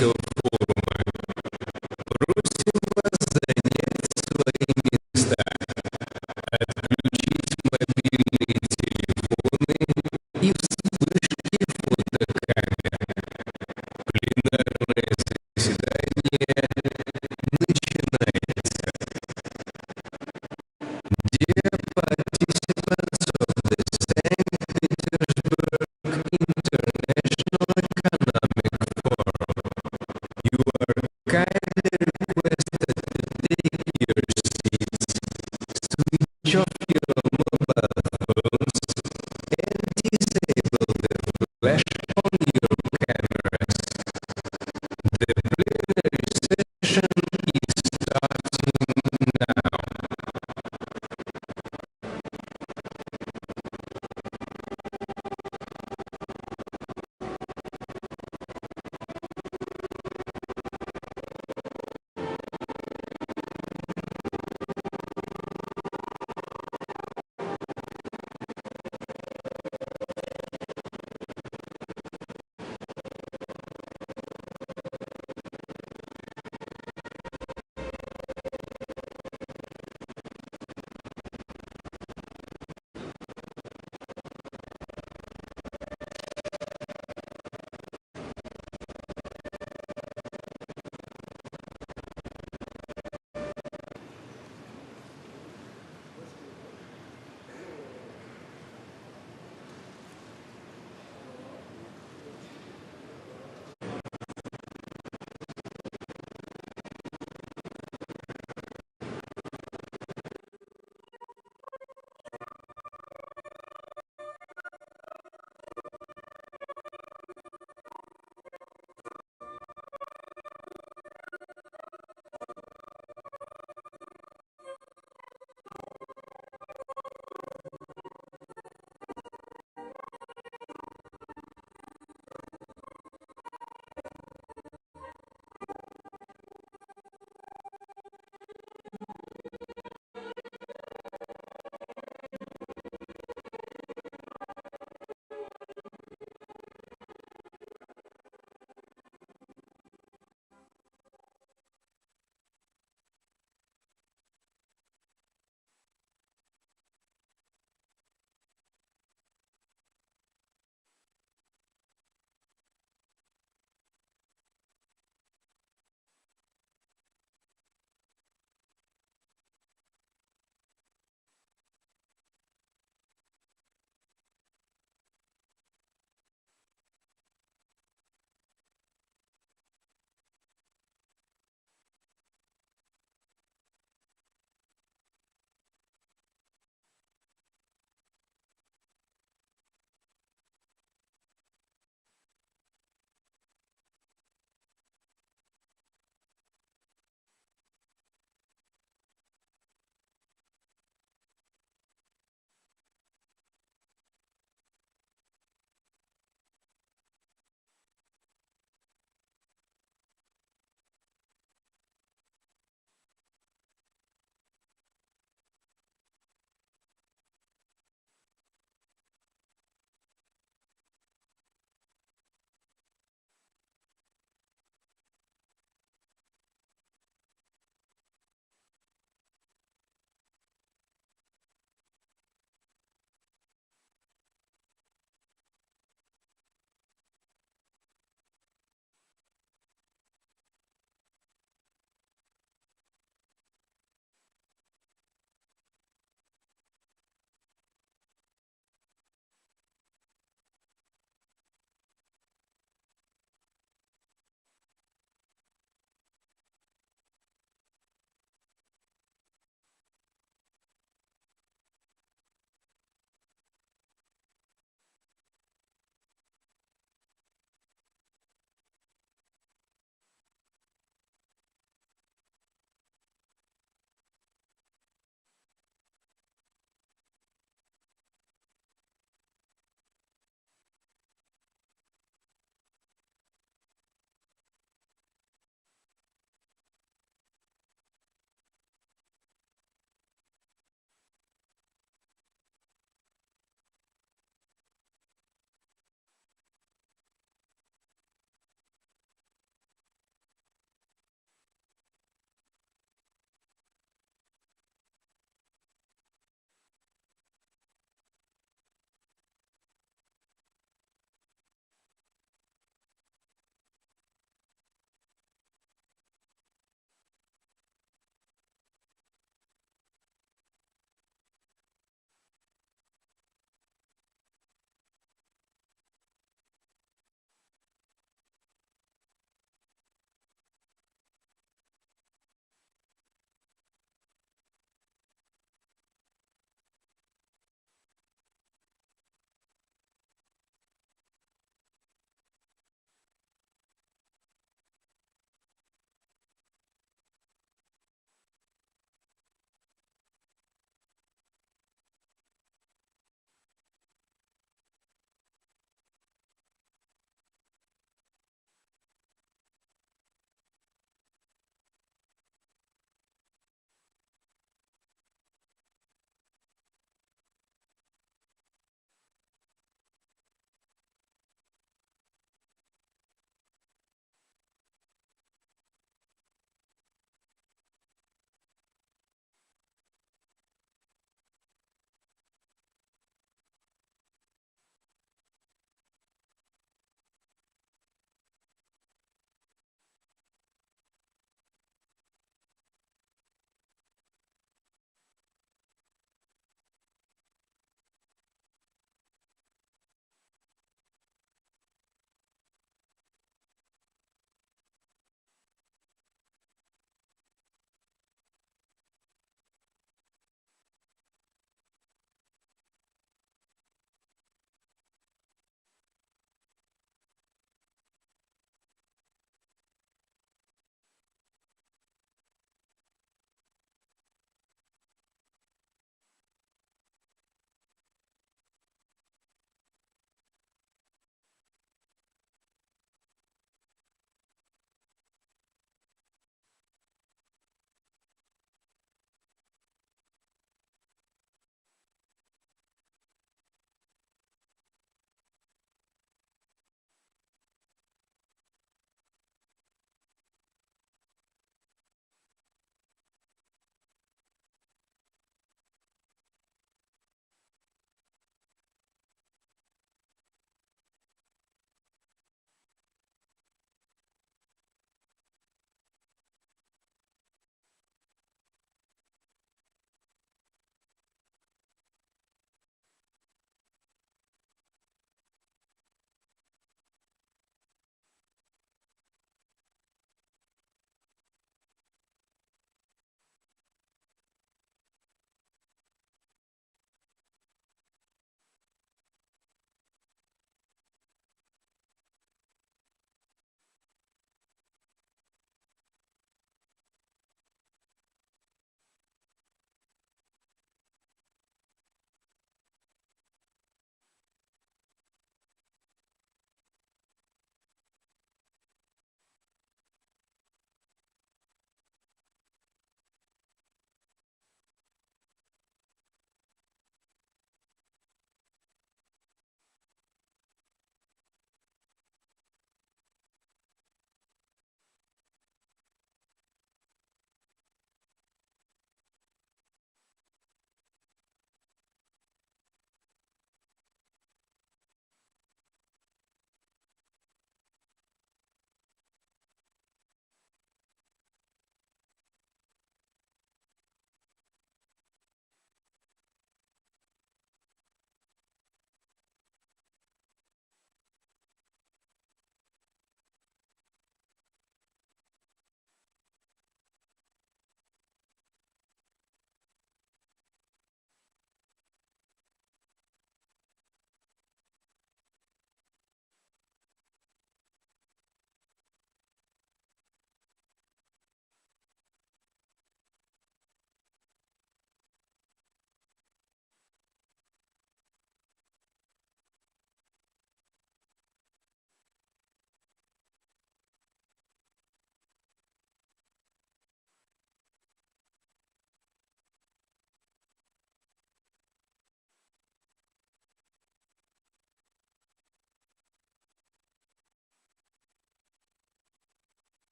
экономического форума. Просим вас занять свои места, отключить мобильные телефоны и вспышки фотокамер. Пленарное заседание начинается. Dear participants of the St.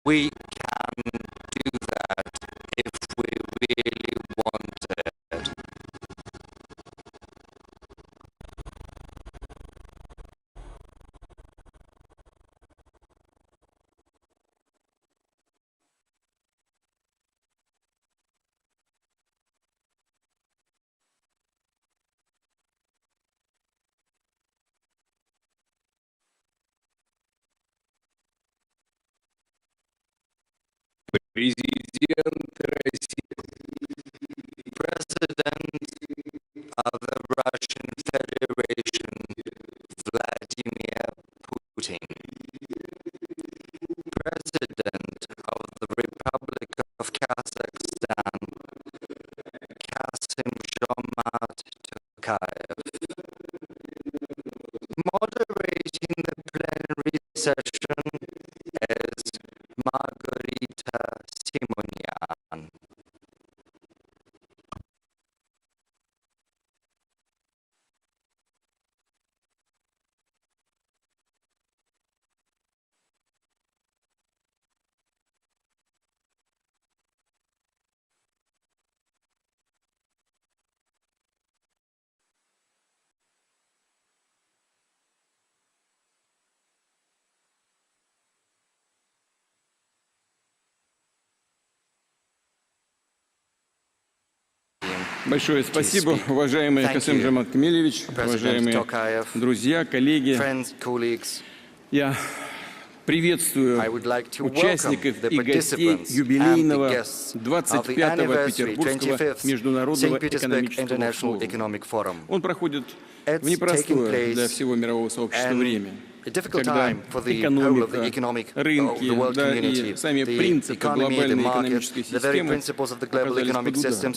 We can do that if we really want it. Президент России. President of the Russian Federation, Vladimir Putin. President of the Republic of Kazakhstan, Kassym-Jomart Tokayev. Moderating the plenary session is Margarita Simonyan. Большое спасибо, уважаемый Касым-Жомарт Кемелевич, уважаемые друзья, коллеги. Я приветствую участников и гостей юбилейного 25-го Петербургского международного экономического форума. Он проходит в непростое для всего мирового сообщества время, когда экономика, рынки, да и сами принципы глобальной экономической системы оказались под ударом.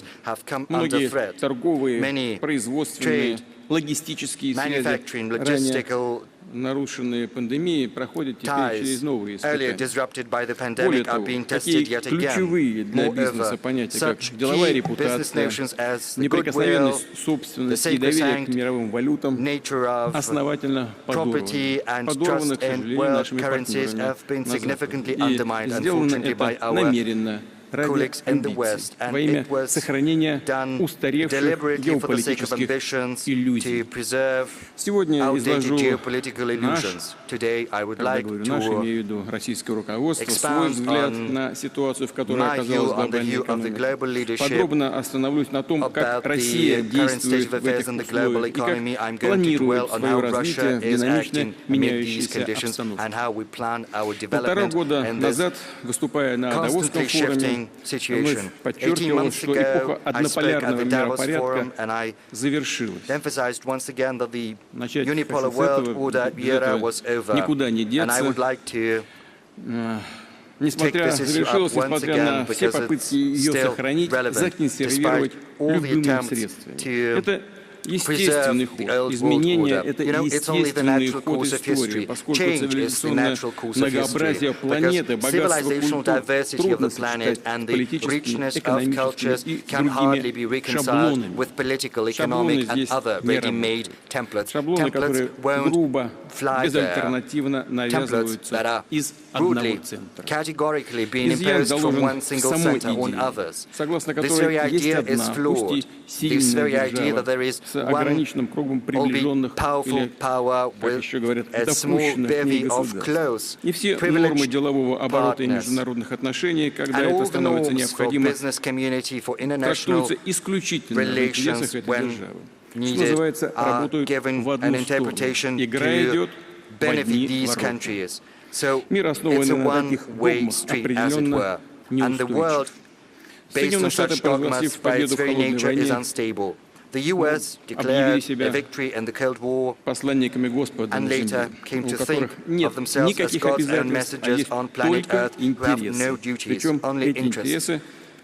Многие торговые, производственные, логистические связи, ранее нарушенные пандемией, проходят теперь через новые испытания. Более того, такие ключевые для бизнеса понятия, как деловая репутация, неприкосновенность собственности и доверие к мировым валютам, основательно подорваны, к сожалению, нашими партнерами. И сделано это намеренно, ради амбиций, во имя сохранения устаревших геополитических иллюзий. Сегодня я изложу наш, имею в виду российское руководство, свой взгляд на ситуацию, в которой оказалась глобальная экономика. Подробно остановлюсь на том, как Россия действует в этих условиях и как планирует свое развитие в динамично меняющейся обстановке. Полтора года назад, выступая на Давосском форуме, вновь подчеркивал, что эпоха однополярного миропорядка завершилась. Начать с этого никуда не деться. Завершилась, несмотря на все попытки ее сохранить, законсервировать любыми средствами. Это естественный ход. Изменения — это естественный ход истории, поскольку цивилизационное многообразие планеты, богатство культур трудно сочетать с политическими, экономическими и другими шаблонами. Шаблоны здесь не работают. Шаблоны, которые грубо, безальтернативно навязываются из одного центра. Изъян заложен в самой идее, согласно которой есть одна, пусть и сильная держава, с ограниченным кругом приближенных или, как еще говорят, допущенных к ней государств. И все нормы делового оборота и международных отношений, когда это становится необходимо, трактуются исключительно в интересах этой державы. Что называется, работают в одну сторону. Игра идет в одни ворота. Мир, основанный на таких догмах, определенно неустойчив. Соединенные Штаты, провозгласив победу в холодной войне, объявили себя посланниками Господа на земле, у которых нет никаких обязательств, а есть только интересы. Причем эти интересы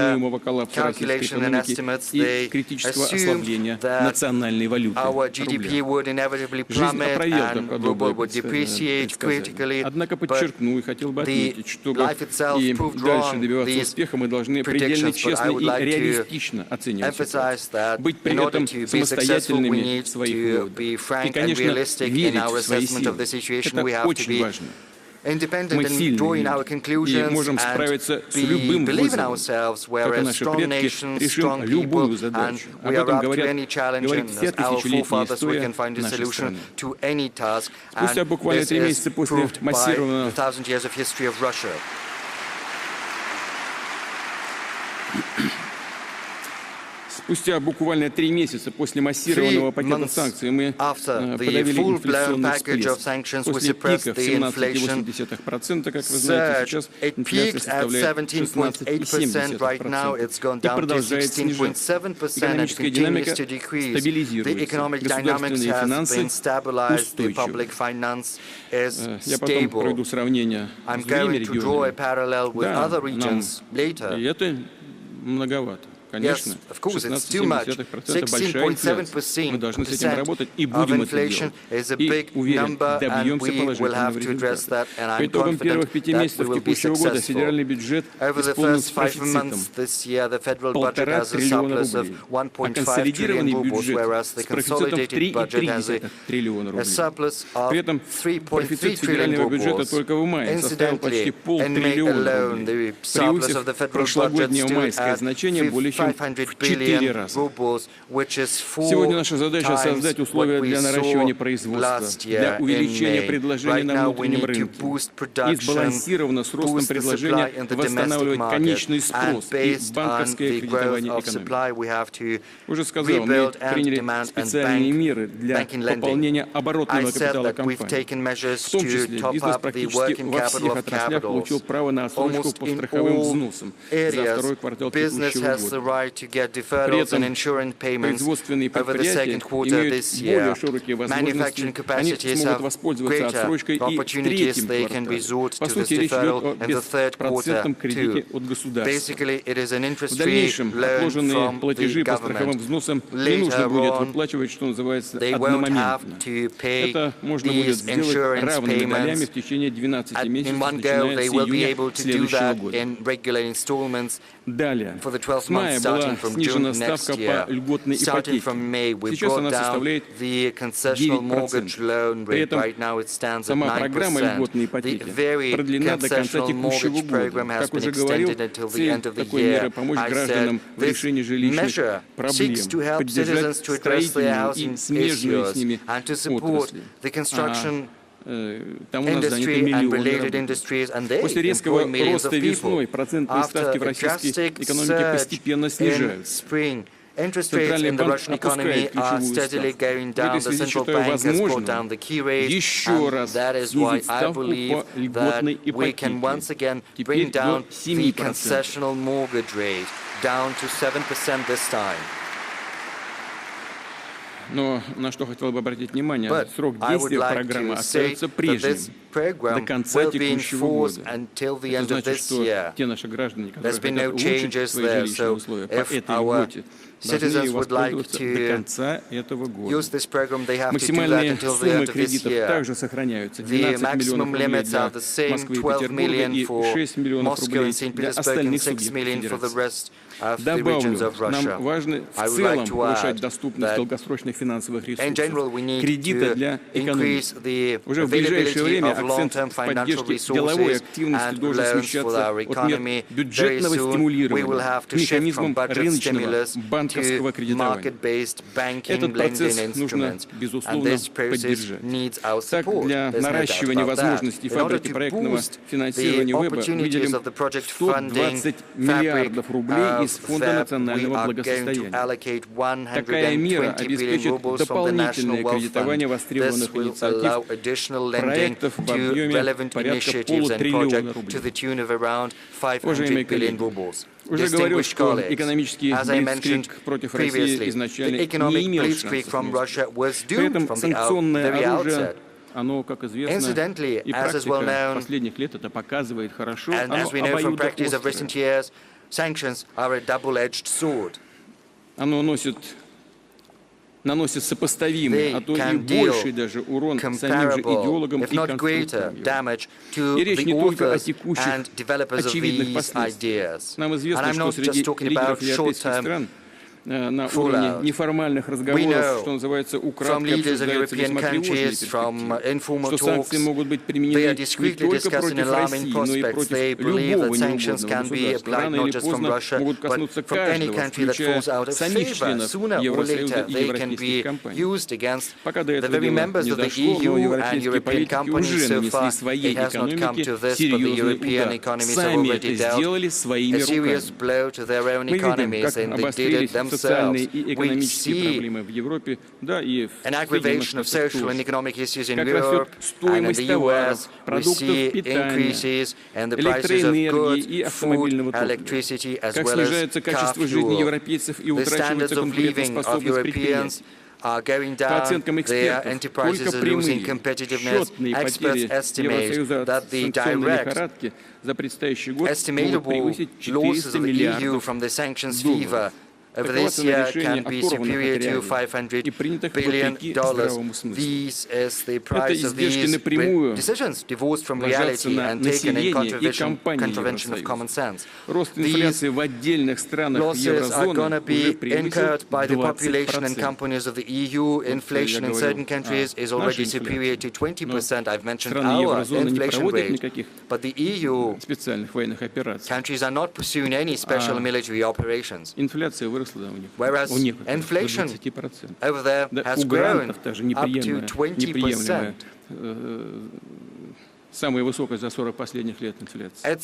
неминуемого коллапса российской calculation and экономики estimates, и they критического assumed ослабления that национальной валюты our GDP рубля. would inevitably Жизнь plummet опроверга and подобное ruble would depreciate critically. Однако подчеркну и хотел бы the отметить, чтобы life itself и proved дальше wrong добиваться these успеха, мы должны предельно predictions, but I честно would и like to реалистично оценивать emphasize ситуацию. that Быть при in order этом to be successful, we самостоятельными need в своих to выводах. be И, frank and конечно, realistic in верить our в свои assessment of the силы. situation. Это We have to очень be важно. Мы in сильные drawing our люди и conclusions можем справиться с and любым believe in вызовом. ourselves. We're Как и a наши strong предки, nation, решим strong любую people, and задачу. Об we are этом up to говорит any challenge, and вся as our тысячелетняя forefathers, we история can find a нашей solution страны. to any task. Спустя And буквально this 3 is месяца после proved by массированного the 1000 years of history of Russia. Спустя буквально 3 месяца после массированного пакета санкций мы подавили инфляционный всплеск. После пика в 17,8%, как вы знаете, сейчас инфляция составляет 16,7% и продолжает снижаться. Экономическая динамика стабилизируется, государственные финансы устойчивы. Я потом проведу сравнение с другими регионами. Да, и это многовато. Конечно, 16,7% большая инфляция. Мы должны с этим работать и будем это делать. И уверен, добьемся положительного результата. По итогам первых 5 месяцев текущего года федеральный бюджет исполнен с профицитом 1,5 триллиона рублей, а консолидированный бюджет с профицитом 3,3 триллиона рублей. При этом профицит федерального бюджета только в мае составил почти 500 миллиона рублей, превысив прошлогоднее майское значение более чем в 4 раза. Сегодня наша задача создать условия для наращивания производства, для увеличения предложения на внутреннем рынке и сбалансированно с ростом предложения восстанавливать конечный спрос и банковское кредитование экономики. Уже сказал, мы приняли специальные меры для пополнения оборотного капитала компании. В том числе бизнес практически во всех отраслях получил право на отсрочку по страховым взносам за второй квартал текущего года. При этом производственные предприятия имеют более широкие возможности, они смогут воспользоваться отсрочкой и в третьем квартале. По сути, речь идет о беспроцентном кредите от государства. В дальнейшем отложенные платежи по страховым взносам не нужно будет выплачивать, что называется, одномоментно. Это можно будет сделать равными долями в течение 12 месяцев, начиная с июня следующего года. Далее, с мая была снижена ставка по льготной ипотеке. Сейчас она составляет 9%. При этом сама программа льготной ипотеки продлена до конца текущего года. Как уже говорил, цель такой меры — помочь гражданам в решении жилищных проблем, поддержать строительную и смежную с ними отрасли. Там у нас заняты миллионы работ. После резкого роста весной процентные ставки в российской экономике постепенно снижаются. Центральный банк опускает ключевую ставку. В этой связи считаю возможным еще раз снизить ставку по льготной ипотеке, теперь до 7%. Но на что хотел бы обратить внимание, срок действия программы остается прежним до конца текущего года. Это значит, что те наши граждане, которые хотят улучшить свои жилищные условия по этой льготе, должны воспользоваться до конца этого года. Максимальные суммы кредитов также сохраняются. 12 миллионов рублей для Москвы и Петербурга и 6 миллионов рублей для остальных субъектов федерации. Добавлю, нам важно в целом повышать доступность долгосрочных финансовых ресурсов, кредита для экономики. Уже в ближайшее время акцент в поддержке деловой активности должен смещаться от мер бюджетного стимулирования к механизмам рыночного банковского кредитования. Этот процесс нужно, безусловно, поддержать. Так, для наращивания возможностей фабрики проектного финансирования ВЭБа выделим 120 миллиардов рублей из Фонда национального благосостояния. Такая мера обеспечит дополнительное кредитование востребованных инициатив, проектов в объеме порядка полутриллиона рублей. Уважаемые коллеги, уже говорил, что экономический блицкриг против России изначально не имел шансов. При этом санкционное оружие, оно, как известно, и практика последних лет это показывает хорошо, оно обоюдоострое. Оно наносит сопоставимый, а то и больший даже урон самим же идеологам и конструкторам. И речь не только о текущих очевидных последствиях. Нам известно, что среди лидеров европейских стран на уровне неформальных разговоров, что называется, украдкой обсуждается весьма тревожные перспективы, что санкции могут быть применены не только против России, но и против любого неугодного государства. Рано или поздно могут коснуться каждого, включая самих членов Евросоюза и европейских компаний. Пока до этого дела не дошло, но европейские политики уже нанесли своей экономике серьезный удар. Сами это сделали своими руками. Мы видим, как обострились социальные и экономические проблемы в Европе, да и в Соединенных Штатах тоже. Как растет стоимость товаров, продуктов питания, электроэнергии и автомобильного топлива. Как снижается качество жизни европейцев и утрачивается конкурентоспособность предприятий. По оценкам экспертов, только прямые, счетные потери Евросоюза от санкционной лихорадки за предстоящий год могут превысить $400 миллиардов. Такова цена решения оторванных от реальности и принятых вопреки здравому смыслу. Это издержки напрямую ложатся на население и компании Евросоюза. Рост инфляции в отдельных странах еврозоны уже превысил 20%. Страны еврозоны не проводят никаких специальных военных операций. Инфляция выросла Whereas inflation over there has grown up to 20%. Самая высокая за 40 последних лет инфляция.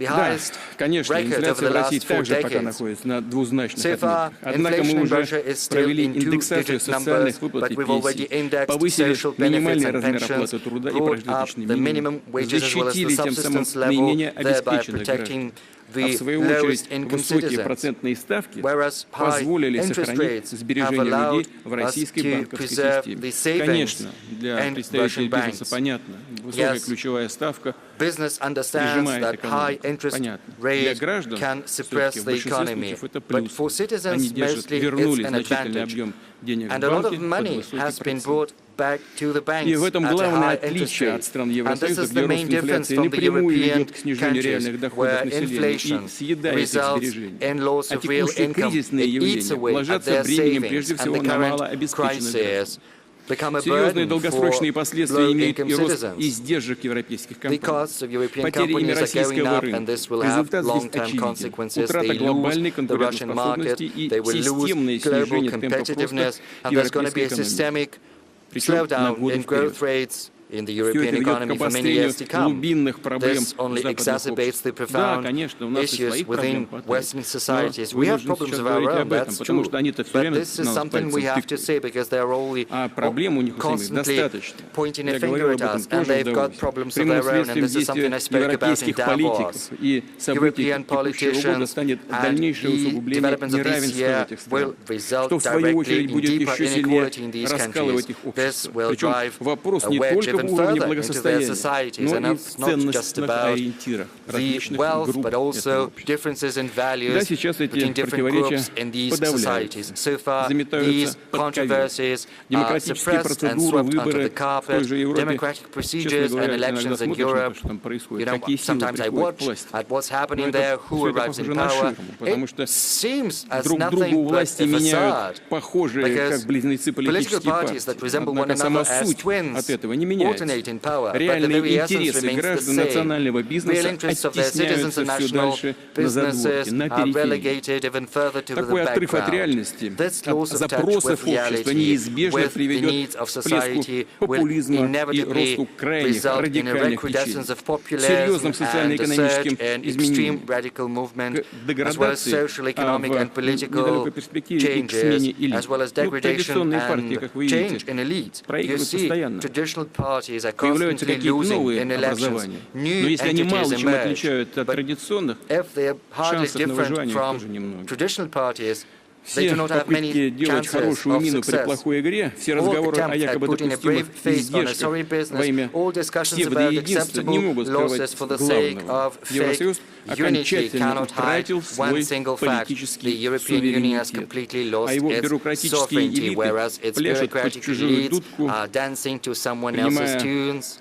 Да, конечно, инфляция в России также пока находится на двузначных отметках. Однако мы уже провели индексацию социальных выплат и пенсий, повысили минимальный размер оплаты труда и прожиточный минимум, защитили тем самым наименее обеспеченных граждан. А в свою очередь, высокие процентные ставки позволили сохранить сбережения людей в российской банковской системе. Конечно, для представителей бизнеса понятно, высокая ключевая ставка прижимает экономику. Понятно. Для граждан, все-таки в большинстве случаев это плюс. Они вернули значительный объем денег в банки под высокий процент. И в этом главное отличие от стран Евросоюза, где рост инфляции напрямую ведет к снижению реальных доходов населения и съедает их сбережения. А текущие кризисные явления ложатся бременем прежде всего на малообеспеченных граждан. Серьезные долгосрочные последствия имеет и рост издержек европейских компаний. Потери ими российского рынка. Результат здесь очевиден. Утрата глобальной конкурентоспособности и системное снижение темпов роста европейской экономики. Причем на годы вперед. in the European economy for many years to come. This only exacerbates the profound issues within Western societies. We have problems of our own, that's true, but this is something we have to say because they are only constantly pointing a finger at us, and they've got problems of their own, and this is something I spoke about in Davos. European politicians and the developments of this year will result directly in deeper inequality in these countries. This will drive a wedge even further into their societies, and it's not just about the wealth, but also differences in values between different groups in these societies. So far, these controversies are suppressed and swept under the carpet. Democratic procedures and elections in Europe, you know, sometimes I watch at what's happening there, who arrives in power. It seems as nothing but a facade, because political parties that resemble one another as twins alternate in power, but the very essence remains the same. Real interests of their citizens and national businesses are relegated even further to the background. This loss of touch with reality, with the needs of society, will inevitably result in a recrudescence of populism and a surge in extreme radical movement, as well as social, economic and political changes, as well as degradation and change in elites. You see, traditional parties are constantly losing in elections. New entities emerge, but if they are hardly different from traditional parties, they do not have many chances of success. All attempts at putting a brave face on a sorry business, all discussions about acceptable losses for the sake of fake unity cannot hide one single fact. The European Union has completely lost its sovereignty, whereas its bureaucratic elites are dancing to someone else's tunes.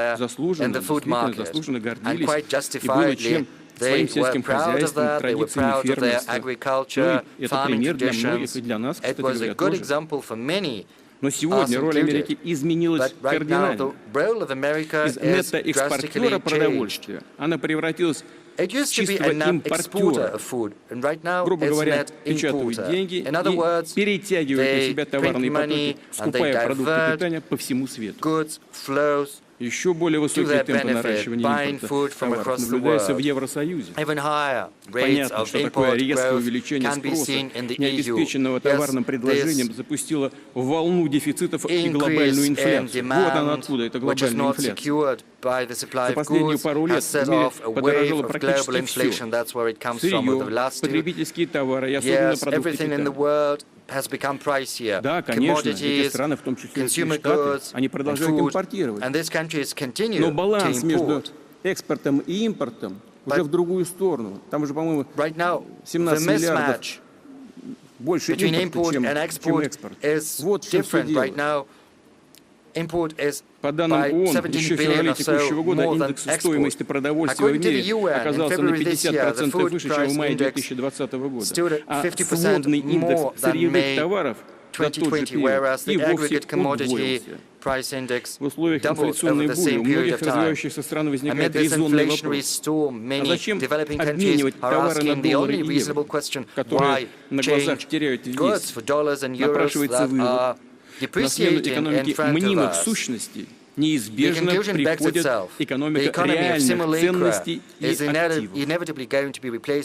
empire and the food market. And quite justifiably, they were proud of that, they were proud of their agriculture, farming traditions. It was a good example for many Но сегодня роль Америки изменилась кардинально. Из нетто-экспортера продовольствия она превратилась в чистого импортера. Грубо говоря, печатают деньги и перетягивают на себя товарные потоки, скупая продукты питания по всему свету. Еще более высокие темпы наращивания импорта товаров наблюдаются в Евросоюзе. Понятно, что такое резкое увеличение спроса, необеспеченного товарным предложением, запустило волну дефицитов и глобальную инфляцию. Вот она откуда, это глобальная инфляция. За последние пару лет в мире подорожало практически все. Сырье, потребительские товары и особенно продукты питания. Да, конечно, эти страны, в том числе и Штаты, они продолжают импортировать. Но баланс между экспортом и импортом уже в другую сторону. Там уже, по-моему, 17 миллиардов больше импорта, чем экспорт. Вот что все дело. По данным ООН, еще в феврале текущего года индекс стоимости продовольствия в мире оказался на 50% выше, чем в мае 2020 года. А сводный индекс сырьевых товаров за тот же период и вовсе удвоился. В условиях инфляционной бури у многих развивающихся стран возникает резонный вопрос. А зачем обменивать товары на доллары и евро, которые на глазах теряют вес? Напрашивается вывод. На смену экономики мнимых сущностей неизбежно приходит экономика реальных ценностей и активов.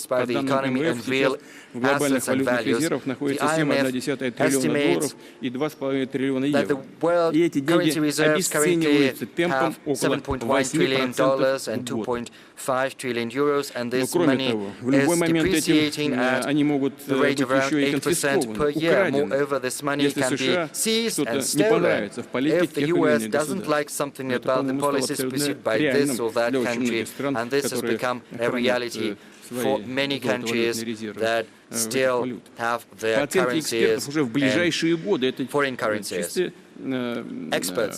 По данным МВФ, сейчас в глобальных валютных резервах находится $7,1 триллиона и $2,5 триллиона евро. И эти деньги обесцениваются темпом около 8% в год. Но кроме того, в любой момент они могут быть еще и конфискованы, украдены, если США что-то не понравится в политике тех или иных государств. Это, по-моему, стало абсолютно реальным для очень многих стран, которые хранят свои золотовалютные резервы валют. По оценке экспертов, уже в ближайшие годы это чисто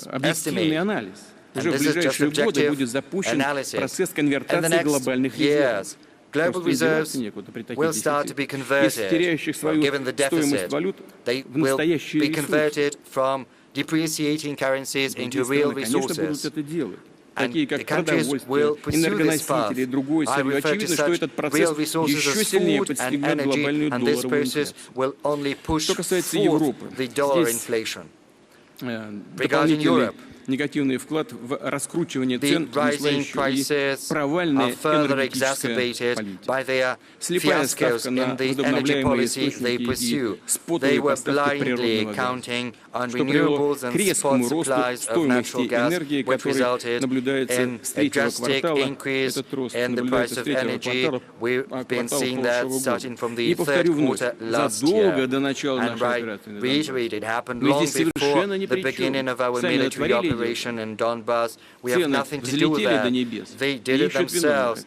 объективный анализ. Уже в ближайшие годы будет запущен процесс конвертации глобальных резервов. Will start to be converted, given the deficit, they will be converted from depreciating currencies into real resources. And the countries will pursue this path. I refer to such real resources as food and energy, and this process will only push forth the dollar inflation. Regarding Europe, негативный вклад в раскручивание цен, внеслающие провальная энергетическая политика. Слепая ставка на возобновляемые источники и спотовые поставки природного газа, что привело к резкому росту стоимости энергии, который наблюдается с третьего квартала. Этот рост наблюдается с третьего квартала, а квартала прошлого года. И повторю вновь, задолго до начала нашей операции на Донбассе. Мы здесь совершенно ни при чем. Сами натворили цены взлетели до небес и ищут виновных.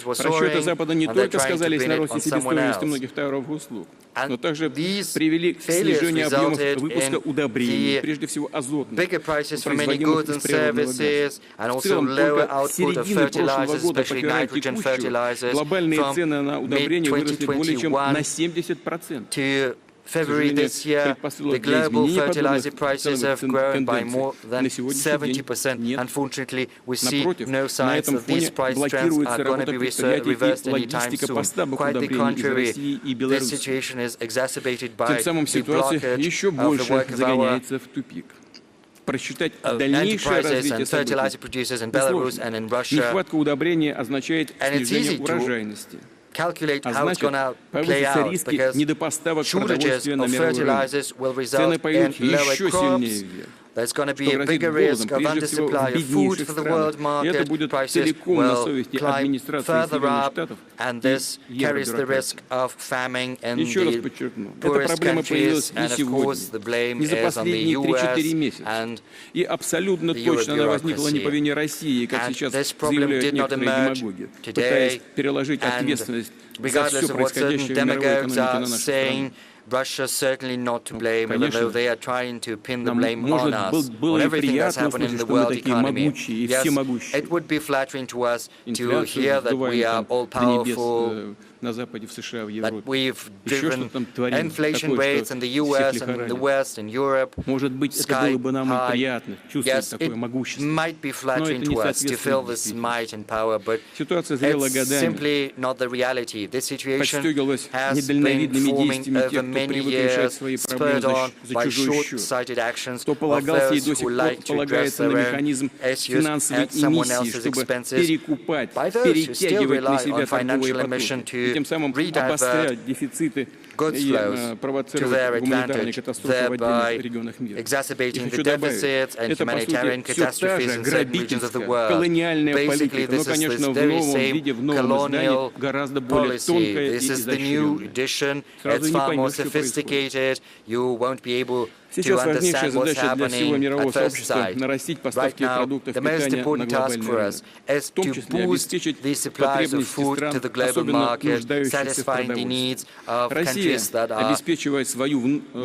Расчеты Запада не только сказались на росте себестоимости многих товаров и услуг, но также привели к снижению объемов выпуска удобрений, прежде всего азотных, производимых из природного газа. В целом, только с середины прошлого года по февраль текущего глобальные цены на удобрения выросли более чем на 70%. February this year, the global fertilizer prices have grown by more than 70%. Unfortunately, we see no signs that these price trends are going to be reversed anytime soon. Quite the contrary, this situation is exacerbated by the blockage of the work of our enterprises and fertilizer producers in Belarus and in Russia. Нехватка удобрения означает снижение урожайности. Calculate how it's going to play out, because shortages of fertilizers will result in lower crops. There's going to be a bigger risk of undersupply of food for the world market. Prices will climb further up, and this carries the risk of famine in the poorest countries. And of course, the blame is on the US and the bureaucracy. And this problem did not emerge today. And regardless of what certain demagogues are saying, Russia certainly not to blame, even though they are trying to pin the blame on us, on everything that's happening in the world economy. Yes, it would be flattering to us to hear that we are all-powerful, that we've driven inflation rates in the US and in the West and Europe sky high. Yes, it might be flattering to us to feel this might and power, but it's simply not the reality. This situation has been forming over many years, spurred on by short-sighted actions of those who like to address their own issues at someone else's expenses, by those who still rely on financial emission to redivert goods flows to their advantage, thereby exacerbating the deficits and humanitarian catastrophes in certain regions of the world. Basically, this is this very same colonial policy. This is the new edition. It's far more sophisticated. You won't be able to understand what's happening at first sight. Right now, the most important task for us is to boost the supplies of food to the global market, satisfying the needs of countries that are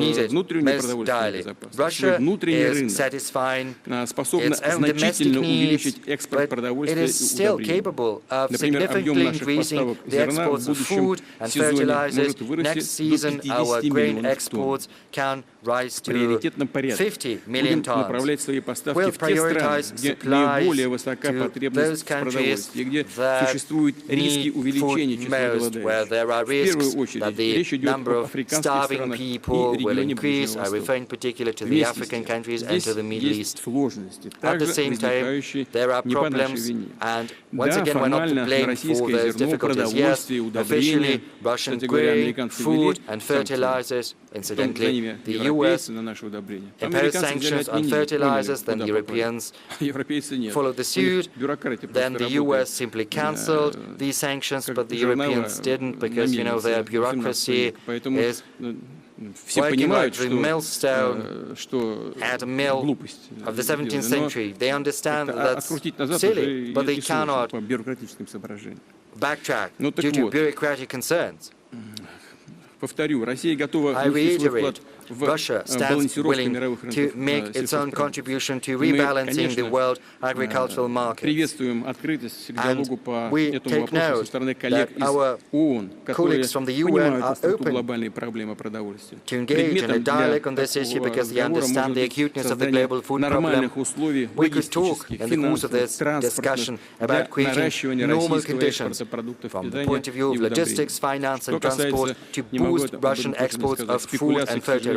needed most direly. Russia is satisfying its own domestic needs, but it is still capable of significantly increasing the exports of food and fertilizers. Next season, our grain exports can rise to 50 million tons. We'll prioritize supplies to those countries that need food most, where there are risks that the number of starving people will increase. I refer in particular to the African countries and to the Middle East. At the same time, there are problems, and once again, we're not to blame for those difficulties. Yes, officially, Russian grain, food, and fertilizers. Incidentally, the U.S. imposed sanctions on fertilizers, then the Europeans followed the suit, then the U.S. simply cancelled these sanctions, but the Europeans didn't, because, you know, their bureaucracy is working like the millstone at a mill of the 17th century. They understand that that's silly, but they cannot backtrack due to bureaucratic concerns. I reiterate, Russia stands willing to make its own contribution to rebalancing the world agricultural market. And we take note that our colleagues from the UN are open to engage in a dialogue on this issue because they understand the acuteness of the global food problem. We could talk in the course of this discussion about creating normal conditions from the point of view of logistics, finance and transport to boost Russian exports of food and fertilizers.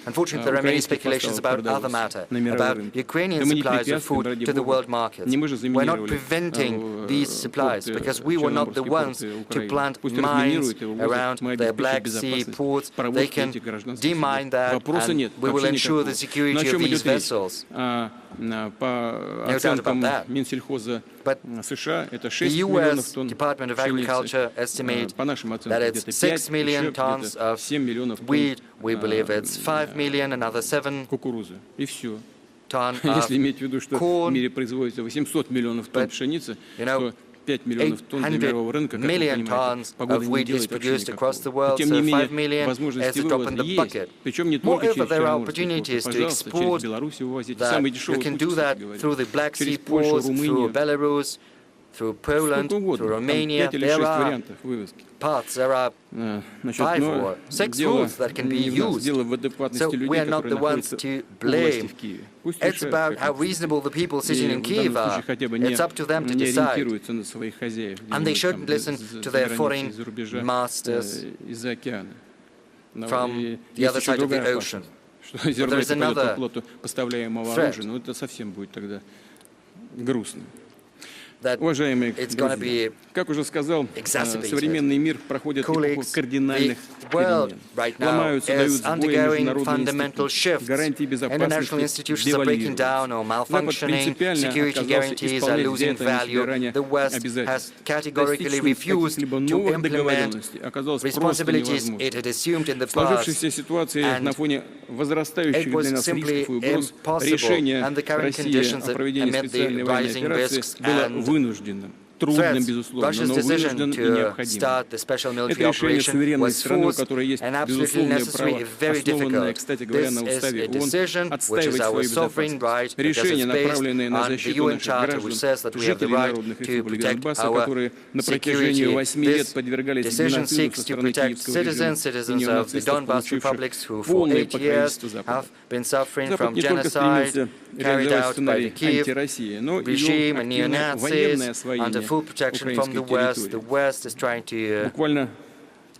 Unfortunately, there are many speculations about other matter, about Ukrainian supplies of food to the world markets. We're not preventing these supplies because we were not the ones to plant mines around their Black Sea ports. They can demine that, and we will ensure the security of these vessels. No doubt about that. But the U.S. Department of Agriculture estimates that it's 6 million tons of wheat. We believe it's 5 million, another 7 tons of corn. But, you know, 800 million tons of wheat is produced across the world, so 5 million is a drop in the bucket. Moreover, there are opportunities to export that. You can do that through the Black Sea ports, through Belarus, through Poland, through Romania. There are paths, there are 5 or 6 routes that can be used. So we are not the ones to blame. It's about how reasonable the people sitting in Kyiv are. It's up to them to decide. And they shouldn't listen to their foreign masters from the other side of the ocean. But there is another threat. That it's going to be exacerbated. Colleagues, the world right now is undergoing fundamental shifts. International institutions are breaking down or malfunctioning. Security guarantees are losing value. The West has categorically refused to implement responsibilities it had assumed in the past. And it was simply impossible. And the current conditions amid the rising risks and трудным, безусловно, Russia's но decision вынужден и to необходим. start the special Это military решение operation суверенной was страны, у forced которой есть and absolutely безусловное necessary, право, very основанное, difficult. кстати говоря, This на is уставе a ООН, decision which отстаивать is our свою sovereign right, безопасность. because Решение, it's based направленное на on the защиту UN наших Charter, which граждан, says that we have the жителей right народных to республик protect Донбасса, our которые на протяжении security. 8 лет This подвергались decision геноциду seeks со to стороны protect киевского режима citizens и of the неонацистов, Donbas получивших republics who for полное 8 years покровительство Запада. have been suffering Запад from не только genocide стремился carried реализовать out by the сценарий Kiev антироссии, но и regime вел and активное военное neo-Nazis освоение under full protection from the украинской West. The территории. West is trying to Буквально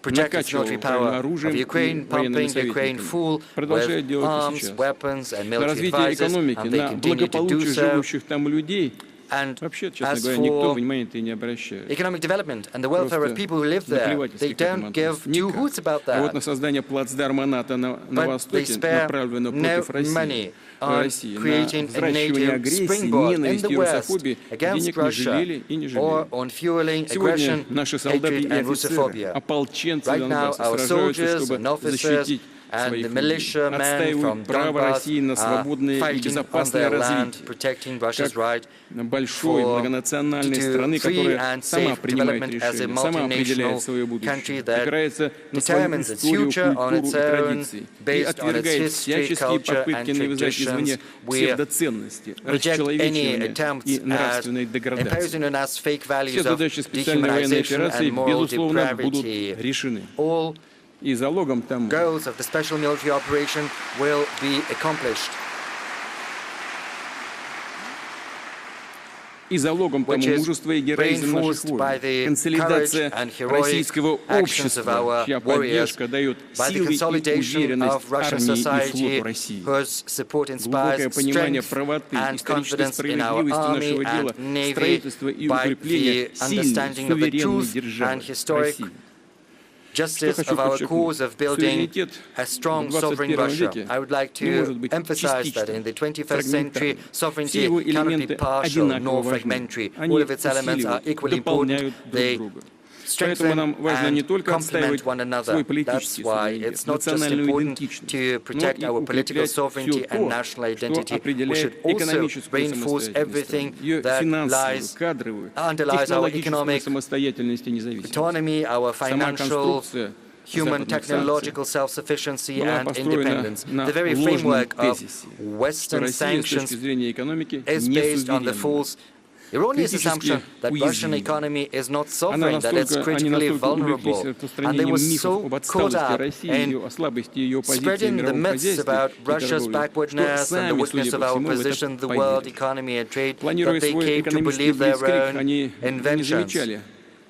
project its накачивал military Украину power of оружием Ukraine, и военными pumping Ukraine советниками. full Продолжает with делать это arms, сейчас. weapons and На military развитие advisors, экономики, and they на continue to do благополучие so. живущих там людей And вообще, честно as говоря, никто for внимания-то и не обращает. economic development and the welfare of Просто people who live there, they наплевательски к этому don't give относятся. two Никак. hoots about А вот на that. создание плацдарма НАТО на But they Востоке, spare направленного no против России, money on на creating a взращивание NATO агрессии, springboard in ненависти the и West русофобии, against денег не жалели Russia и не or жалели. on fueling Сегодня aggression, наши солдаты hatred и and офицеры, Russophobia. ополченцы Right now, Донбасса our сражаются, soldiers чтобы and officers защитить and своих the людей, militiamen отстаивают from право Donbass России на are свободное и fighting on безопасное their land, развитие. protecting Russia's Как right большой for многонациональной to страны, free которая and сама safe принимает development as a решения, сама определяет multinational свое country будущее, that опирается на свою determines its историю, future on культуру its и own, традиции и based on its отвергает history, всяческие culture попытки and навязать извне traditions. We псевдоценности, reject any расчеловечивания attempts и at нравственной деградации. imposing on us fake Все values of задачи специальной военной dehumanization операции, and moral безусловно, будут depravity. решены. All И залогом тому goals of the special military operation will be accomplished. и залогом тому which is мужества и героизм наших reinforced by воинов. the Консолидация courage and heroic российского actions of общества, our чья warriors, поддержка дает by the силы и consolidation уверенность of Russian армии и society, флоту России. whose support Глубокое inspires понимание strength правоты, and исторической confidence in our справедливости army нашего дела, and navy, строительства и by укрепления the сильной, understanding of the суверенной truth державы and historic России. justice Что хочу of our подчеркнуть. cause of building Суверенитет a strong в sovereign 21 Russia. веке I would like не to может быть emphasize that in the 21st century, частичным, sovereignty фрагментарным. Все его cannot be элементы partial одинаково nor важны. fragmentary. Они All of its elements are усиливают, equally important. дополняют They друг друга. strengthen Поэтому нам важно не and только отстаивать complement one another. свой That's политический why суверенитет, it's not just национальную important идентичность, to но protect и our political укреплять sovereignty все and то, national что identity. We определяет should also экономическую reinforce самостоятельность everything страны, ее that финансовую, lies кадровую, underlies our технологическую economic самостоятельность и независимость. autonomy, our Сама financial, конструкция human западных technological санкций self-sufficiency была and построена independence. на The very ложном framework of тезисе, что Western Россия с точки sanctions зрения экономики is не based on the суверенна. false, erroneous Критически assumption that Russian уязвима. economy is not Она sovereign, that it's настолько, они critically настолько vulnerable. увлеклись And they распространением were мифов so об caught отсталости up России, in ее о слабости ее позиции в spreading the мировом myths хозяйстве about и Russia's торговле, что backwardness and the сами, weakness судя of по our всему, в position in это the world поверили. economy and trade, Планируя that they свой came to экономический believe their блицкриг, own они не inventions. замечали,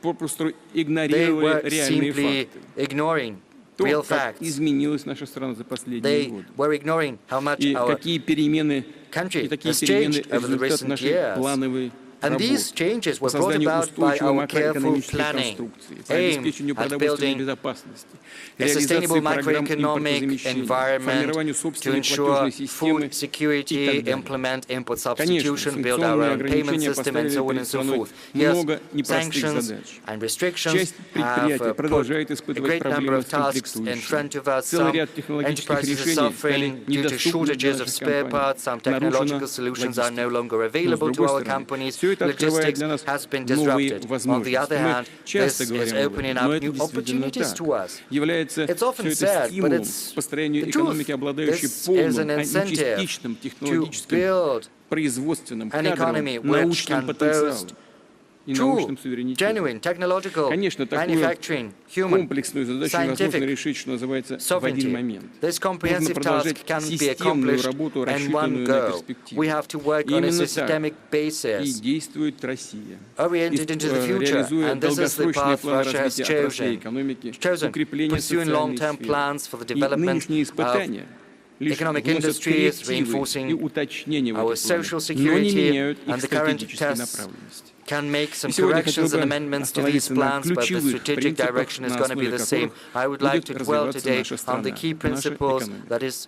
попросту They игнорировали were реальные simply факты. ignoring То, real как facts. изменилась наша страна за последние They годы. were ignoring how much И our какие перемены, country и такие has перемены changed over the результат recent нашей years. плановой And работы these changes по were brought созданию about by устойчивой our careful макроэкономической planning, конструкции, по aimed обеспечению at продовольственной building безопасности, a sustainable реализации программ macroeconomic импортозамещения, environment формированию to собственной ensure платежной системы food security, и так далее. implement import Конечно, substitution, build our санкционные own payment ограничения system, and поставили so on перед and so страной forth. Yes, много непростых sanctions задач. and restrictions Часть have предприятий put продолжает a испытывать great number проблемы of с tasks in front of комплектующими. us. Целый Some ряд технологических enterprises are решений стали suffering due to недоступны для shortages of наших spare компаний. parts. Some Нарушена technological solutions are no логистика. longer Но, с available to другой our стороны, companies. все это открывает Logistics для нас has been новые disrupted. On the возможности. other Мы hand, часто this is говорим об opening этом, но up это new действительно opportunities так. to us. Является It's often все это said, but стимулом it's к построению the truth. экономики, обладающей This is полным, an а не incentive частичным to технологическим, build производственным, an кадровым, economy which научным can потенциалом boast и true, научным суверенитетом. genuine, technological, Конечно, такую manufacturing, human, комплексную задачу невозможно scientific решить, что называется, в sovereignty. один момент. This Нужно comprehensive продолжать task can be системную accomplished работу, in one рассчитанную на go. перспективу. We have to work И on a именно systemic так и basis, действует Россия, oriented into the future, реализуя and this is the долгосрочный path план Russia has развития отраслей chosen, экономики, укрепления pursuing социальной long-term сферы. plans for the И development нынешние of испытания лишь economic вносят industries, коррективы и reinforcing уточнения в our эти планы, social но не security, меняют and их the current стратегические tests направленности. can make some И сегодня я хотел corrections and бы amendments to these остановиться на plans, but the ключевых strategic принципах, direction is на going to be основе the same. которых I would like будет to dwell развиваться today наша on the страна, key наша principles экономика. that is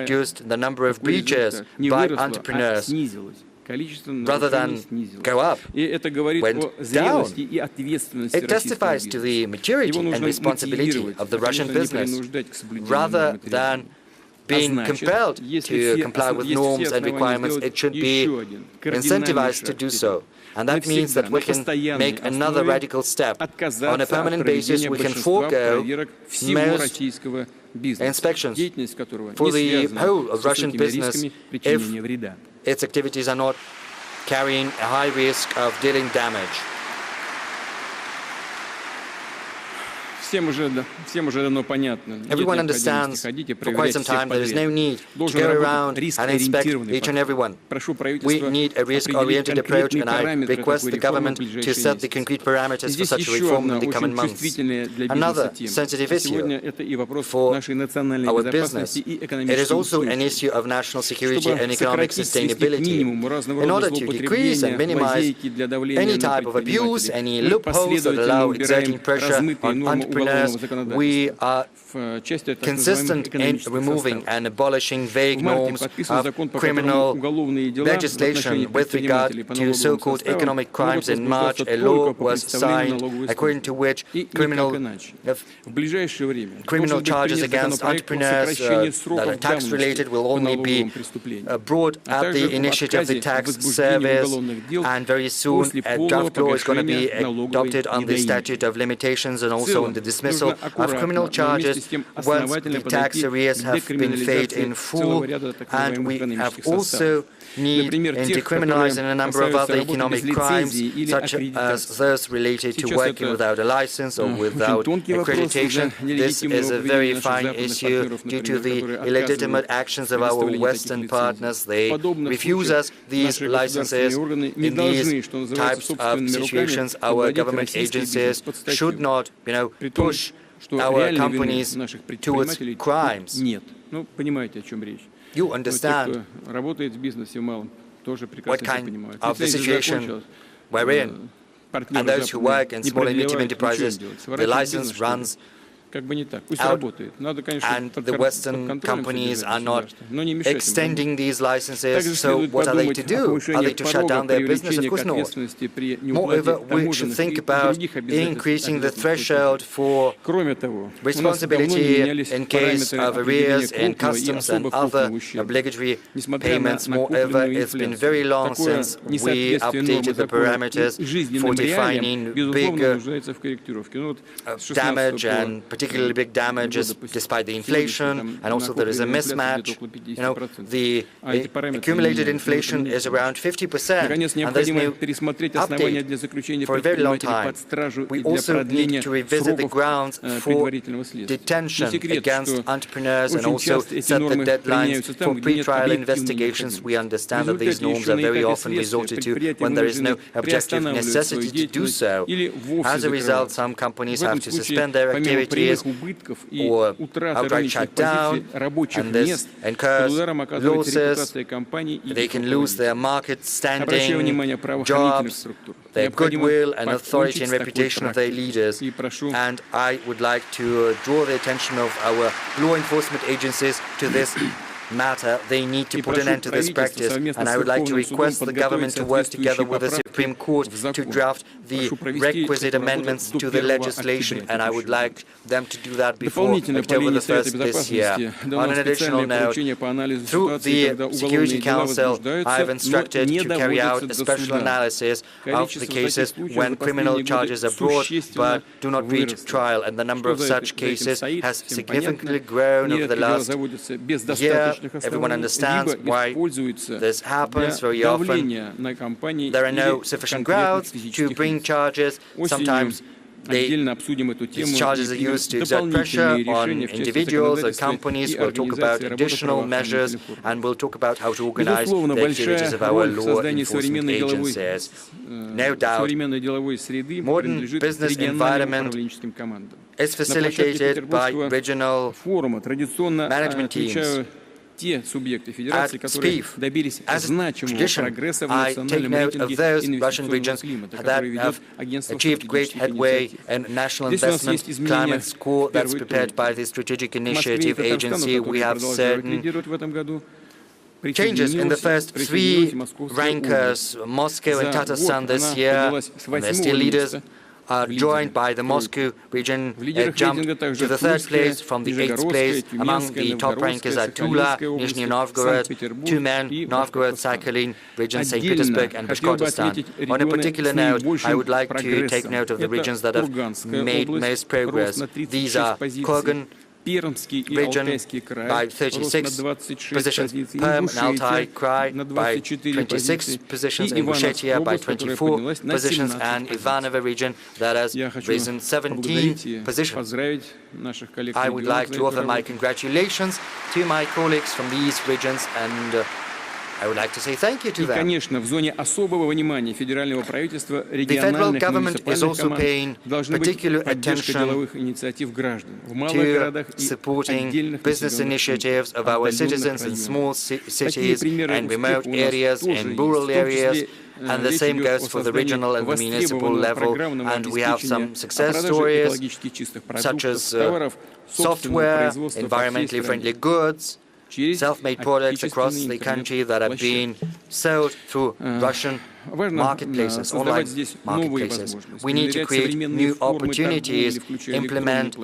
reduced the number of breaches by entrepreneurs rather than go up, went down. It testifies to the maturity and responsibility of the Russian business. Rather than being compelled to comply with norms and requirements, it should be incentivized to do so. And that means that we can make another radical step. On a permanent basis, we can forego most inspections for the whole of Russian business if its activities are not carrying a high risk of dealing damage. Everyone understands for quite some time there is no need to go around and inspect each and every one. We need a risk-oriented approach, and I request the government to set the concrete parameters for such a reform in the coming months. Another sensitive issue for our business. It is also an issue of national security and economic sustainability. In order to decrease and minimize any type of abuse, any loopholes that allow exerting pressure on entrepreneurs, we are consistent in removing and abolishing vague norms of criminal legislation with regard to so-called economic crimes. In March, a law was signed according to which criminal charges against entrepreneurs that are tax-related will only be brought at the initiative of the tax service, and very soon a draft law is going to be adopted on the statute of limitations and also on the dismissal of criminal charges once the tax arrears have been paid in full. And we have also need in decriminalizing a number of other economic crimes, such as those related to working without a license or without accreditation. This is a very fine issue due to the illegitimate actions of our Western partners. They refuse us these licenses. In these types of situations, our government agencies should not, push our companies towards crimes. You understand what kind of the situation we're in. And those who work in small and medium enterprises, the license runs out, and the Western companies are not extending these licenses. So what are they to do? Are they to shut down their business? Of course not. Moreover, we should think about increasing the threshold for responsibility in case of arrears in customs and other obligatory payments. Moreover, it's been very long since we updated the parameters for defining bigger damage and particularly big damages despite the inflation, and also there is a mismatch. The accumulated inflation is around 50%, and there's no update for a very long time. We also need to revisit the grounds for detention against entrepreneurs and also set the deadlines for pre-trial investigations. We understand that these norms are very often resorted to when there is no objective necessity to do so. As a result, some companies have to suspend their activities or outright shut down, and this incurs losses. They can lose their market standing, jobs, their goodwill and authority and reputation of their leaders. And I would like to draw the attention of our law enforcement agencies to this matter. They need to put an end to this practice, and I would like to request the government to work together with the Supreme Court to draft the requisite amendments to the legislation, and I would like them to do that before October the 1st this year. On an additional note, through the Security Council, I have instructed to carry out a special analysis of the cases when criminal charges are brought but do not reach trial, and the number of such cases has significantly grown over the last year. Everyone understands why this happens very often. There are no sufficient grounds to bring charges. Sometimes these charges are used to exert pressure on individuals or companies. We'll talk about additional measures, and we'll talk about how to organize the activities of our law enforcement agencies. No doubt, modern business environment is facilitated by regional management teams. At SPIF, as a tradition, I take note of those Russian regions that have achieved great headway in national investment climate score that's prepared by the Strategic Initiative Agency. We have certain changes in the first three rankers, Moscow and Tatarstan this year, and they're still leaders. Are joined by the Moscow region, jumped to the third place from the 8th place. Among the top rankers are Tula, Nizhny Novgorod, two men, Novgorod, Sakhalin, region St. Petersburg and Bashkortostan. On a particular note, I would like to take note of the regions that have made most progress. These are Kurgan, region by 36 positions, Perm and Altai Krai by 26 positions, Ingushetia by 24 positions, and Ivanovo region that has risen 17 positions. I would like to offer my congratulations to my colleagues from these regions, and I would like to say thank you to them. The federal government is also paying particular attention to supporting business initiatives of our citizens in small cities and remote areas and rural areas. And the same goes for the regional and the municipal level. And we have some success stories, such as software, environmentally friendly goods, self-made products across the country that are being sold through Russian marketplaces, online marketplaces. We need to create new opportunities, implement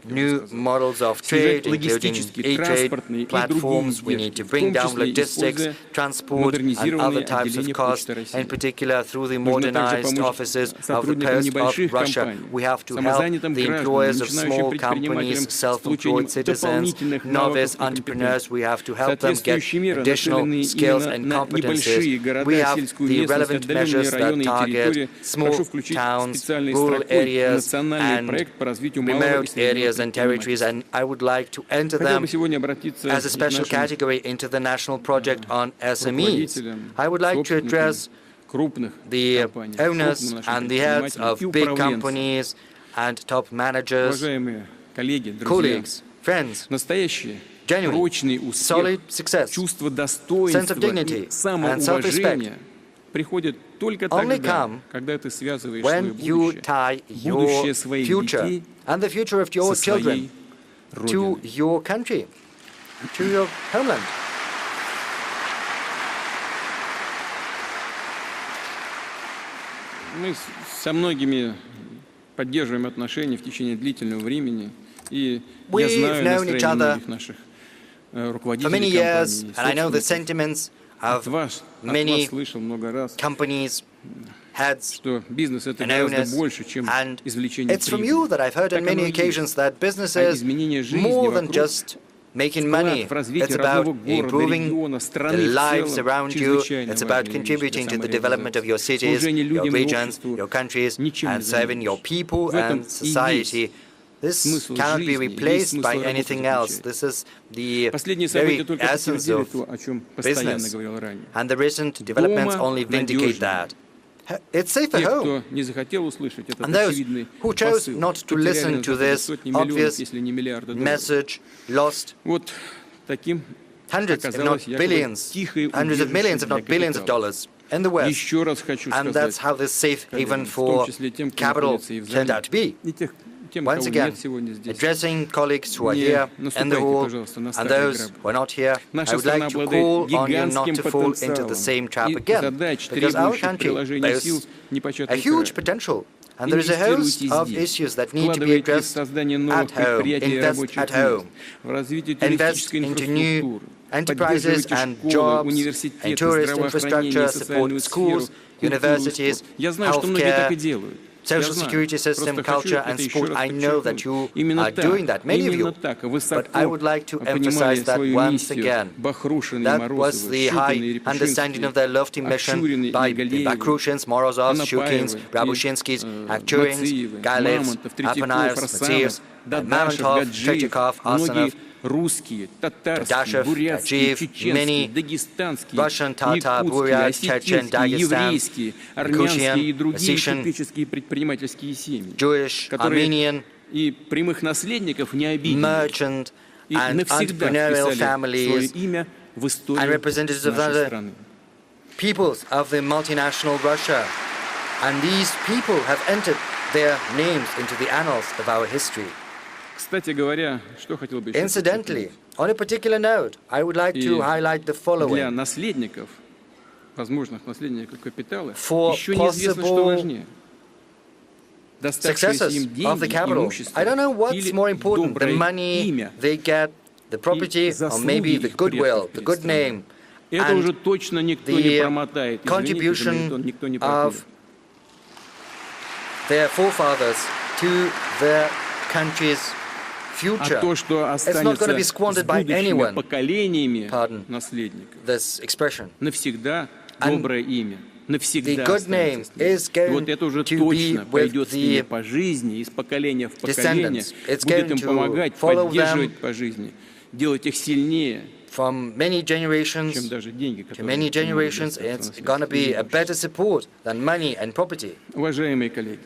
new models of trade, including e-trade platforms. We need to bring down logistics, transport, and other types of costs, in particular through the modernized offices of the Post of Russia. We have to help the employers of small companies, self-employed citizens, novice entrepreneurs. We have to help them get additional skills and competencies. We have the relevant measures that target small towns, rural areas, and remote areas and territories, and I would like to enter them as a special category into the national project on SMEs. I would like to address the owners and the heads of big companies and top managers, colleagues, friends. Genuine, solid success, sense of dignity, and self-respect only come when you tie your future and the future of your children to your country, to your homeland. Мы со многими поддерживаем отношения в течение длительного времени, и я знаю настроение многих наших руководителей for many years, and I know the sentiments of many companies, heads, and owners, and it's from you that I've heard on many occasions that business is more than just making money. It's about improving the lives around you. It's about contributing to the development of your cities, your regions, your countries, and serving your people and society. This cannot be replaced by anything else. This is the very essence of business. And the recent developments only vindicate that. It's safe at home. And those who chose not to listen to this obvious message lost hundreds, if not billions, hundreds of millions, if not billions of dollars in the West. And that's how this safe haven for capital turned out to be. Once again, addressing colleagues who are here in the hall and those who are not here, I would like to call on you not to fall into the same trap again, because our country boasts a huge potential, and there is a host of issues that need to be addressed at home. Invest at home. Invest into new enterprises and jobs, and tourist infrastructure, support schools, universities, healthcare, social security system, culture, and sport. I know that you are doing that, many of you, but I would like to emphasize that once again. That was the high understanding of their lofty mission by the Bakrushins, Morozovs, Shukins, Rabushinskis, Akturins, Gailevs, Apanayevs, Matsiyevs, Mamontov, Tretyakov, Asanov, Dadashev, Tachiyev, many Russian, Tatar, Buryat, Chechen, Dagestan, Yakutian, Ossetian, Jewish, Armenian, merchant and entrepreneurial families, and representatives of other peoples of the multinational Russia. And these people have entered their names into the annals of our history. Incidentally, on a particular note, I would like to highlight the following. For possible successors of the capital, I don't know what's more important, the money they get, the property, or maybe the goodwill, the good name, and the contribution of their forefathers to their country's future. то, что It's not going to be останется с squandered by будущими anyone. поколениями Pardon наследников, this expression. навсегда And доброе имя. The Навсегда good name останется с ним. is И going вот это уже to be точно with пойдет с ними the по жизни, из поколения в поколение, descendants. It's будет going им to помогать, follow поддерживать them по жизни, делать их сильнее, from many generations чем даже деньги, to которые many могут generations. достаться It's на going to be a наследство. better support than money and property. Уважаемые коллеги,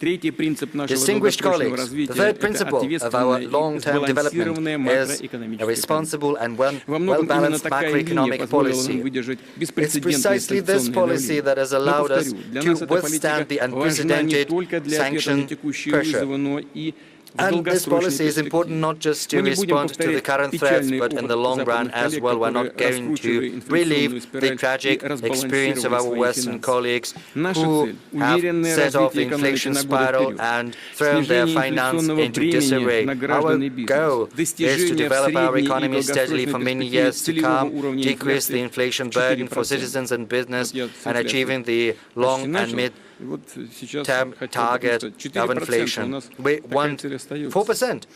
третий принцип нашего Distinguished долгосрочного colleagues, the развития – third это principle of our ответственная и long-term development сбалансированная is a макроэкономическая политика. responsible and Во многом именно well-balanced такая линия macroeconomic позволила нам policy. выдержать It's беспрецедентное precisely this санкционное policy that has давление. Но allowed us повторю, для to нас эта withstand the политика важна не unprecedented только для ответа на sanction текущие pressure. вызовы, но и в And this долгосрочной policy is important перспективе. not just to Мы не будем respond to the повторять current threats, печальный but in the опыт long run западных as коллег, well. We're которые not going раскручивали to инфляционную relieve the спираль и tragic experience of разбалансировали our свои Western финансы. colleagues Наша who цель – have уверенное set off the развитие экономики inflation на годы spiral вперед, and thrown their снижение finance инфляционного into бремени disarray. на Our граждан и бизнес, goal is to достижение в develop our средней и economy steadily for долгосрочной many перспективе years to целевого come, уровня decrease the инфляции inflation в burden for 4%. citizens and business, Вот я and achieving the long and mid И вот сейчас term хотел бы target сказать, of 4% у inflation. нас We такая want цель остается. 4%.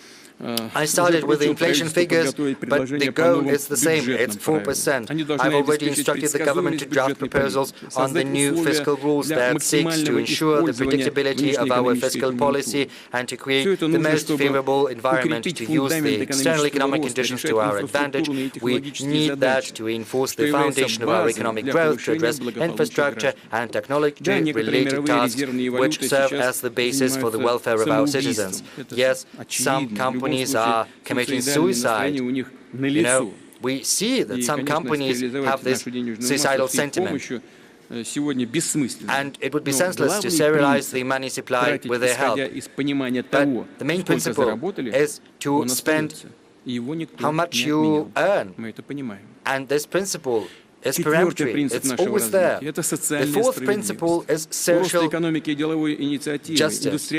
I started with the inflation figures, but the goal is the same. It's 4%. I've already instructed the government to draft proposals on the new fiscal rules that seeks to ensure the predictability of our fiscal policy and to create the most favorable environment to use the external economic conditions to our advantage. We need that to enforce the foundation of our economic growth, to address infrastructure and technology-related tasks which serve as the basis for the welfare of our citizens. Yes, some companies are committing suicide. You know, we see that some companies have this suicidal sentiment. And it would be senseless to serialize the money supply with their help. But the main principle is to spend how much you earn. And this principle is peremptory. It's always there. The fourth principle is social justice.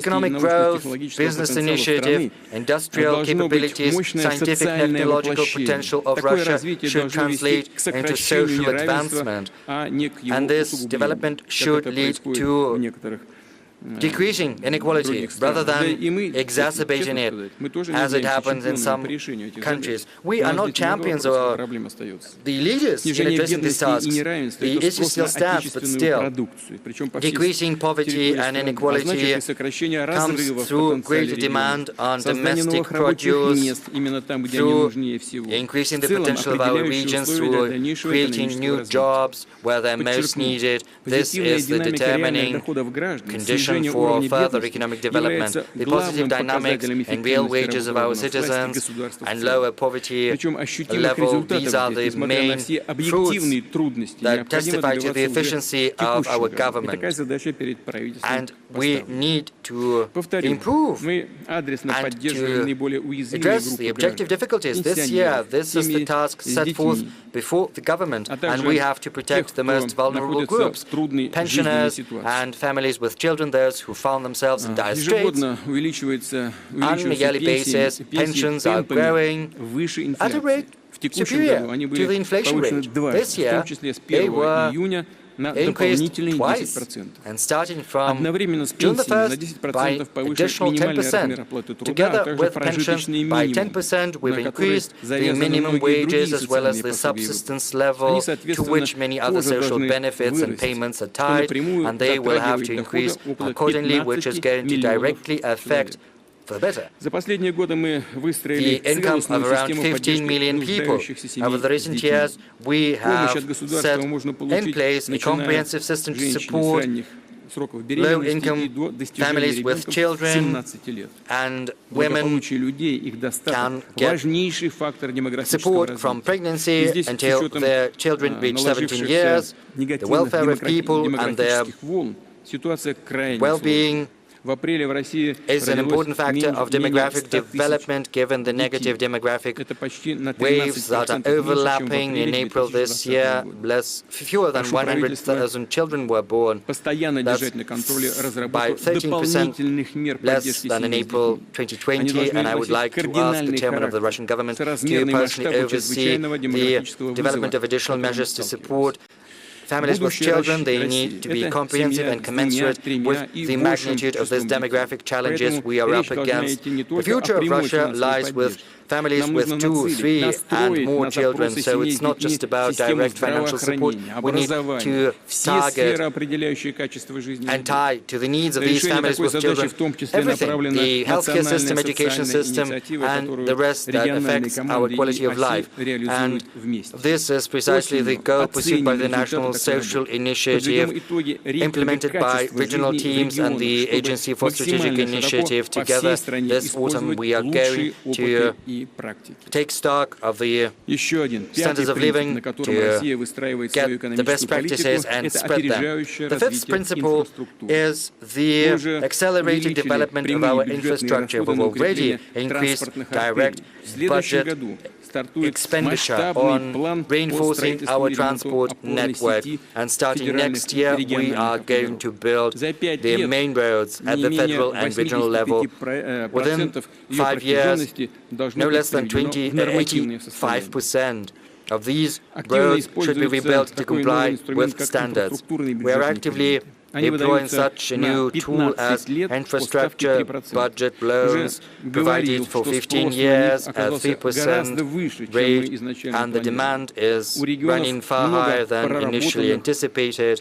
Economic growth, business initiative, industrial capabilities, scientific and technological potential of Russia should translate into social advancement. And this development should lead to decreasing inequality rather than exacerbating it, as it happens in some countries. We are not champions or the leaders in addressing these tasks. The issue still stands, but still, decreasing poverty and inequality comes through greater demand on domestic produce, through increasing the potential of our regions, through creating new jobs where they're most needed. This is the determining condition for further economic development. The positive dynamics and real wages of our citizens and lower poverty level, these are the main fruits that testify to the efficiency of our government. And we need to improve and to address the objective difficulties. This year, this is the task set forth before the government, and we have to protect the most vulnerable groups, pensioners and families with children, those who found themselves in dire straits. On a yearly basis, pensions are growing at a rate superior to the inflation rate. This year, they were increased twice, and starting from June the 1st by additional 10%. Together with pensions by 10%, we've increased the minimum wages as well as the subsistence level to which many other social benefits and payments are tied, and they will have to increase accordingly, which is going to directly affect for the better. The income of around 15 million people. Over the recent years, we have set in place a comprehensive system to support low-income families with children, and women can get support from pregnancy until their children reach 17 years. The welfare of people and their well-being is an important factor of demographic development given the negative demographic waves that are overlapping. In April this year, fewer than 100,000 children were born. That's by 13% less than in April 2020, and I would like to ask the chairman of the Russian government to personally oversee the development of additional measures to support families with children, they need to be comprehensive and commensurate with the magnitude of these demographic challenges we are up against. The future of Russia lies with families with 2, 3, and more children, so it's not just about direct financial support. We need to target and tie to the needs of these families with children everything, the healthcare system, education system, and the rest that affects our quality of life. And this is precisely the goal pursued by the National Social Initiative, implemented by regional teams and the Agency for Strategic Initiative. Together, this autumn, we are going to take stock of the standards of living, to get the best practices and spread them. The fifth principle is the accelerated development of our infrastructure. We've already increased direct budget expenditure on reinforcing our transport network, and starting next year we are going to build the main roads at the federal and regional level. Within 5 years, no less than 85% of these roads should be rebuilt to comply with standards. We are actively employing such a new tool as infrastructure budget loans provided for 15 years at 3% rate, and the demand is running far higher than initially anticipated.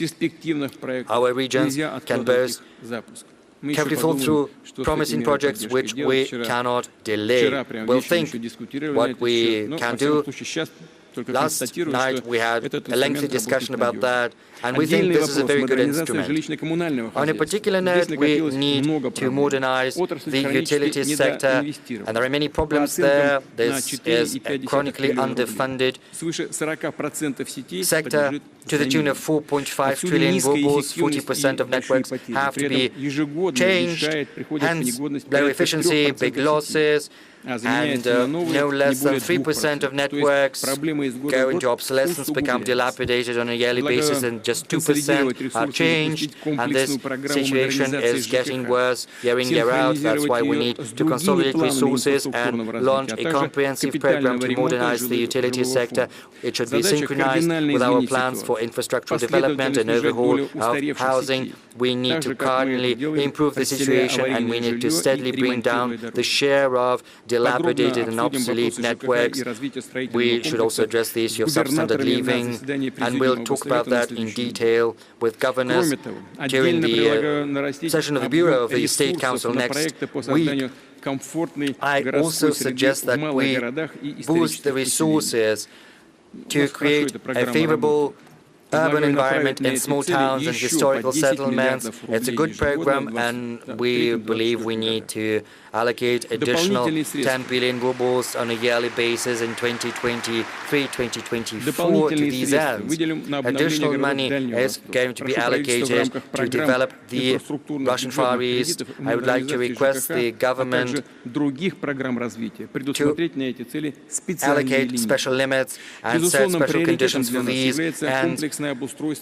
Our regions can boast carefully thought through promising projects which we cannot delay. We'll think what we can do. Last night we had a lengthy discussion about that, and we think this is a very good instrument. On a particular note, we need to modernize the utilities sector, and there are many problems there. This is a chronically underfunded sector to the tune of 4.5 trillion rubles. 40% of networks have to be changed, hence low efficiency, big losses, and no less than 3% of networks go into obsolescence, become dilapidated on a yearly basis, and just 2% are changed. And this situation is getting worse year in, year out. That's why we need to consolidate resources and launch a comprehensive program to modernize the utility sector. It should be synchronized with our plans for infrastructural development and overhaul of housing. We need to cardinally improve the situation, and we need to steadily bring down the share of dilapidated and obsolete networks. We should also address the issue of substandard living, and we'll talk about that in detail with governors during the session of the Bureau of the State Council next week. I also suggest that we boost the resources to create a favorable urban environment in small towns and historical settlements. It's a good program, and we believe we need to allocate additional 10 billion rubles on a yearly basis in 2023-2024 to these ends. Additional money is going to be allocated to develop the Russian Far East. I would like to request the government to allocate special limits and set special conditions for these, and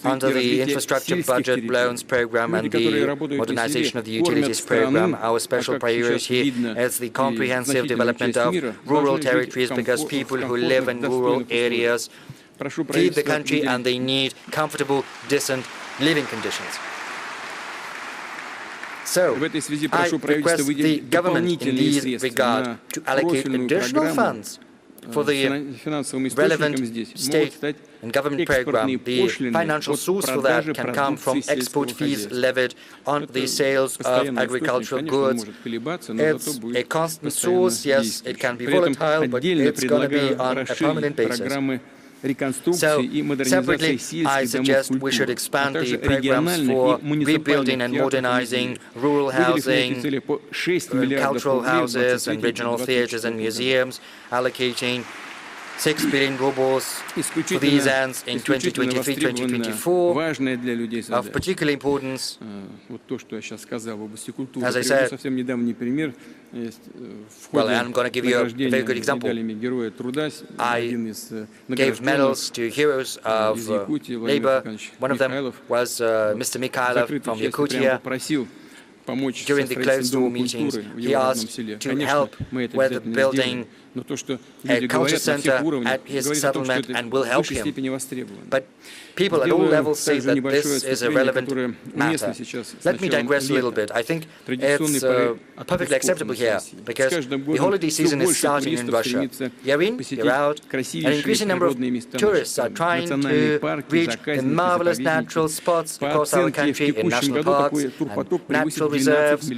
under the infrastructure budget loans program and the modernization of the utilities program, our special priority is the comprehensive development of rural territories, because people who live in rural areas feed the country and they need comfortable, decent living conditions. So, I request the government in this regard to allocate additional funds for the relevant state and government program. The financial source for that can come from export fees levied on the sales of agricultural goods. It's a constant source. Yes, it can be volatile, but it's going to be on a permanent basis. So, separately, I suggest we should expand the programs for rebuilding and modernizing rural housing, cultural houses, and regional theaters and museums, allocating 6 billion rubles for these ends in 2023-2024. Of particular importance, as I said, well, I'm going to give you a very good example. I gave medals to heroes of labor. One of them was Mr. Mikhailov from Yakutia. During the closed-door meetings, he asked to help with building a culture center at his settlement and will help him. But people at all levels say that this is a relevant matter. Let me digress a little bit. I think it's perfectly acceptable here, because the holiday season is starting in Russia. Year in, year out, an increasing number of tourists are trying to reach the marvelous natural spots across our country in national parks and natural reserves.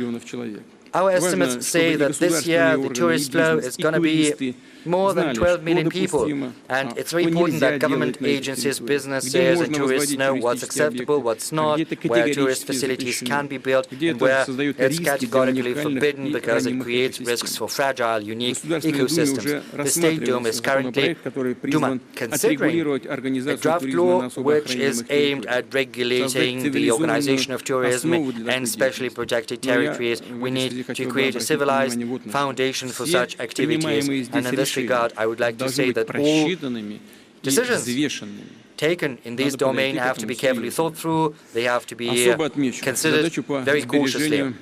Our estimates say that this year the tourist flow is going to be more than 12 million people, and it's very important that government agencies, businesses, and tourists know what's acceptable, what's not, where tourist facilities can be built, and where it's categorically forbidden because it creates risks for fragile, unique ecosystems. The State Duma is currently considering a draft law which is aimed at regulating the organization of tourism and especially protected territories. We need to create a civilized foundation for such activities, and in this regard, I would like to say that all decisions taken in this domain have to be carefully thought through. They have to be considered very cautiously.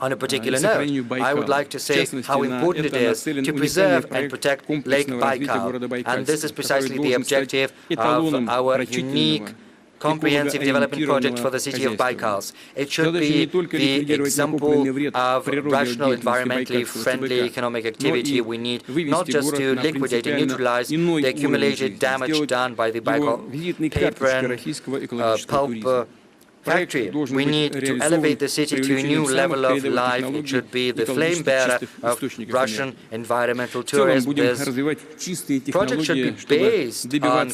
On a particular note, I would like to say how important it is to preserve and protect Lake Baikal, and this is precisely the objective of our unique comprehensive development project for the city of Baikal. It should be the example of rational, environmentally friendly economic activity we need, not just to liquidate and neutralize the accumulated damage done by the Baikal paper and pulp factory. We need to elevate the city to a new level of life. It should be the flame bearer of Russian environmental tourism. This project should be based on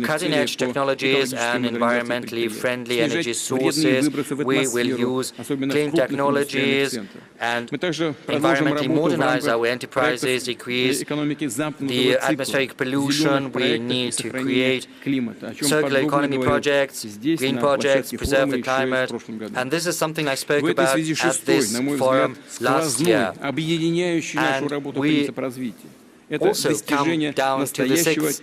cutting-edge technologies and environmentally friendly energy sources. We will use clean technologies and environmentally modernize our enterprises, decrease the atmospheric pollution. We need to create circular economy projects, green projects, preserve the climate, and this is something I spoke about at this forum last year. And we also come down to the sixth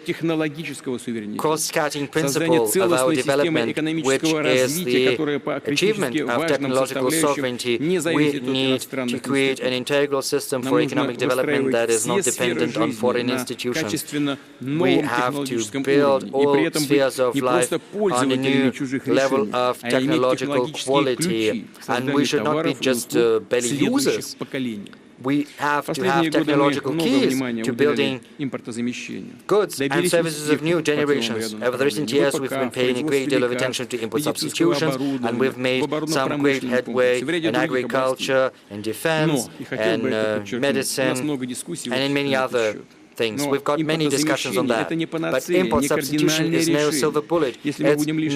cross-cutting principle of our development, which is the achievement of technological sovereignty. We need to create an integral system for economic development that is not dependent on foreign institutions. We have to build all spheres of life on a new level of technological quality, and we should not be just belly users. We have to have technological keys to building goods and services of new generations. Over the recent years, we've been paying a great deal of attention to import substitutions, and we've made some great headway in agriculture, in defense, and medicine, and in many other things. We've got many discussions on that. But import substitution is no silver bullet. It's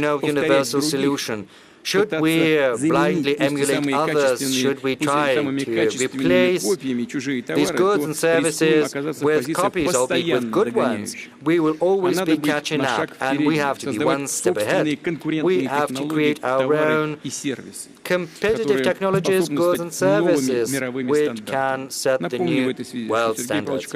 no universal solution. Should we blindly emulate others? Should we try to replace these goods and services with copies, albeit with good ones? We will always be catching up, and we have to be one step ahead. We have to create our own competitive technologies, goods and services, which can set the new world standards.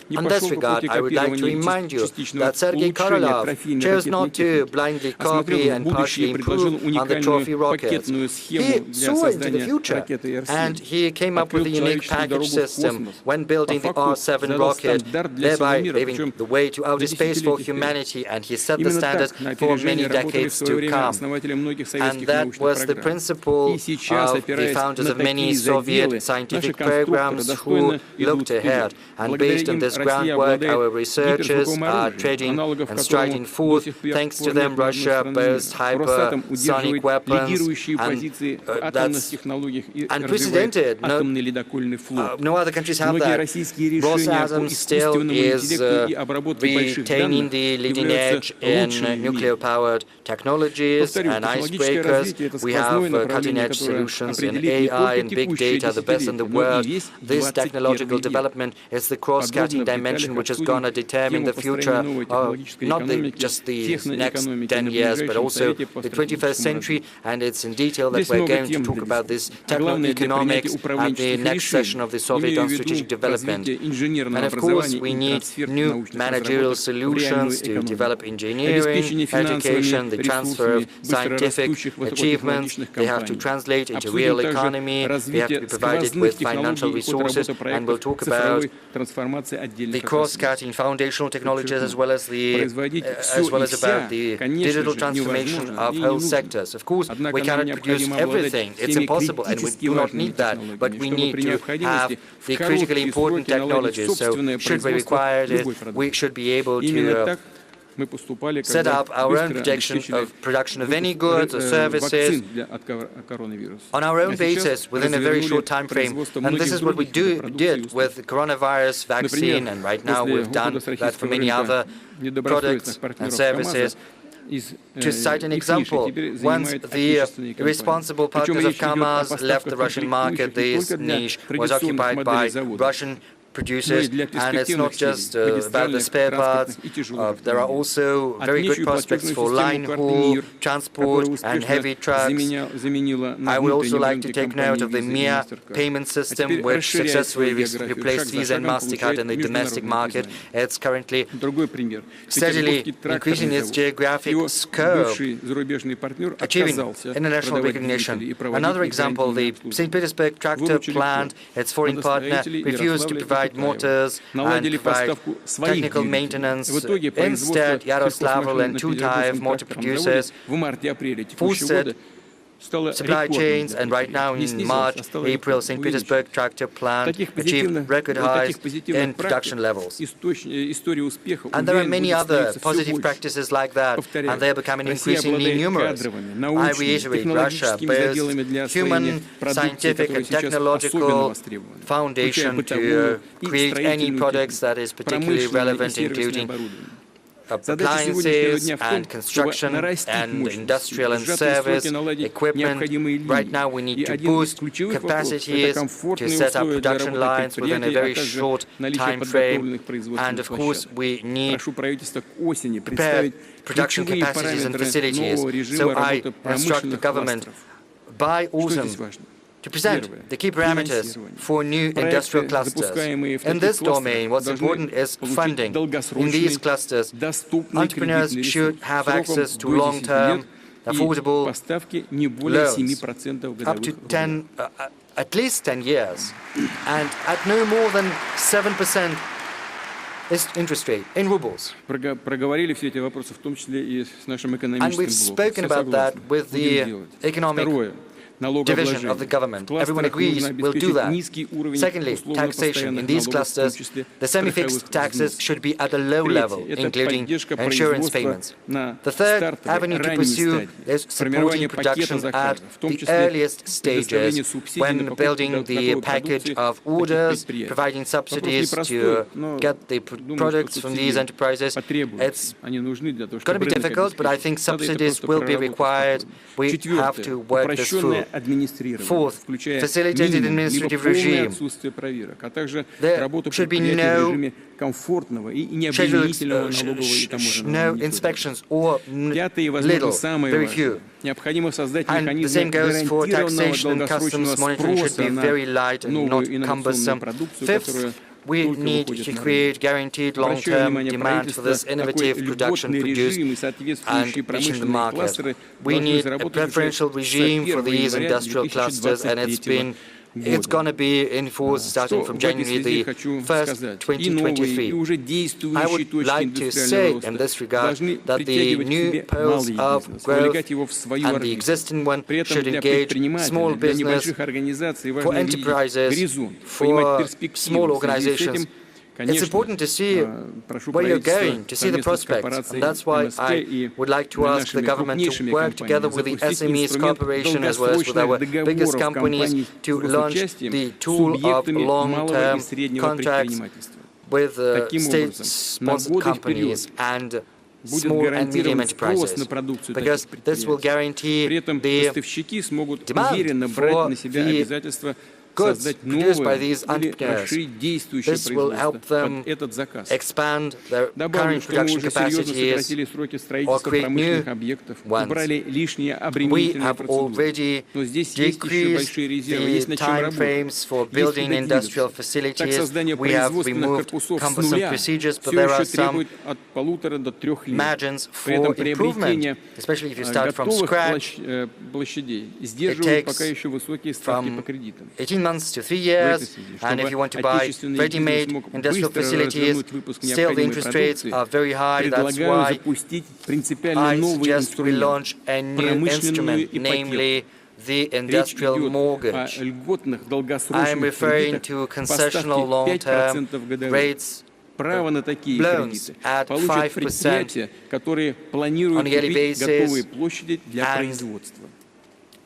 In this regard, I would like to remind you that Sergei Korolev chose not to blindly copy and partially improve on the trophy rockets. He saw into the future, and he came up with a unique package system when building the R-7 rocket, thereby paving the way to outer space for humanity, and he set the standards for many decades to come. And that was the principle of the founders of many Soviet scientific programs who looked ahead. And based on this groundwork, our researchers are treading and striding forth. Thanks to them, Russia boasts hypersonic weapons, and that's unprecedented. No other countries have that. Rosatom still is retaining the leading edge in nuclear-powered technologies and icebreakers. We have cutting-edge solutions in AI and big data, the best in the world. This technological development is the cross-cutting dimension which is going to determine the future of not just the next 10 years, but also the 21st century and it's in detail that we're going to talk about this techno-economics at the next session of the Summit on Strategic Development. And of course, we need new managerial solutions to develop engineering, education, the transfer of scientific achievements. They have to translate into real economy. They have to be provided with financial resources, and we'll talk about the cross-cutting foundational technologies as well as about the digital transformation of whole sectors. Of course, we cannot produce everything. It's impossible, and we do not need that. But we need to have the critically important technologies. So, should we require it, we should be able to set up our own production of any goods or services on our own basis within a very short time frame. And this is what we did with the coronavirus vaccine, and right now we've done that for many other products and services. To cite an example, once the irresponsible partners of Kamaz left the Russian market, this niche was occupied by Russian producers, and it's not just about the spare parts. There are also very good prospects for line haul, transport, and heavy trucks. I would also like to take note of the MIA payment system, which successfully replaced Visa and MasterCard in the domestic market. It's currently steadily increasing its geographic scope, achieving international recognition. Another example, the St. Petersburg tractor plant, its foreign partner, refused to provide motors and provide technical maintenance. Instead, Yaroslavl and Tutaev motor producers fostered supply chains, and right now in March, April, St. Petersburg tractor plant achieved record highs in production levels. And there are many other positive practices like that, and they are becoming increasingly numerous. I reiterate, Russia builds human, scientific and technological foundation to create any products that is particularly relevant, including appliances and construction and industrial and service equipment. Right now we need to boost capacities to set up production lines within a very short time frame, and of course we need prepared production capacities and facilities. So I instruct the government by autumn to present the key parameters for new industrial clusters. In this domain, what's important is funding. In these clusters, entrepreneurs should have access to long-term, affordable loans up to at least 10 years, and at no more than 7% interest rate in rubles. And we've spoken about that with the economic division of the government. Everyone agrees we'll do that. Secondly, taxation. In these clusters, the semi-fixed taxes should be at a low level, including insurance payments. The third avenue to pursue is supporting production at the earliest stages when building the package of orders, providing subsidies to get the products from these enterprises. It's going to be difficult, but I think subsidies will be required. We have to work this through. Fourth, facilitated administrative regime. There should be no no inspections or little, very few. And the same goes for taxation and customs monitoring should be very light and not cumbersome. Fifth, we need to create guaranteed long-term demand for this innovative production produced and reaching the market. We need a preferential regime for these industrial clusters, and it's going to be in force starting from January the 1st, 2023. I would like to say in this regard that the new poles of growth and the existing one should engage small business, for enterprises, for small organizations. It's important to see where you're going, to see the prospects, and that's why I would like to ask the government to work together with the SMEs Corporation as well as with our biggest companies to launch the tool of long-term contracts with state-sponsored companies and small and medium enterprises, because this will guarantee the demand for the goods produced by these entrepreneurs. This will help them expand their current production capacities or create new ones. We have already decreased the time frames for building industrial facilities. We have removed cumbersome procedures, but there are some margins for improvement, especially if you start from scratch. It takes from 18 months to 3 years, and if you want to buy ready-made industrial facilities, still the interest rates are very high. That's why I suggest we launch a new instrument, namely the industrial mortgage. I am referring to concessional long-term rates loans at 5% on a yearly basis,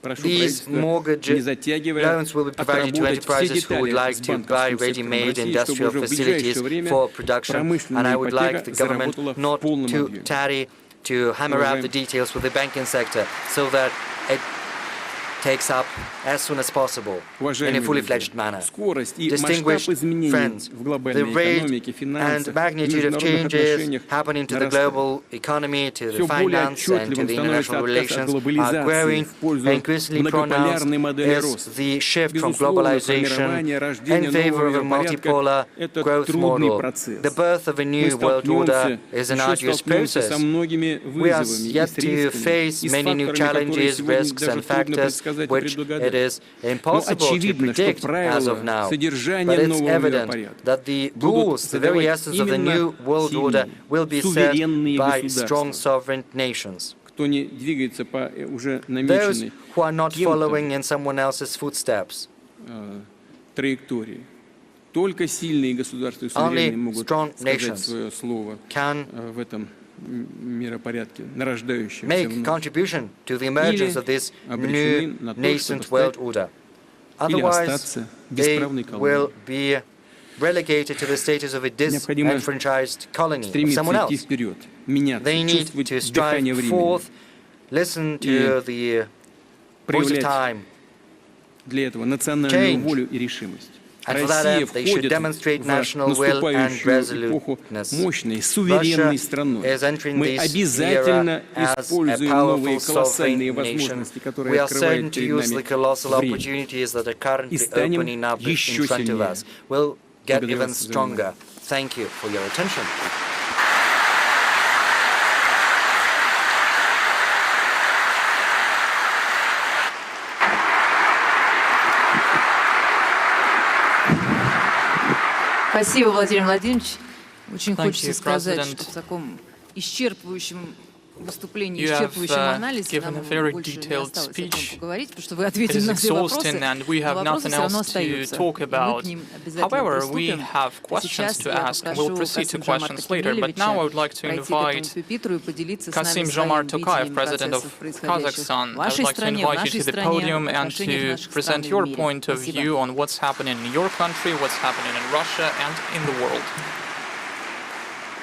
and these mortgage loans will be provided to enterprises who would like to buy ready-made industrial facilities for production, and I would like the government not to tarry to hammer out the details with the banking sector so that it takes up as soon as possible in a fully fledged manner. Distinguished friends, the rate and magnitude of changes happening to the global economy, to the finance and to the international relations are growing. Increasingly pronounced is the shift from globalization in favor of a multipolar growth model. The birth of a new world order is an arduous process. We are yet to face many new challenges, risks and factors which it is impossible to predict as of now. But it's evident that the rules, the very essence of the new world order, will be set by strong sovereign nations. Those who are not following in someone else's footsteps. Only strong nations can make contribution to the emergence of this new nascent world order. Otherwise, they will be relegated to the status of a disenfranchised colony of someone else. They need to strive forth, listen to the voice of time, change. And for that end, they should demonstrate national will and resoluteness. Russia is entering this era as a powerful sovereign nation. We are certain to use the colossal opportunities that are currently opening up in front of us. We'll get even stronger. Thank you for your attention. Спасибо, Владимир Владимирович. Очень хочется сказать, что в таком исчерпывающем выступлении, исчерпывающем анализе нам больше не осталось о чем поговорить, потому что вы ответили на все вопросы, но вопросы все равно остаются. Мы к ним обязательно приступим. Сейчас я прошу Касым Жомарта Кемелевича пройти к этому пюпитру и поделиться с нами своим видением процессов, происходящих в вашей стране, в нашей стране, в отношениях наших стран и в мире.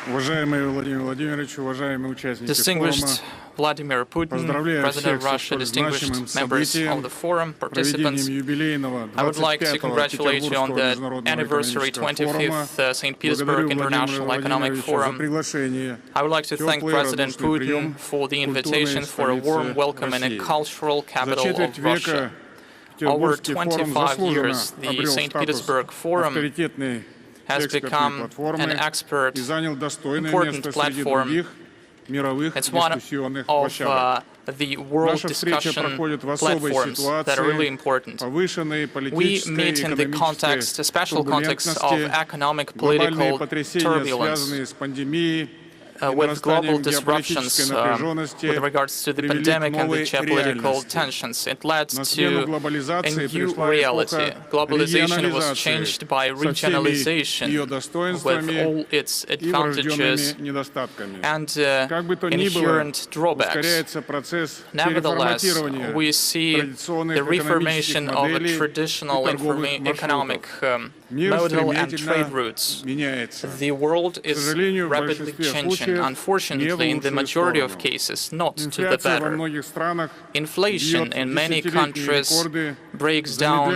Уважаемый Владимир Владимирович, уважаемые участники Distinguished Vladimir Putin, President of Russia, distinguished members of the forum, participants, I would like to congratulate you on the anniversary 25th St. Petersburg International Economic Forum. I would like to thank President Putin for the invitation for a warm welcome in a cultural capital of Russia. Over 25 years, the St. Petersburg Forum has become an expert, important platform. It's one of the world discussion platforms that are really important. We meet in the context, a special context of economic, political turbulence, with global disruptions with regards to the pandemic and the geopolitical tensions. It led to a new reality. Globalization was changed by regionalization with all its advantages and inherent drawbacks. Nevertheless, we see the reformation of a traditional economic model and trade routes. The world is rapidly changing. situation, unfortunately, in the majority of cases, not to the better. Inflation in many countries breaks down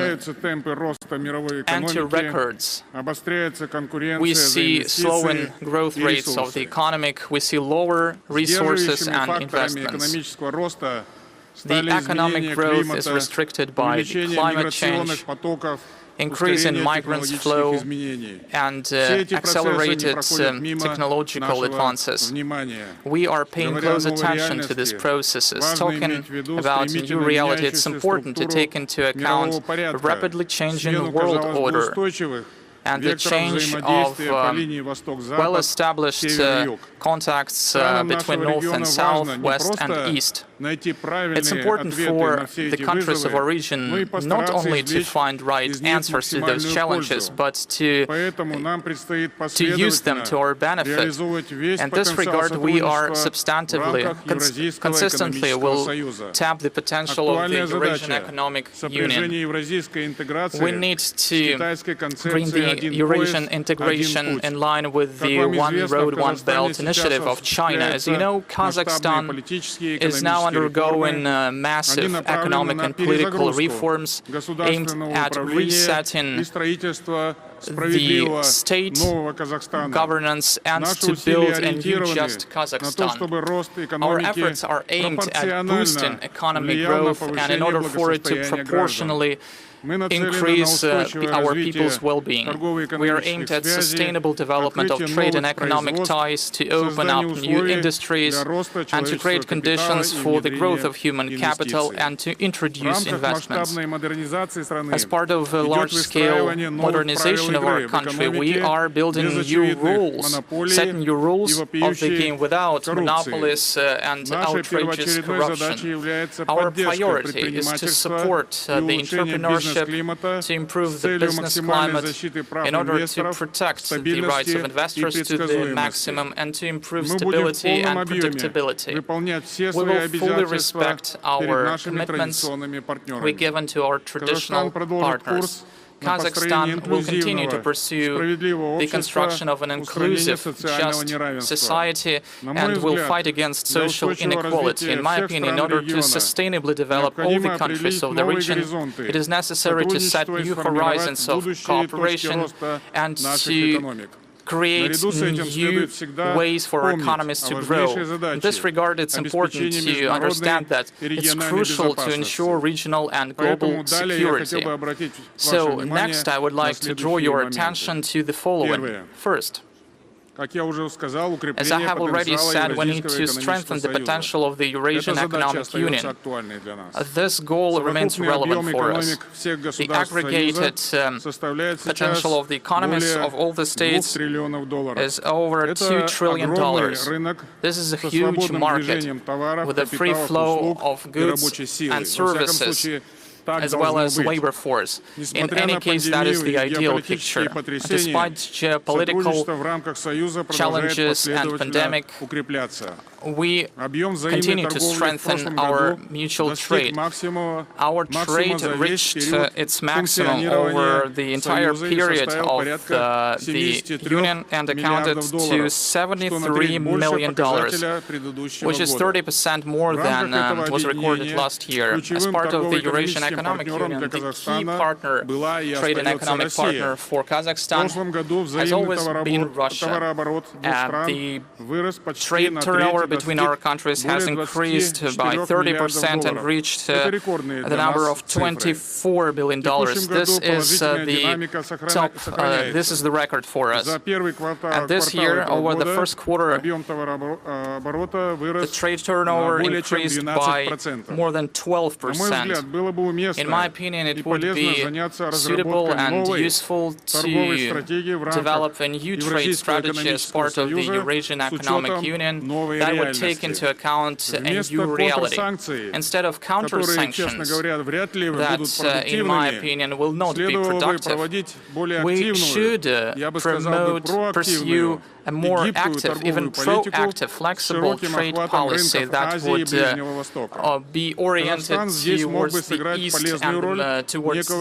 anti-records. We see slowing growth rates of the economy, we see lower resources and investments. The economic growth is restricted by climate change, increase in migrants' flow, and accelerated technological advances. We are paying close attention to these processes. Talking about new reality, it's important to take into account a rapidly changing world order and the change of well-established contacts between North and South, West and East. It's important for the countries of our region not only to find right answers to those challenges, but to use them to our benefit. In this regard, we are substantively, consistently will tap the potential of the Eurasian Economic Union. We need to bring the Eurasian integration in line with the One Road, One Belt initiative of China. As you know, Kazakhstan is now undergoing massive economic and political reforms aimed at resetting the state governance and to build a new just Kazakhstan. Our efforts are aimed at boosting economic growth, and in order for it to proportionally increase our people's well-being. We are aimed at sustainable development of trade and economic ties, to open up new industries, and to create conditions for the growth of human capital and to introduce investments. As part of a large-scale modernization of our country, we are building new rules, setting new rules of the game without monopolies and outrageous corruption. Our priority is to support the entrepreneurship, to improve the business climate in order to protect the rights of investors to the maximum and to improve stability and predictability. We will fully respect our commitments we given to our traditional partners. Kazakhstan will continue to pursue the construction of an inclusive, just society and will fight against social inequality. In my opinion, in order to sustainably develop all the countries of the region, it is necessary to set new horizons of cooperation and to create new ways for our economies to grow. In this regard, it's important to understand that it's crucial to ensure regional and global security. So next, I would like to draw your attention to the following. First, as I have already said, we need to strengthen the potential of the Eurasian Economic Union. This goal remains relevant for us. The aggregated potential of the economies of all the states is over $2 trillion. This is a huge market with a free flow of goods and services, as well as labor force. In any case, that is the ideal picture. Despite geopolitical challenges and pandemic, we continue to strengthen our mutual trade. Our trade reached its maximum over the entire period of the Union and accounted to $73 million, which is 30% more than was recorded last year. As part of the Eurasian Economic Union, the key partner, trade and economic partner for Kazakhstan has always been Russia. The trade turnover between our countries has increased by 30% and reached the number of $24 billion. This is the top, this is the record for us. And this year, over the first quarter, the trade turnover increased by more than 12%. In my opinion, it would be suitable and useful to develop a new trade strategy as part of the Eurasian Economic Union that would take into account a new reality. Instead of counter-sanctions that, in my opinion, will not be productive, we should pursue a more active, even proactive, flexible trade policy that would be oriented towards the East and towards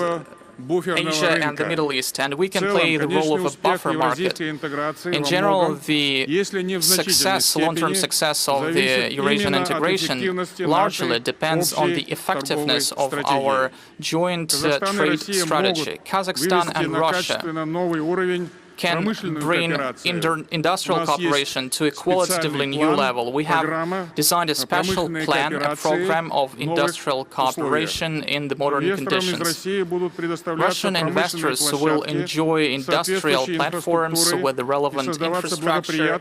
Asia and the Middle East, and we can play the role of a buffer market. In general, the long-term success of the Eurasian integration largely depends on the effectiveness of our joint trade strategy. Kazakhstan and Russia can bring industrial cooperation to a qualitatively new level. We have designed a special plan, a program of industrial cooperation in the modern conditions. Russian investors will enjoy industrial platforms with the relevant infrastructure.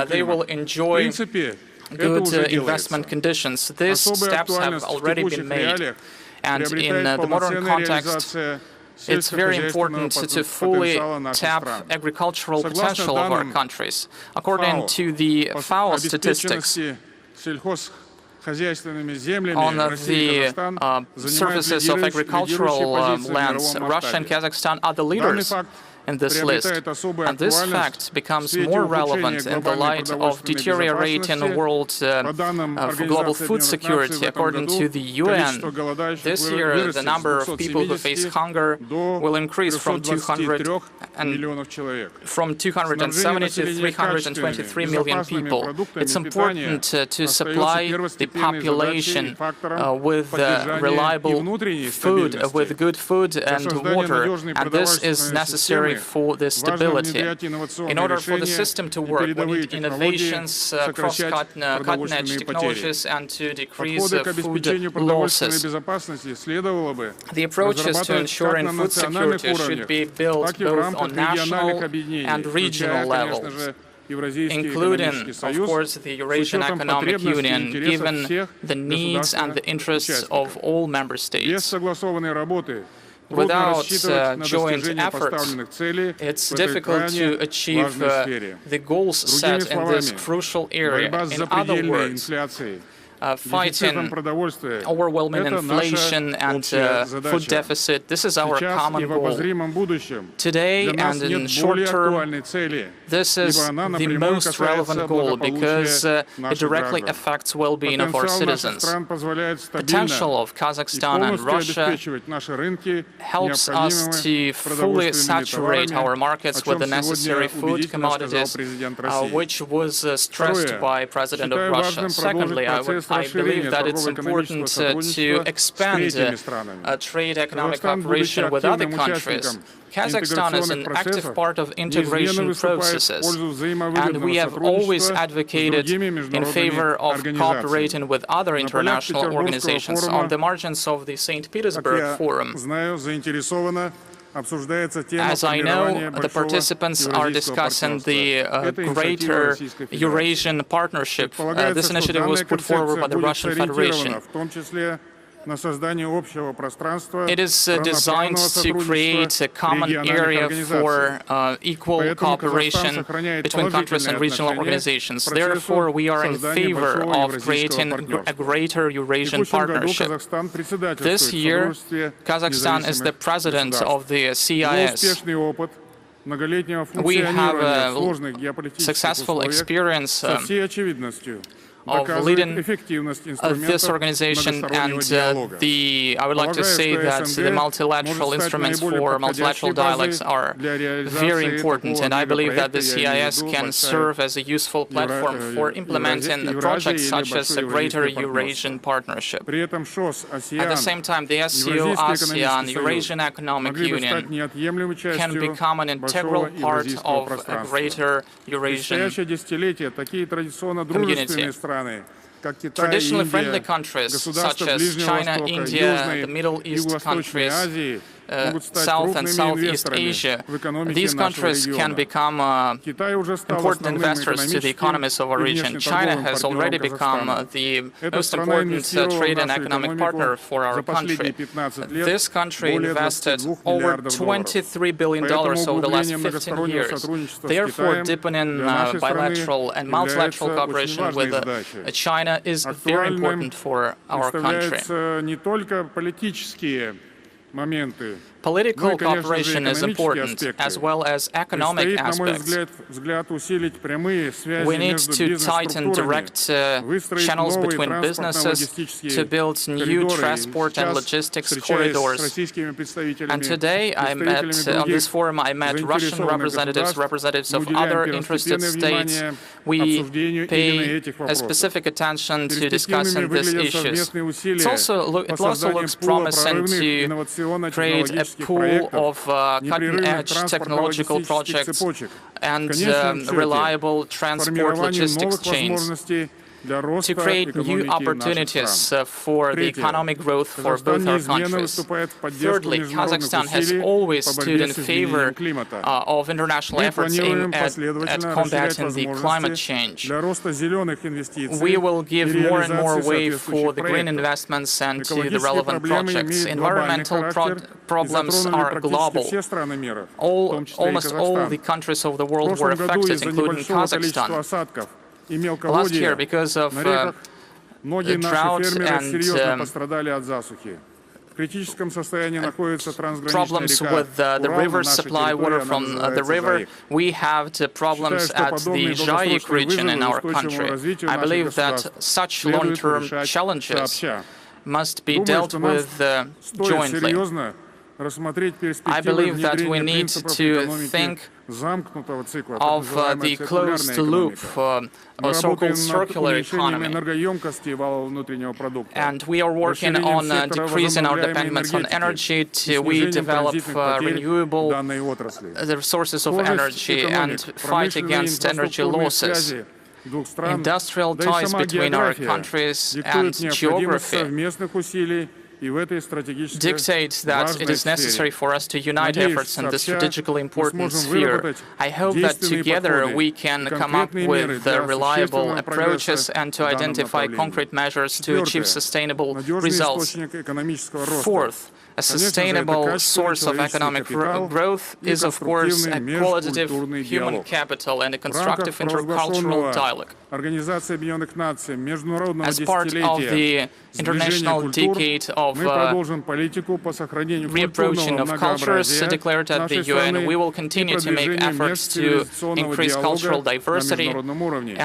They will enjoy good investment conditions. These steps have already been made. And in the modern context, it's very important to fully tap agricultural potential of our countries. According to the FAO statistics, on the surfaces of agricultural lands, Russia and Kazakhstan are the leaders in this list. And this fact becomes more relevant in the light of deteriorating world global food security. According to the UN, this year the number of people who face hunger will increase from 270 to 323 million people. It's important to supply the population with reliable food, with good food and water, and this is necessary for the stability. In order for the system to work, we need innovations, cutting-edge technologies, and to decrease food losses. The approaches to ensuring food security should be built both on national and regional levels, including, of course, the Eurasian Economic Union, given the needs and the interests of all member states. Without joint efforts, it's difficult to achieve the goals set in this crucial area. In other words, fighting overwhelming inflation and food deficit, this is our common goal. Today and in short term, this is the most relevant goal because it directly affects well-being of our citizens. Potential of Kazakhstan and Russia helps us to fully saturate our markets with the necessary food commodities, which was stressed by President of Russia. Secondly, I believe that it's important to expand trade economic cooperation with other countries. Kazakhstan is an active part of integration processes, and we have always advocated in favor of cooperating with other international organizations. On the margins of the St. Petersburg Forum, as I know, the participants are discussing the greater Eurasian partnership. This initiative was put forward by the Russian Federation. It is designed to create a common area for equal cooperation between countries and regional organizations. Therefore, we are in favor of creating a greater Eurasian partnership. This year, Kazakhstan is the president of the CIS. We have a successful experience of leading this organization, and I would like to say that the multilateral instruments for multilateral dialogues are very important, and I believe that the CIS can serve as a useful platform for implementing projects such as a greater Eurasian partnership. At the same time, the SCO, ASEAN, Eurasian Economic Union can become an integral part of a greater Eurasian community. Traditionally friendly countries such as China, India, the Middle East countries, South and Southeast Asia, these countries can become important investors to the economies of our region. China has already become the most important trade and economic partner for our country. This country invested over $23 billion over the last 15 years. Therefore, deepening bilateral and multilateral cooperation with China is very important for our country. Political cooperation is important, as well as economic aspects. We need to tighten direct channels between businesses, to build new transport and logistics corridors. And today, on this forum, I met Russian representatives, representatives of other interested states. We pay a specific attention to discussing these issues. It also looks promising to create a pool of cutting-edge technological projects and reliable transport logistics chains to create new opportunities for the economic growth for both our countries. Thirdly, Kazakhstan has always stood in favor of international efforts aimed at combating the climate change. We will give more and more way for the green investments and to the relevant projects. Environmental problems are global. Almost all the countries of the world were affected, including Kazakhstan. Last year, because of the drought and problems with the river supply water from the river, we have the problems at the Zhayik region in our country. I believe that such long-term challenges must be dealt with jointly. I believe that we need to think of the closed loop, or so-called circular economy. And we are working on decreasing our dependence on energy. We develop renewable sources of energy and fight against energy losses. Industrial ties between our countries and geography dictates that it is necessary for us to unite efforts in this strategically important sphere. I hope that together we can come up with reliable approaches and to identify concrete measures to achieve sustainable results. Fourth, a sustainable source of economic growth is, of course, a qualitative human capital and a constructive intercultural dialogue. As part of the International Decade of Reapproaching of Cultures declared at the UN, we will continue to make efforts to increase cultural diversity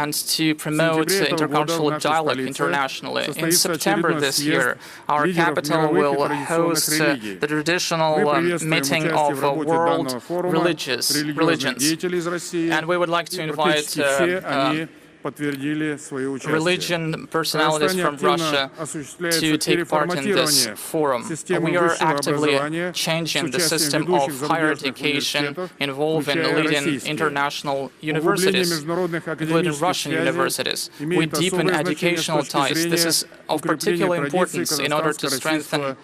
and to promote intercultural dialogue internationally. In September this year, our capital will host the traditional meeting of world religions. And we would like to invite religion personalities from Russia to take part in this forum. We are actively changing the system of higher education involving leading international universities, including Russian universities. We deepen educational ties. This is of particular importance in order to strengthen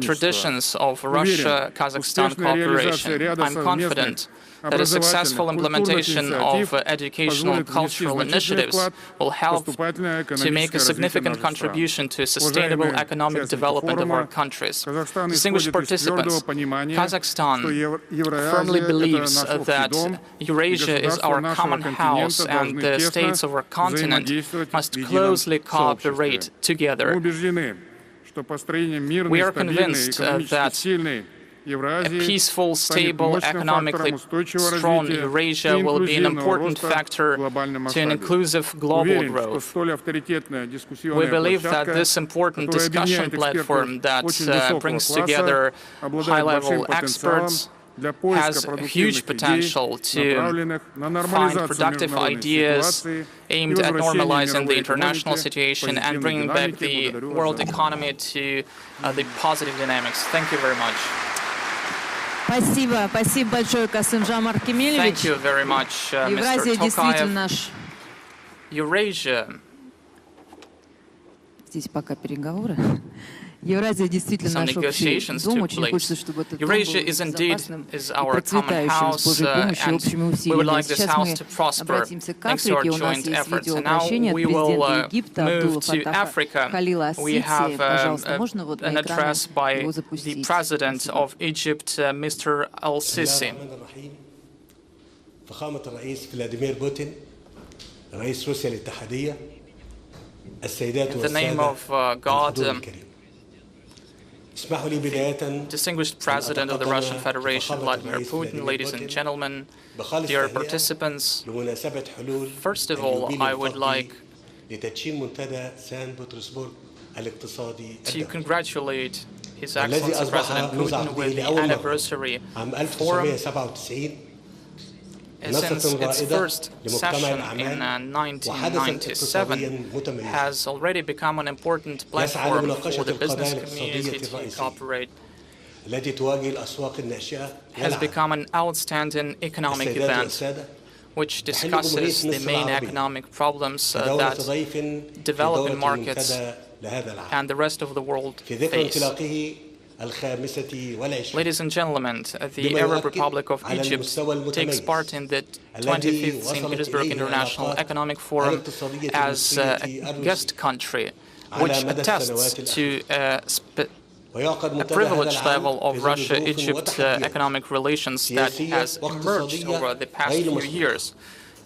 traditions of Russia-Kazakhstan cooperation. I'm confident that a successful implementation of educational cultural initiatives will help to make a significant contribution to sustainable economic development of our countries. Distinguished participants, Kazakhstan firmly believes that Eurasia is our common house and the states of our continent must closely cooperate together. We are convinced that a peaceful, stable, economically strong Eurasia will be an important factor to an inclusive global growth. We believe that this important discussion platform that brings together high-level experts has huge potential to find productive ideas aimed at normalizing the international situation and bringing back the world economy to the positive dynamics. Thank you very much. Спасибо, спасибо большое, Касымжан Аркемельевич. Thank you very much, Mr. Tokayev. Eurasia. Здесь пока переговоры. Евразия действительно наш общий дом. Очень хочется, чтобы этот дом был безопасным и процветающим с Божьей помощью, общими усилиями. Сейчас мы обратимся к Африке. У нас есть видеообращение от президента Египта Абдулла Фаттаха Халила Ас-Сиси. Пожалуйста, можно вот на экране его запустить? فخامة الرئيس فلاديمير بوتين رئيس روسيا الاتحادية السيدات والسادة الحضور الكريم Distinguished President of the Russian Federation, Vladimir Putin, ladies and gentlemen, dear participants, first of all, I would like to congratulate His Excellency President Putin with the anniversary forum. Since its first session in 1997, has already become an important platform for the business community to cooperate, has become an outstanding economic event, which discusses the main economic problems that developing markets and the rest of the world face. Ladies and gentlemen, the Arab Republic of Egypt takes part in the 25th St. Petersburg International Economic Forum as a guest country, which attests to a privileged level of Russia-Egypt economic relations that has emerged over the past few years.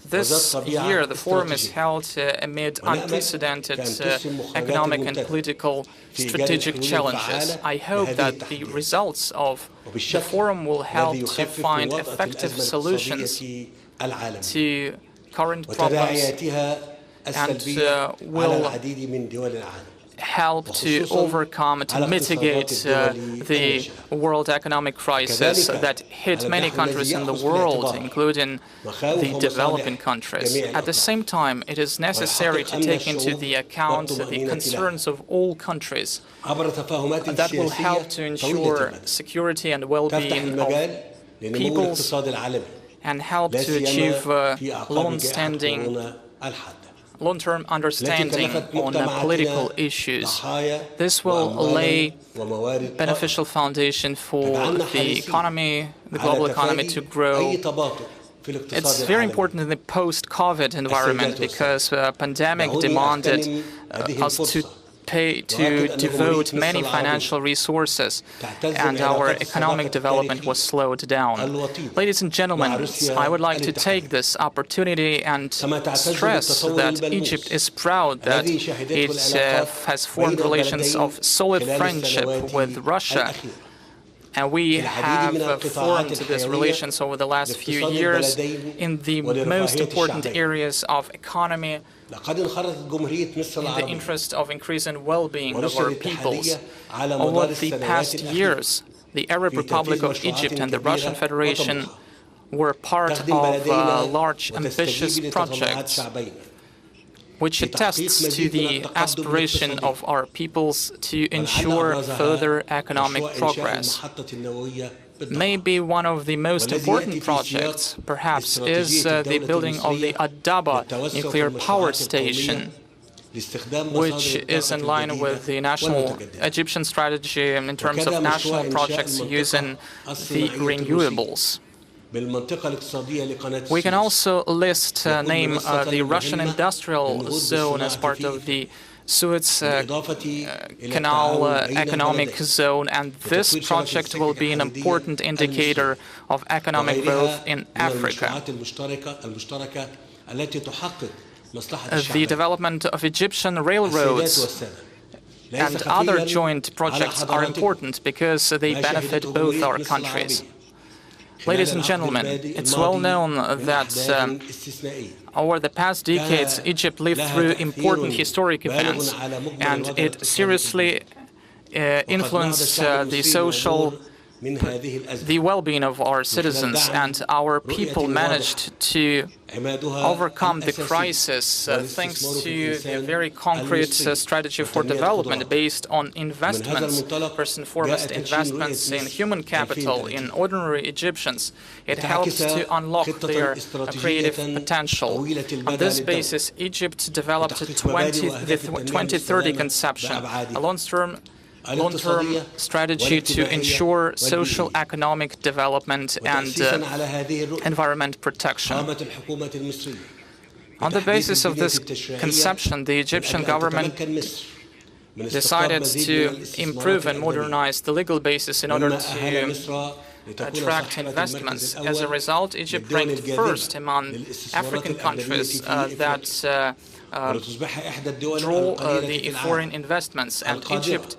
This year, the forum is held amid unprecedented economic and political strategic challenges. I hope that the results of the forum will help to find effective solutions to current problems and will help to overcome, to mitigate the world economic crisis that hit many countries in the world, including the developing countries. At the same time, it is necessary to take into the account the concerns of all countries that will help to ensure security and well-being of peoples and help to achieve long-term understanding on political issues. This will lay beneficial foundation for the economy, the global economy to grow. It's very important in the post-COVID environment because the pandemic demanded us to devote many financial resources, and our economic development was slowed down. Ladies and gentlemen, I would like to take this opportunity and stress that Egypt is proud that it has formed relations of solid friendship with Russia. And we have formed these relations over the last few years in the most important areas of economy, in the interest of increasing well-being of our peoples. Over the past years, the Arab Republic of Egypt and the Russian Federation were part of large, ambitious projects, which attests to the aspiration of our peoples to ensure further economic progress. Maybe one of the most important projects, perhaps, is the building of the Adaba nuclear power station, which is in line with the national Egyptian strategy in terms of national projects using the renewables. We can also name the Russian industrial zone as part of the Suez Canal economic zone, and this project will be an important indicator of economic growth in Africa. The development of Egyptian railroads and other joint projects are important because they benefit both our countries. Ladies and gentlemen, it's well known that over the past decades, Egypt lived through important historic events, and it seriously influenced the well-being of our citizens, and our people managed to overcome the crisis thanks to the very concrete strategy for development based on investments, first and foremost investments in human capital, in ordinary Egyptians. It helps to unlock their creative potential. On this basis, Egypt developed the 2030 conception, a long-term strategy to ensure social economic development and environment protection. On the basis of this conception, the Egyptian government decided to improve and modernize the legal basis in order to attract investments. As a result, Egypt ranked first among African countries that draw the foreign investments, and Egypt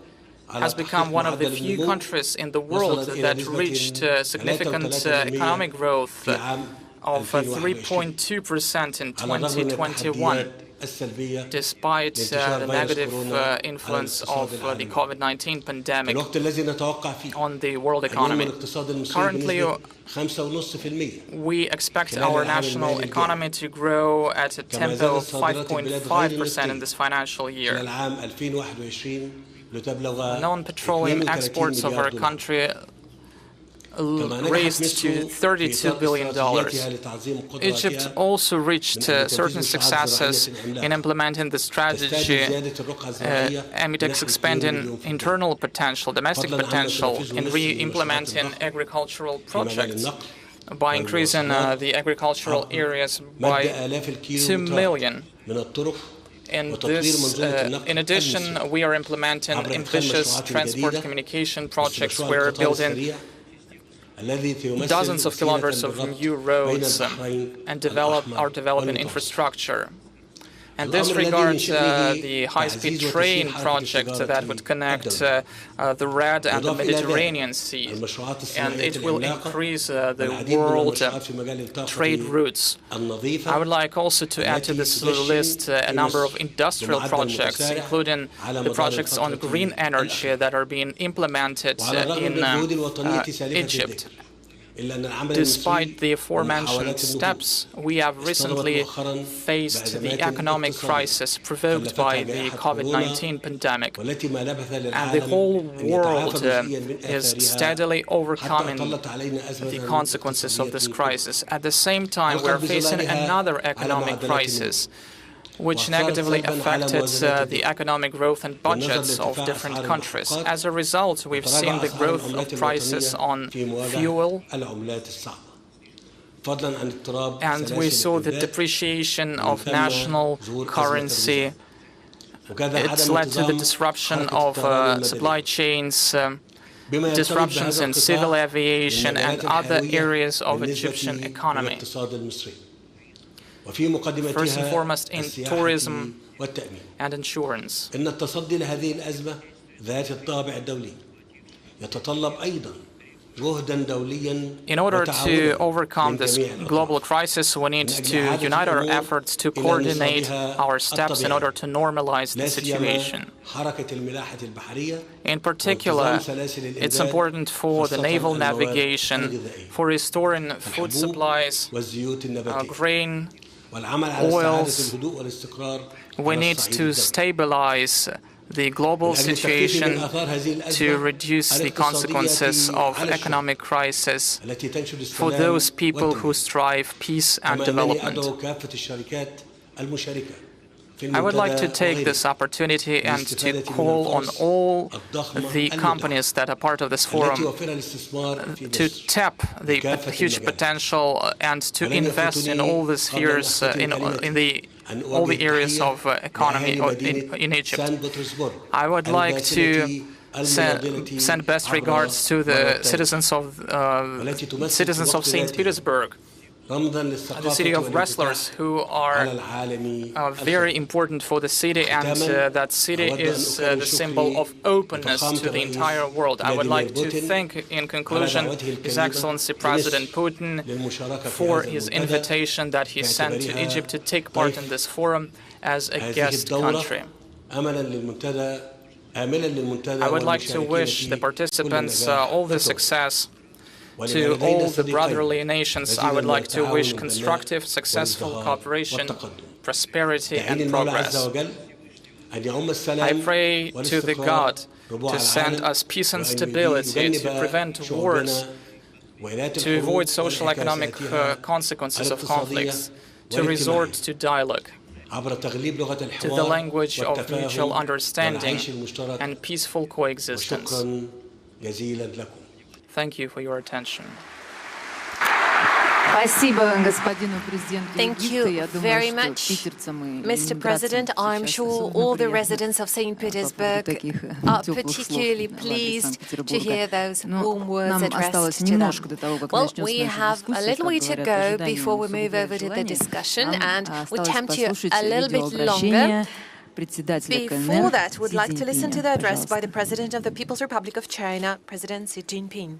has become one of the few countries in the world that reached significant economic growth of 3.2% in 2021, despite the negative influence of the COVID-19 pandemic on the world economy. Currently, we expect our national economy to grow at a tempo of 5.5% in this financial year. Non-petroleum exports of our country raised to $32 billion. Egypt also reached certain successes in implementing the strategy amid its expanding internal potential, domestic potential, in re-implementing agricultural projects by increasing the agricultural areas by 2 million. In addition, we are implementing ambitious transport communication projects. We're building dozens of kilometers of new roads and developing infrastructure. And this regards the high-speed train project that would connect the Red and the Mediterranean Sea, and it will increase the world trade routes. I would like also to add to this list a number of industrial projects, including the projects on green energy that are being implemented in Egypt. Despite the aforementioned steps, we have recently faced the economic crisis provoked by the COVID-19 pandemic, and the whole world is steadily overcoming the consequences of this crisis. At the same time, we are facing another economic crisis, which negatively affected the economic growth and budgets of different countries. As a result, we've seen the growth of prices on fuel, and we saw the depreciation of national currency. It's led to the disruption of supply chains, disruptions in civil aviation and other areas of Egyptian economy. First and foremost in tourism and insurance. In order to overcome this global crisis, we need to unite our efforts to coordinate our steps in order to normalize the situation. In particular, it's important for the naval navigation, for restoring food supplies, grain, oils. We need to stabilize the global situation to reduce the consequences of economic crisis for those people who strive peace and development. I would like to take this opportunity and to call on all the companies that are part of this forum to tap the huge potential and to invest in all the spheres, in all the areas of economy in Egypt. I would like to send best regards to the citizens of St. Petersburg, the city of wrestlers, who are very important for the city, and that city is the symbol of openness to the entire world. I would like to thank, in conclusion, His Excellency President Putin for his invitation that he sent to Egypt to take part in this forum as a guest country. I would like to wish the participants all the success. To all the brotherly nations, I would like to wish constructive, successful cooperation, prosperity, and progress. I pray to the God to send us peace and stability, to prevent wars, to avoid social economic consequences of conflicts, to resort to dialogue, to the language of mutual understanding and peaceful coexistence. Thank you for your attention. Thank you very much, Mr. President. I'm sure all the residents of St. Petersburg are particularly pleased to hear those warm words addressed to them. Well, we have a little way to go before we move over to the discussion, and we tempt you a little bit longer. Before that, we'd like to listen to the address by the President of the People's Republic of China, President Xi Jinping.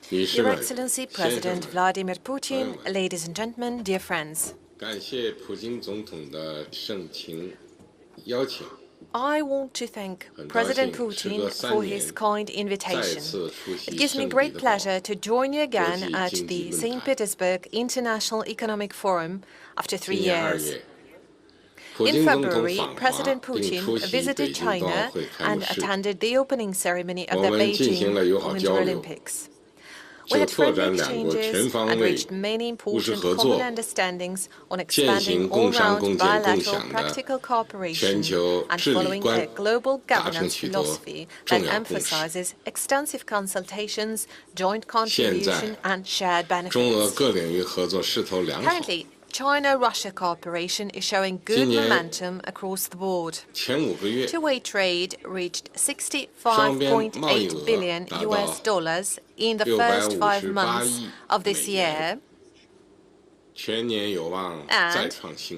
Your Excellency President Vladimir Putin, ladies and gentlemen, dear friends. I want to thank President Putin for his kind invitation. It gives me great pleasure to join you again at the St. Petersburg International Economic Forum after 3 years. In February, President Putin visited China and attended the opening ceremony of the Beijing Winter Olympics. We had friendly exchanges and reached many important common understandings on expanding all-round bilateral practical cooperation and following a global governance philosophy that emphasizes extensive consultations, joint contribution, and shared benefits. Currently, China-Russia cooperation is showing good momentum across the board. Two-way trade reached $65.8 billion in the first 5 months of this year, and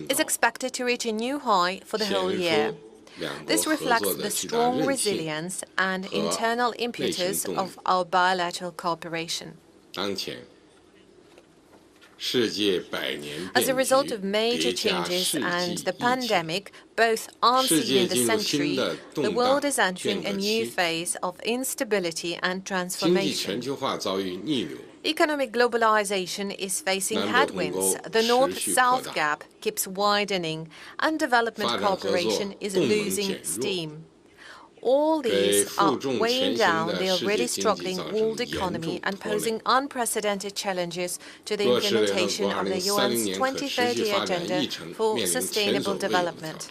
is expected to reach a new high for the whole year. This reflects the strong resilience and internal impetus of our bilateral cooperation. As a result of major changes and the pandemic, both unseeing the century, the world is entering a new phase of instability and transformation. Economic globalization is facing headwinds, the North-South gap keeps widening, and development cooperation is losing steam. All these are weighing down the already struggling world economy and posing unprecedented challenges to the implementation of the UN's 2030 Agenda for Sustainable Development.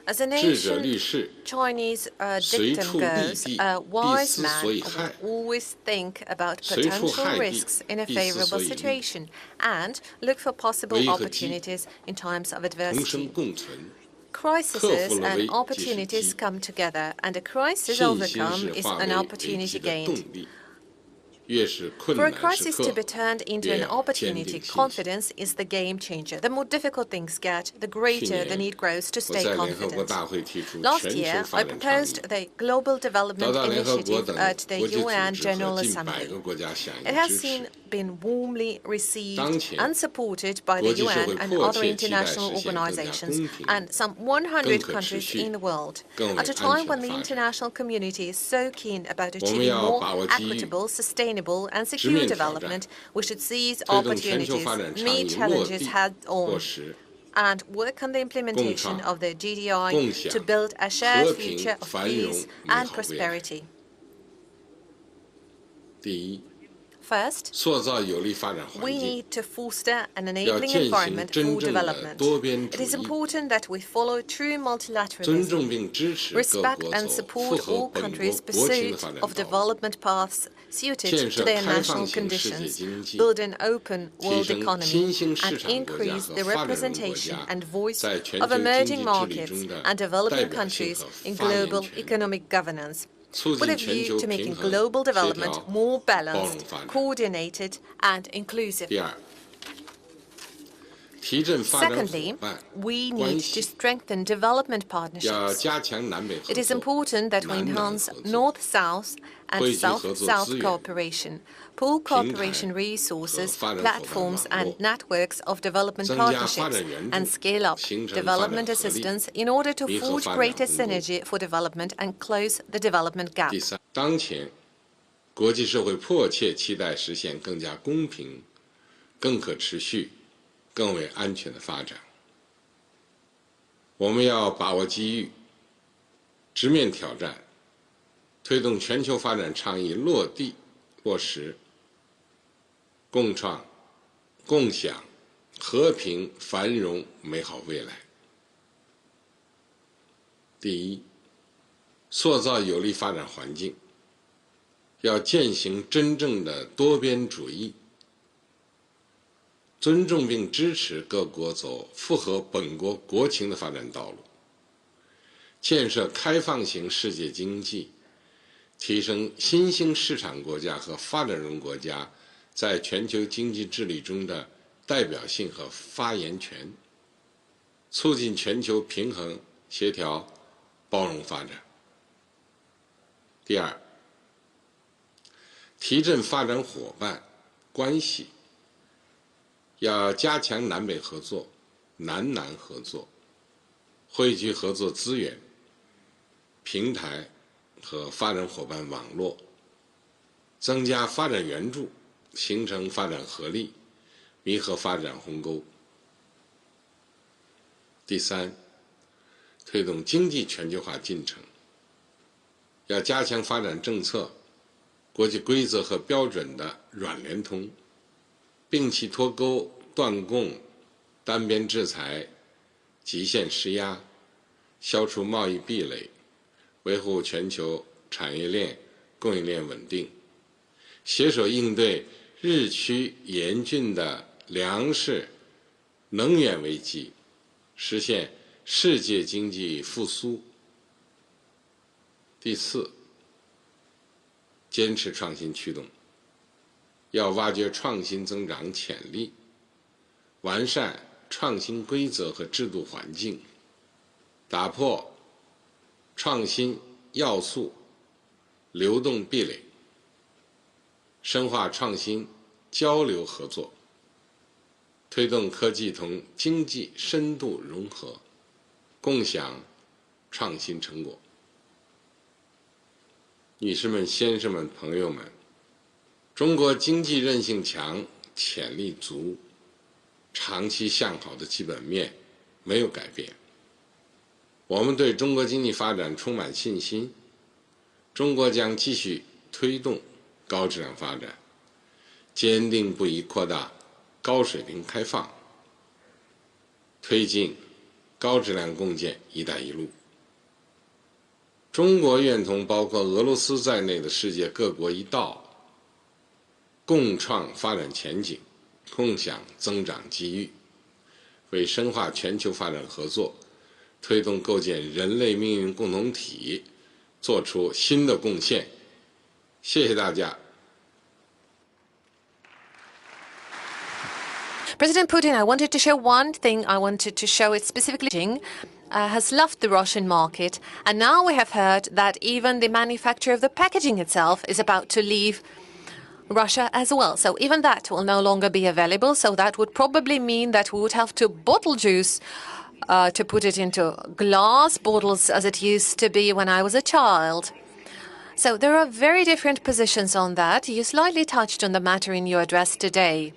As an ancient Chinese dictum goes, a wise man will always think about potential risks in a favorable situation and look for possible opportunities in times of adversity. Crises and opportunities come together, and a crisis overcome is an opportunity gained. For a crisis to be turned into an opportunity, confidence is the game changer. The more difficult things get, the greater the need grows to stay confident. Last year, I proposed the Global Development Initiative at the UN General Assembly. It has been warmly received and supported by the UN and other international organizations and some 100 countries in the world. At a time when the international community is so keen about achieving more equitable, sustainable, and secure development, we should seize opportunities, meet challenges head-on, and work on the implementation of the GDI to build a shared future of peace and prosperity. First, we need to foster an enabling environment for development. It is important that we follow true multilateralism, respect and support all countries' pursuit of development paths suited to their national conditions, build an open world economy, and increase the representation and voice of emerging markets and developing countries in global economic governance, with a view to making global development more balanced, coordinated, and inclusive. Secondly, we need to strengthen development partnerships. It is important that we enhance North-South and South-South cooperation, pool cooperation resources, platforms and networks of development partnerships, and scale up development assistance in order to forge greater synergy for development and close the development gap. 当前，国际社会迫切期待实现更加公平、更可持续、更为安全的发展。我们要把握机遇，直面挑战，推动全球发展倡议落地落实，共创、共享、和平、繁荣、美好未来。第一，塑造有利发展环境，要践行真正的多边主义，尊重并支持各国走符合本国国情的发展道路，建设开放型世界经济，提升新兴市场国家和发展中国家在全球经济治理中的代表性和发言权，促进全球平衡、协调、包容发展。第二，提振发展伙伴关系，要加强南北合作、南南合作，汇聚合作资源、平台和发展伙伴网络，增加发展援助，形成发展合力，弥合发展鸿沟。第三，推动经济全球化进程，要加强发展政策、国际规则和标准的软联通，摒弃脱钩、断供、单边制裁、极限施压，消除贸易壁垒，维护全球产业链、供应链稳定，携手应对日趋严峻的粮食、能源危机，实现世界经济复苏。第四，坚持创新驱动，要挖掘创新增长潜力，完善创新规则和制度环境，打破创新要素流动壁垒，深化创新交流合作，推动科技同经济深度融合，共享创新成果。女士们、先生们、朋友们，中国经济韧性强、潜力足，长期向好的基本面没有改变。我们对中国经济发展充满信心，中国将继续推动高质量发展，坚定不移扩大高水平开放，推进高质量共建“一带一路”。中国愿同包括俄罗斯在内的世界各国一道，共创发展前景，共享增长机遇，为深化全球发展合作，推动构建人类命运共同体做出新的贡献。谢谢大家。President Putin, I wanted to show one thing. I wanted to show it specifically. Has left the Russian market, and now we have heard that even the manufacture of the packaging itself is about to leave Russia as well. So even that will no longer be available. So that would probably mean that we would have to bottle juice to put it into glass bottles as it used to be when I was a child. So there are very different positions on that. You slightly touched on the matter in your address today.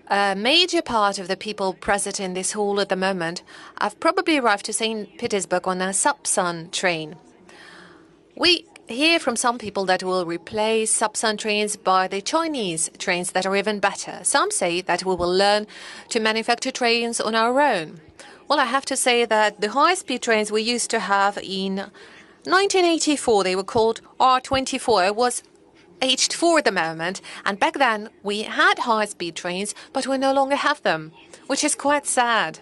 A major part of the people present in this hall at the moment have probably arrived to St. Petersburg on a Sapsan train. We hear from some people that we'll replace Sapsan trains by the Chinese trains that are even better. Some say that we will learn to manufacture trains on our own. Well, I have to say that the high-speed trains we used to have in 1984, they were called R24, was aged 4 at the moment, and back then we had high-speed trains, but we no longer have them, which is quite sad.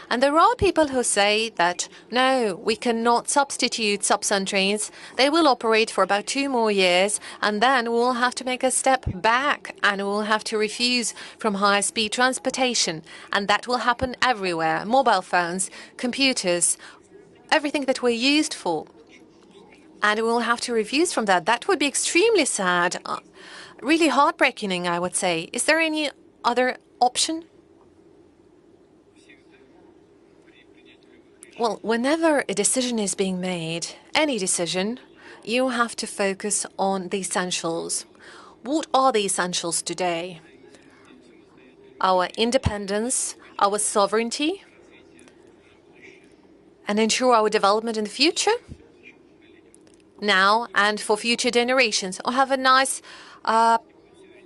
And there are people who say that, no, we cannot substitute Sapsan trains. They will operate for about 2 more years, and then we'll have to make a step back, and we'll have to refuse from high-speed transportation. And that will happen everywhere. Mobile phones, computers, everything that we're used for. And we'll have to refuse from that. That would be extremely sad, really heartbreaking, I would say. Is there any other option? Well, whenever a decision is being made, any decision, you have to focus on the essentials. What are the essentials today? Our independence, our sovereignty, and ensure our development in the future? Now and for future generations, or have a nice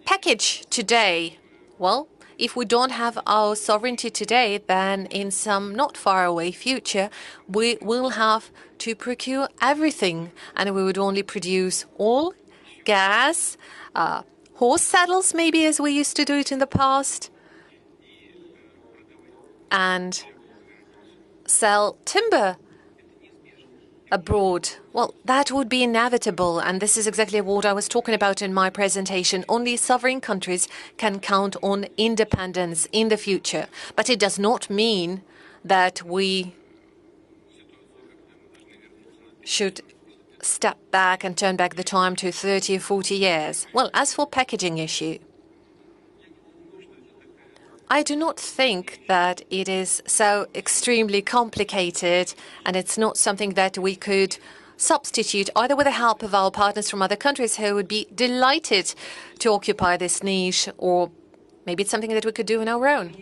package today. Well, if we don't have our sovereignty today, then in some not far away future, we will have to procure everything, and we would only produce oil, gas, horse saddles, maybe as we used to do it in the past, and sell timber abroad. Well, that would be inevitable, and this is exactly what I was talking about in my presentation. Only sovereign countries can count on independence in the future. But it does not mean that we should step back and turn back the time to 30 or 40 years. Well, as for packaging issue, I do not think that it is so extremely complicated, and it's not something that we could substitute either with the help of our partners from other countries who would be delighted to occupy this niche, or maybe it's something that we could do on our own.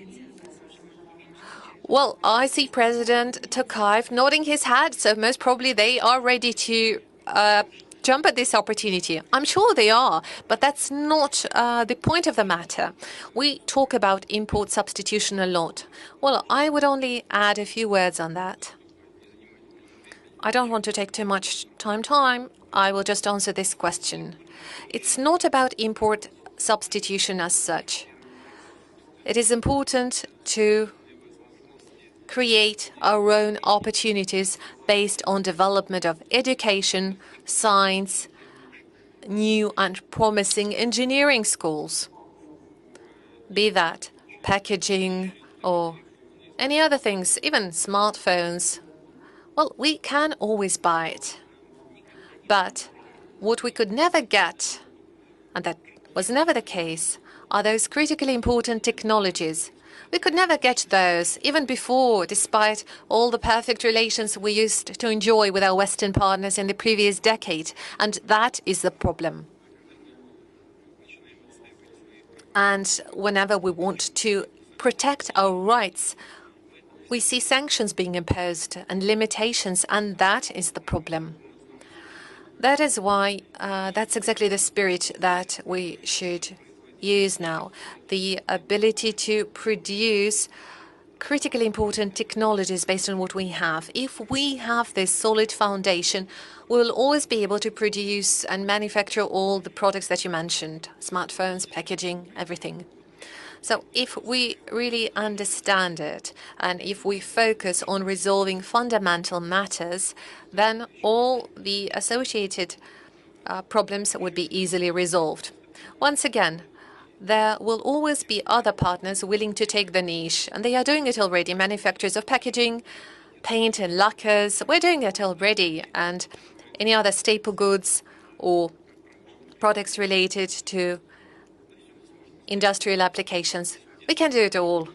Well, I see President Tokayev nodding his head, so most probably they are ready to jump at this opportunity. I'm sure they are, but that's not the point of the matter. We talk about import substitution a lot. Well, I would only add a few words on that. I don't want to take too much time. I will just answer this question. It's not about import substitution as such. It is important to create our own opportunities based on development of education, science, new and promising engineering schools, be that packaging or any other things, even smartphones. Well, we can always buy it. But what we could never get, and that was never the case, are those critically important technologies. We could never get those, even before, despite all the perfect relations we used to enjoy with our Western partners in the previous decade. And that is the problem. And whenever we want to protect our rights, we see sanctions being imposed and limitations, and that is the problem. That is why that's exactly the spirit that we should use now, the ability to produce critically important technologies based on what we have. If we have this solid foundation, we will always be able to produce and manufacture all the products that you mentioned, smartphones, packaging, everything. So if we really understand it, and if we focus on resolving fundamental matters, then all the associated problems would be easily resolved. Once again, there will always be other partners willing to take the niche, and they are doing it already. Manufacturers of packaging, paint and lacquers, we're doing it already, and any other staple goods or products related to industrial applications. We can do it all.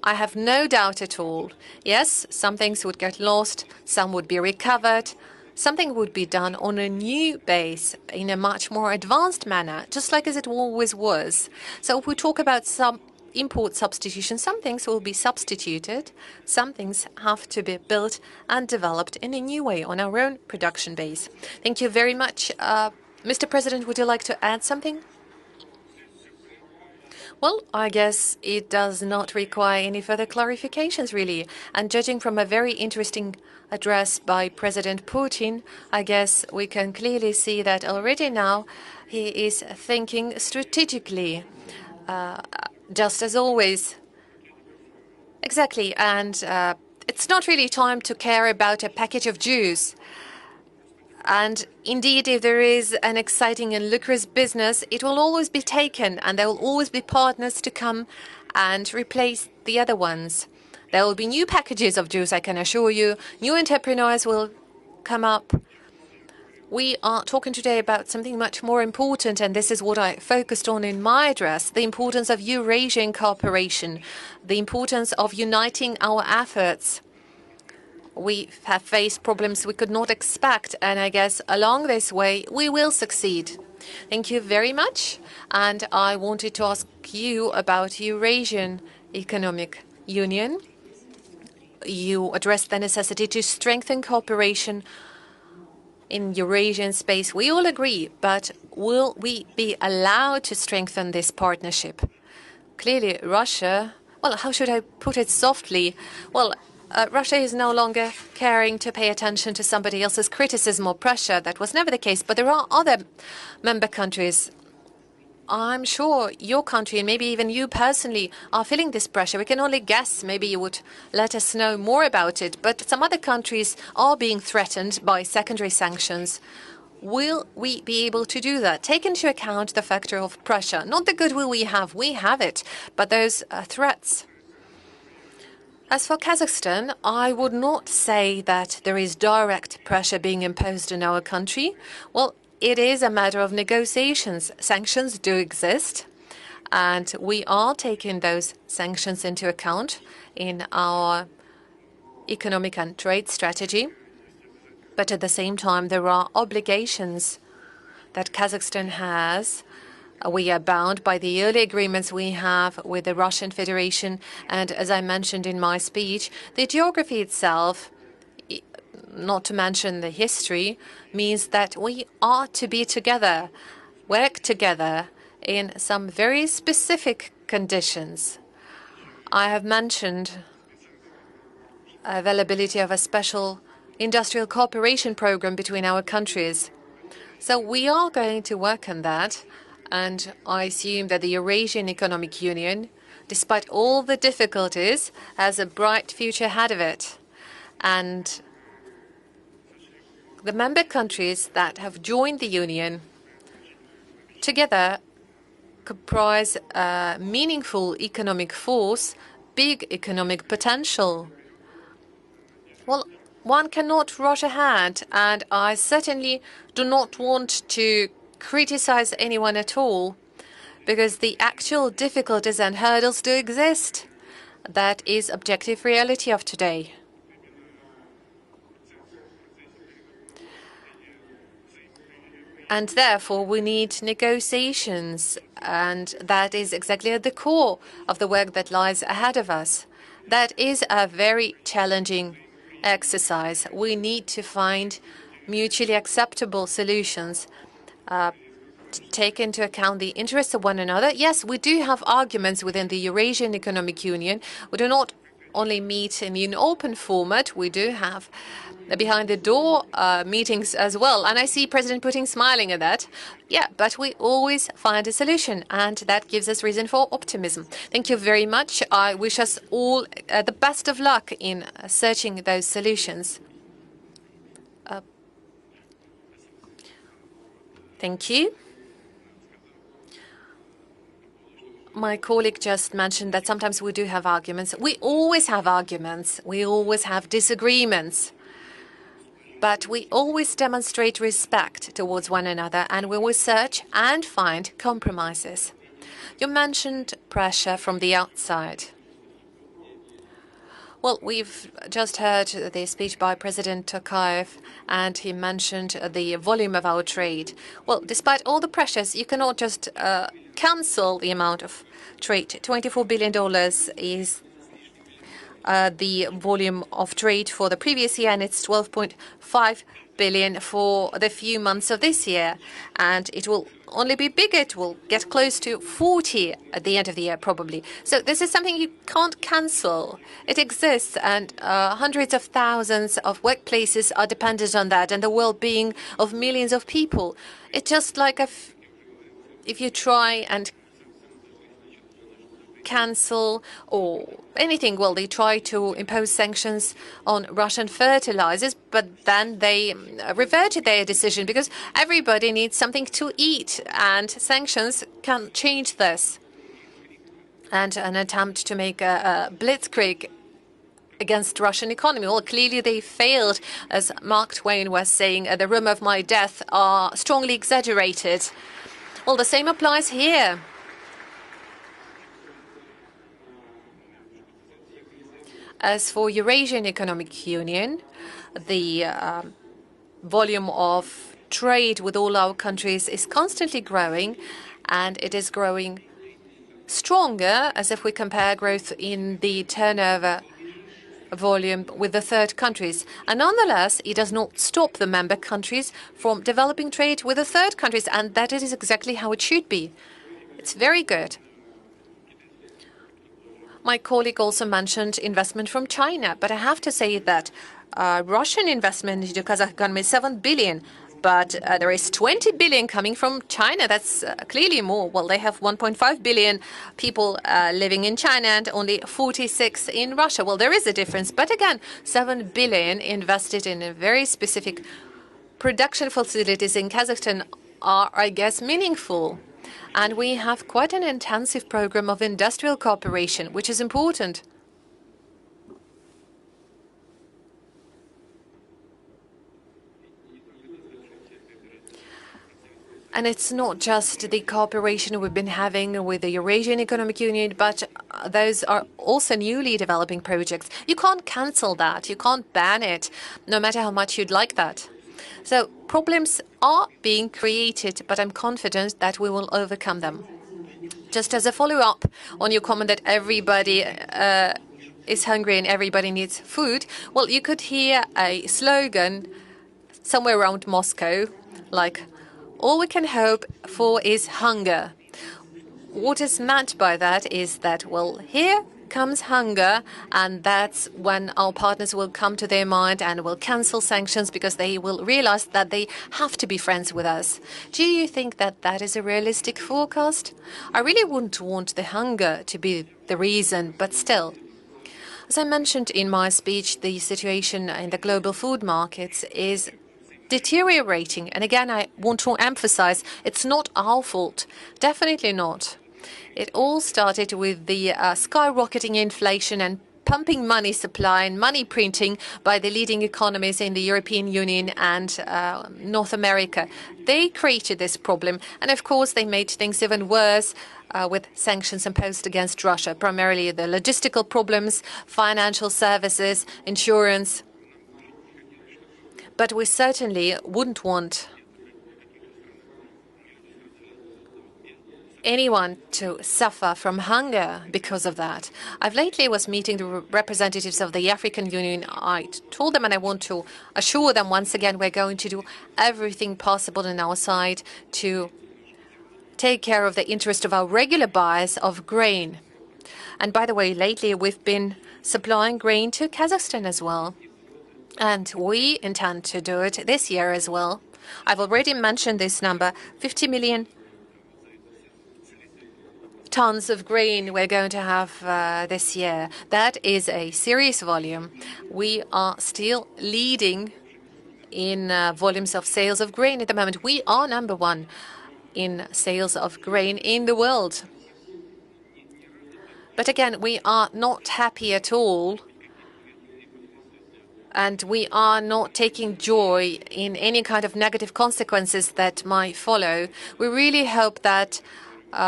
I have no doubt at all. Yes, some things would get lost, some would be recovered, something would be done on a new base in a much more advanced manner, just like as it always was. So if we talk about some import substitution, some things will be substituted, some things have to be built and developed in a new way on our own production base. Thank you very much. Mr. President, would you like to add something? Well, I guess it does not require any further clarifications, really. And judging from a very interesting address by President Putin, I guess we can clearly see that already now he is thinking strategically, just as always. Exactly. And it's not really time to care about a package of juice. And indeed, if there is an exciting and lucrative business, it will always be taken, and there will always be partners to come and replace the other ones. There will be new packages of juice, I can assure you. New entrepreneurs will come up. We are talking today about something much more important, and this is what I focused on in my address, the importance of Eurasian cooperation, the importance of uniting our efforts. We have faced problems we could not expect, and I guess along this way we will succeed. Thank you very much. And I wanted to ask you about Eurasian Economic Union. You addressed the necessity to strengthen cooperation in Eurasian space. We all agree, but will we be allowed to strengthen this partnership? Clearly, Russia, well, how should I put it softly? Well, Russia is no longer caring to pay attention to somebody else's criticism or pressure. That was never the case. But there are other member countries, I'm sure your country and maybe even you personally are feeling this pressure. We can only guess. Maybe you would let us know more about it. But some other countries are being threatened by secondary sanctions. Will we be able to do that? Take into account the factor of pressure. Not the goodwill we have it, but those threats. As for Kazakhstan, I would not say that there is direct pressure being imposed on our country. Well, it is a matter of negotiations. Sanctions do exist, and we are taking those sanctions into account in our economic and trade strategy. But at the same time, there are obligations that Kazakhstan has. We are bound by the early agreements we have with the Russian Federation. And as I mentioned in my speech, the geography itself, not to mention the history, means that we are to be together, work together in some very specific conditions. I have mentioned availability of a special industrial cooperation program between our countries. So we are going to work on that, and I assume that the Eurasian Economic Union, despite all the difficulties, has a bright future ahead of it. And the member countries that have joined the Union together comprise a meaningful economic force, big economic potential. Well, one cannot rush ahead, and I certainly do not want to criticize anyone at all, because the actual difficulties and hurdles do exist. That is objective reality of today. And therefore, we need negotiations, and that is exactly at the core of the work that lies ahead of us. That is a very challenging exercise. We need to find mutually acceptable solutions, take into account the interests of one another. Yes, we do have arguments within the Eurasian Economic Union. We do not only meet in an open format, we do have behind-the-door meetings as well. And I see President Putin smiling at that. Yeah, but we always find a solution, and that gives us reason for optimism. Thank you very much. I wish us all the best of luck in searching those solutions. Thank you. My colleague just mentioned that sometimes we do have arguments. We always have arguments. We always have disagreements. But we always demonstrate respect towards one another, and we will search and find compromises. You mentioned pressure from the outside. Well, we've just heard the speech by President Tokayev, and he mentioned the volume of our trade. Well, despite all the pressures, you cannot just cancel the amount of trade. $24 billion is the volume of trade for the previous year, and it's 12.5 billion for the few months of this year. And it will only be bigger. It will get close to 40 at the end of the year, probably. So this is something you can't cancel. It exists, and hundreds of thousands of workplaces are dependent on that, and the well-being of millions of people. It's just like if you try and cancel or anything, well, they try to impose sanctions on Russian fertilizers, but then they reverted their decision because everybody needs something to eat, and sanctions can change this. And an attempt to make a blitzkrieg against Russian economy. Well, clearly they failed. As Mark Twain was saying, the rumor of my death are strongly exaggerated. Well, the same applies here. As for Eurasian Economic Union, the volume of trade with all our countries is constantly growing, and it is growing stronger as if we compare growth in the turnover volume with the third countries. And nonetheless, it does not stop the member countries from developing trade with the third countries, and that is exactly how it should be. It's very good. My colleague also mentioned investment from China, but I have to say that Russian investment into Kazakhstan is 7 billion. But there is 20 billion coming from China. That's clearly more. Well, they have 1.5 billion people living in China and only 46 in Russia. Well, there is a difference. But again, 7 billion invested in a very specific production facilities in Kazakhstan are, I guess, meaningful. And we have quite an intensive program of industrial cooperation, which is important. And it's not just the cooperation we've been having with the Eurasian Economic Union, but those are also newly developing projects. You can't cancel that. You can't ban it, no matter how much you'd like that. So problems are being created, but I'm confident that we will overcome them. Just as a follow-up on your comment that everybody is hungry and everybody needs food, well, you could hear a slogan somewhere around Moscow, like, all we can hope for is hunger. What is meant by that is that, well, here comes hunger, and that's when our partners will come to their mind and will cancel sanctions because they will realize that they have to be friends with us. Do you think that that is a realistic forecast? I really wouldn't want the hunger to be the reason, but still. As I mentioned in my speech, the situation in the global food markets is deteriorating. And again, I want to emphasize, it's not our fault. Definitely not. It all started with the skyrocketing inflation and pumping money supply and money printing by the leading economies in the European Union and North America. They created this problem. And of course, they made things even worse with sanctions imposed against Russia, primarily the logistical problems, financial services, insurance. But we certainly wouldn't want anyone to suffer from hunger because of that. I've lately was meeting the representatives of the African Union. I told them, and I want to assure them once again, we're going to do everything possible on our side to take care of the interest of our regular buyers of grain. And by the way, lately we've been supplying grain to Kazakhstan as well. And we intend to do it this year as well. I've already mentioned this number, 50 million tons of grain we're going to have this year. That is a serious volume. We are still leading in volumes of sales of grain at the moment. We are #1 in sales of grain in the world. But again, we are not happy at all. And we are not taking joy in any kind of negative consequences that might follow. We really hope that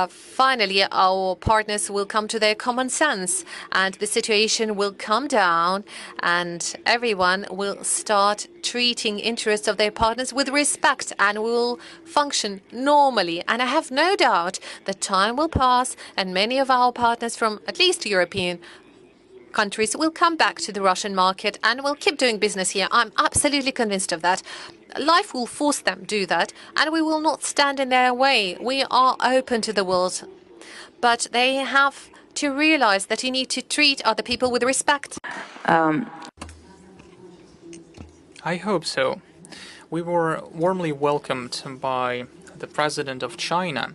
finally our partners will come to their common sense and the situation will calm down and everyone will start treating interests of their partners with respect and will function normally. And I have no doubt that time will pass and many of our partners from at least European countries will come back to the Russian market and will keep doing business here. I'm absolutely convinced of that. Life will force them to do that, and we will not stand in their way. We are open to the world, but they have to realize that you need to treat other people with respect. I hope so. We were warmly welcomed by the president of China,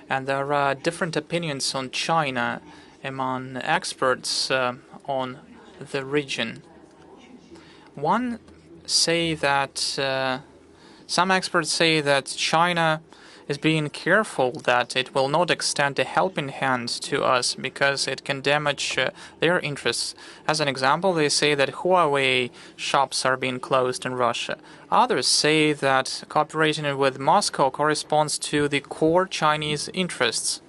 and there are different opinions on China among experts on the region. Some experts say that China is being careful that it will not extend a helping hand to us because it can damage their interests. As an example, they say that Huawei shops are being closed in Russia. Others say that cooperation with Moscow corresponds to the core Chinese interests.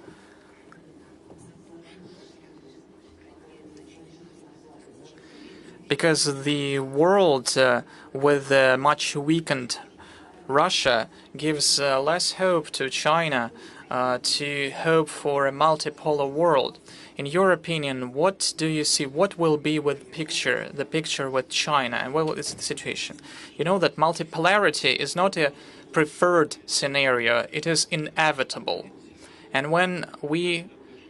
Because the world with much weakened Russia gives less hope to China to hope for a multipolar world. In your opinion, what do you see? What will be with the picture with China, and what is the situation? You know that multipolarity is not a preferred scenario; it is inevitable. And when we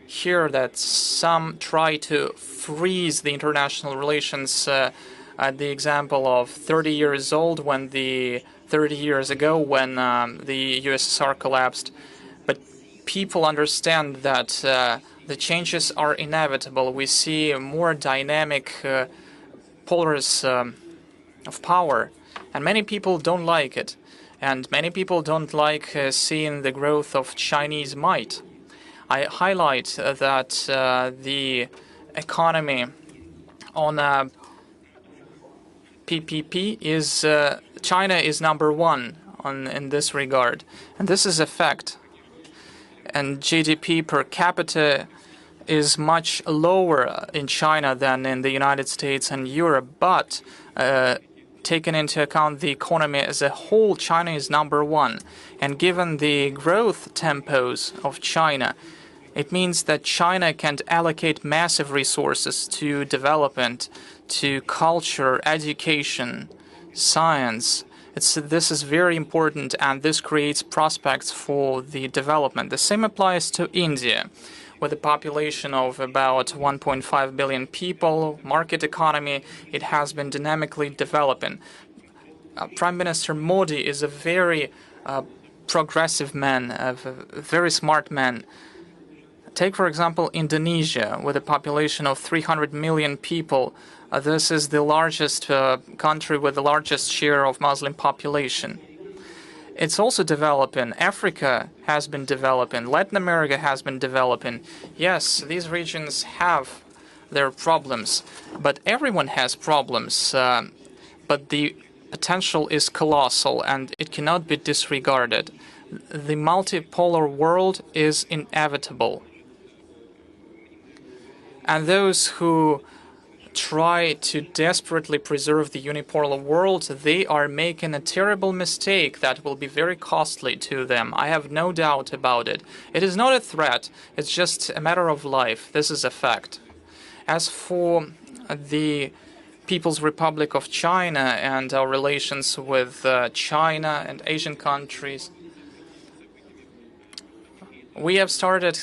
hear that some try to freeze the international relations at the example of 30 years old when the 30 years ago when the USSR collapsed. But people understand that the changes are inevitable. We see more dynamic polars of power, and many people don't like it. And many people don't like seeing the growth of Chinese might. I highlight that the economy on PPP is China is #1 in this regard, and this is a fact. And GDP per capita is much lower in China than in the United States and Europe, but taking into account the economy as a whole, China is #1. And given the growth tempos of China, it means that China can allocate massive resources to development, to culture, education, science. This is very important, and this creates prospects for the development. The same applies to India, with a population of about 1.5 billion people, market economy. It has been dynamically developing. Prime Minister Modi is a very progressive man, a very smart man. Take, for example, Indonesia, with a population of 300 million people. This is the largest country with the largest share of Muslim population. It's also developing. Africa has been developing. Latin America has been developing. Yes, these regions have their problems, but everyone has problems. But the potential is colossal, and it cannot be disregarded. The multipolar world is inevitable. And those who try to desperately preserve the unipolar world, they are making a terrible mistake that will be very costly to them. I have no doubt about it. It is not a threat. It's just a matter of life. This is a fact. As for the People's Republic of China and our relations with China and Asian countries, we have started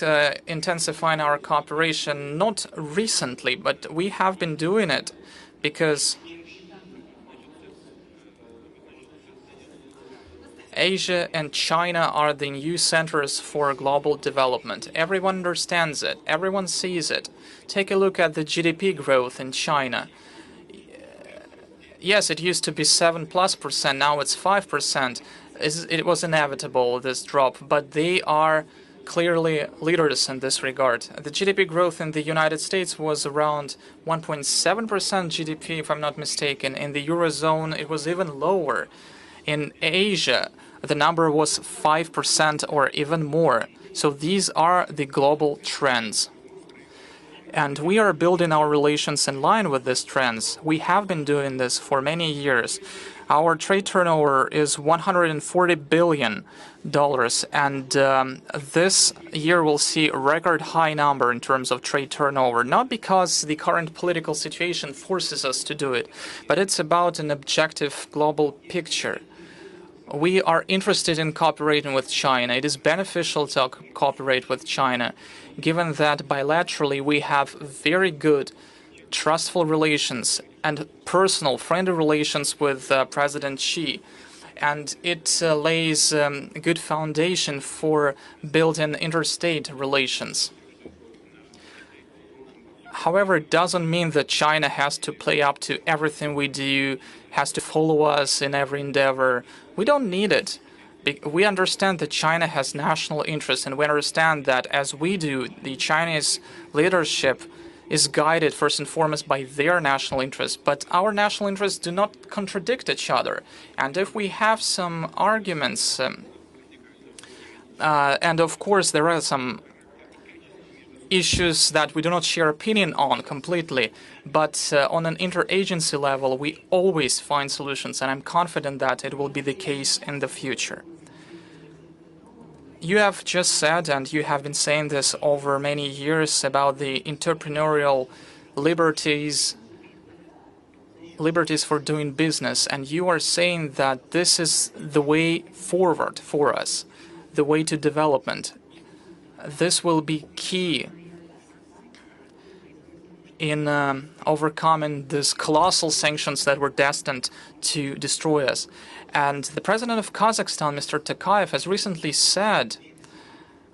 intensifying our cooperation not recently, but we have been doing it because Asia and China are the new centers for global development. Everyone understands it. Everyone sees it. Take a look at the GDP growth in China. Yes, it used to be 7+%. Now it's 5%. It was inevitable, this drop, but they are clearly leaders in this regard. The GDP growth in the United States was around 1.7% GDP, if I'm not mistaken. In the Eurozone, it was even lower. In Asia, the number was 5% or even more. So these are the global trends. And we are building our relations in line with these trends. We have been doing this for many years. Our trade turnover is $140 billion, and this year will see a record high number in terms of trade turnover, not because the current political situation forces us to do it, but it's about an objective global picture. We are interested in cooperating with China. It is beneficial to cooperate with China, given that bilaterally we have very good, trustful relations and personal, friendly relations with President Xi. And it lays a good foundation for building interstate relations. However, it doesn't mean that China has to play up to everything we do, has to follow us in every endeavor. We don't need it. We understand that China has national interests, and we understand that, as we do, the Chinese leadership is guided first and foremost by their national interests. But our national interests do not contradict each other. And if we have some arguments, and of course there are some issues that we do not share opinion on completely, but on an interagency level, we always find solutions, and I'm confident that it will be the case in the future. You have just said, and you have been saying this over many years, about the entrepreneurial liberties for doing business, and you are saying that this is the way forward for us, the way to development. This will be key. in overcoming these colossal sanctions that were destined to destroy us. And the president of Kazakhstan, Mr. Tokayev, has recently said,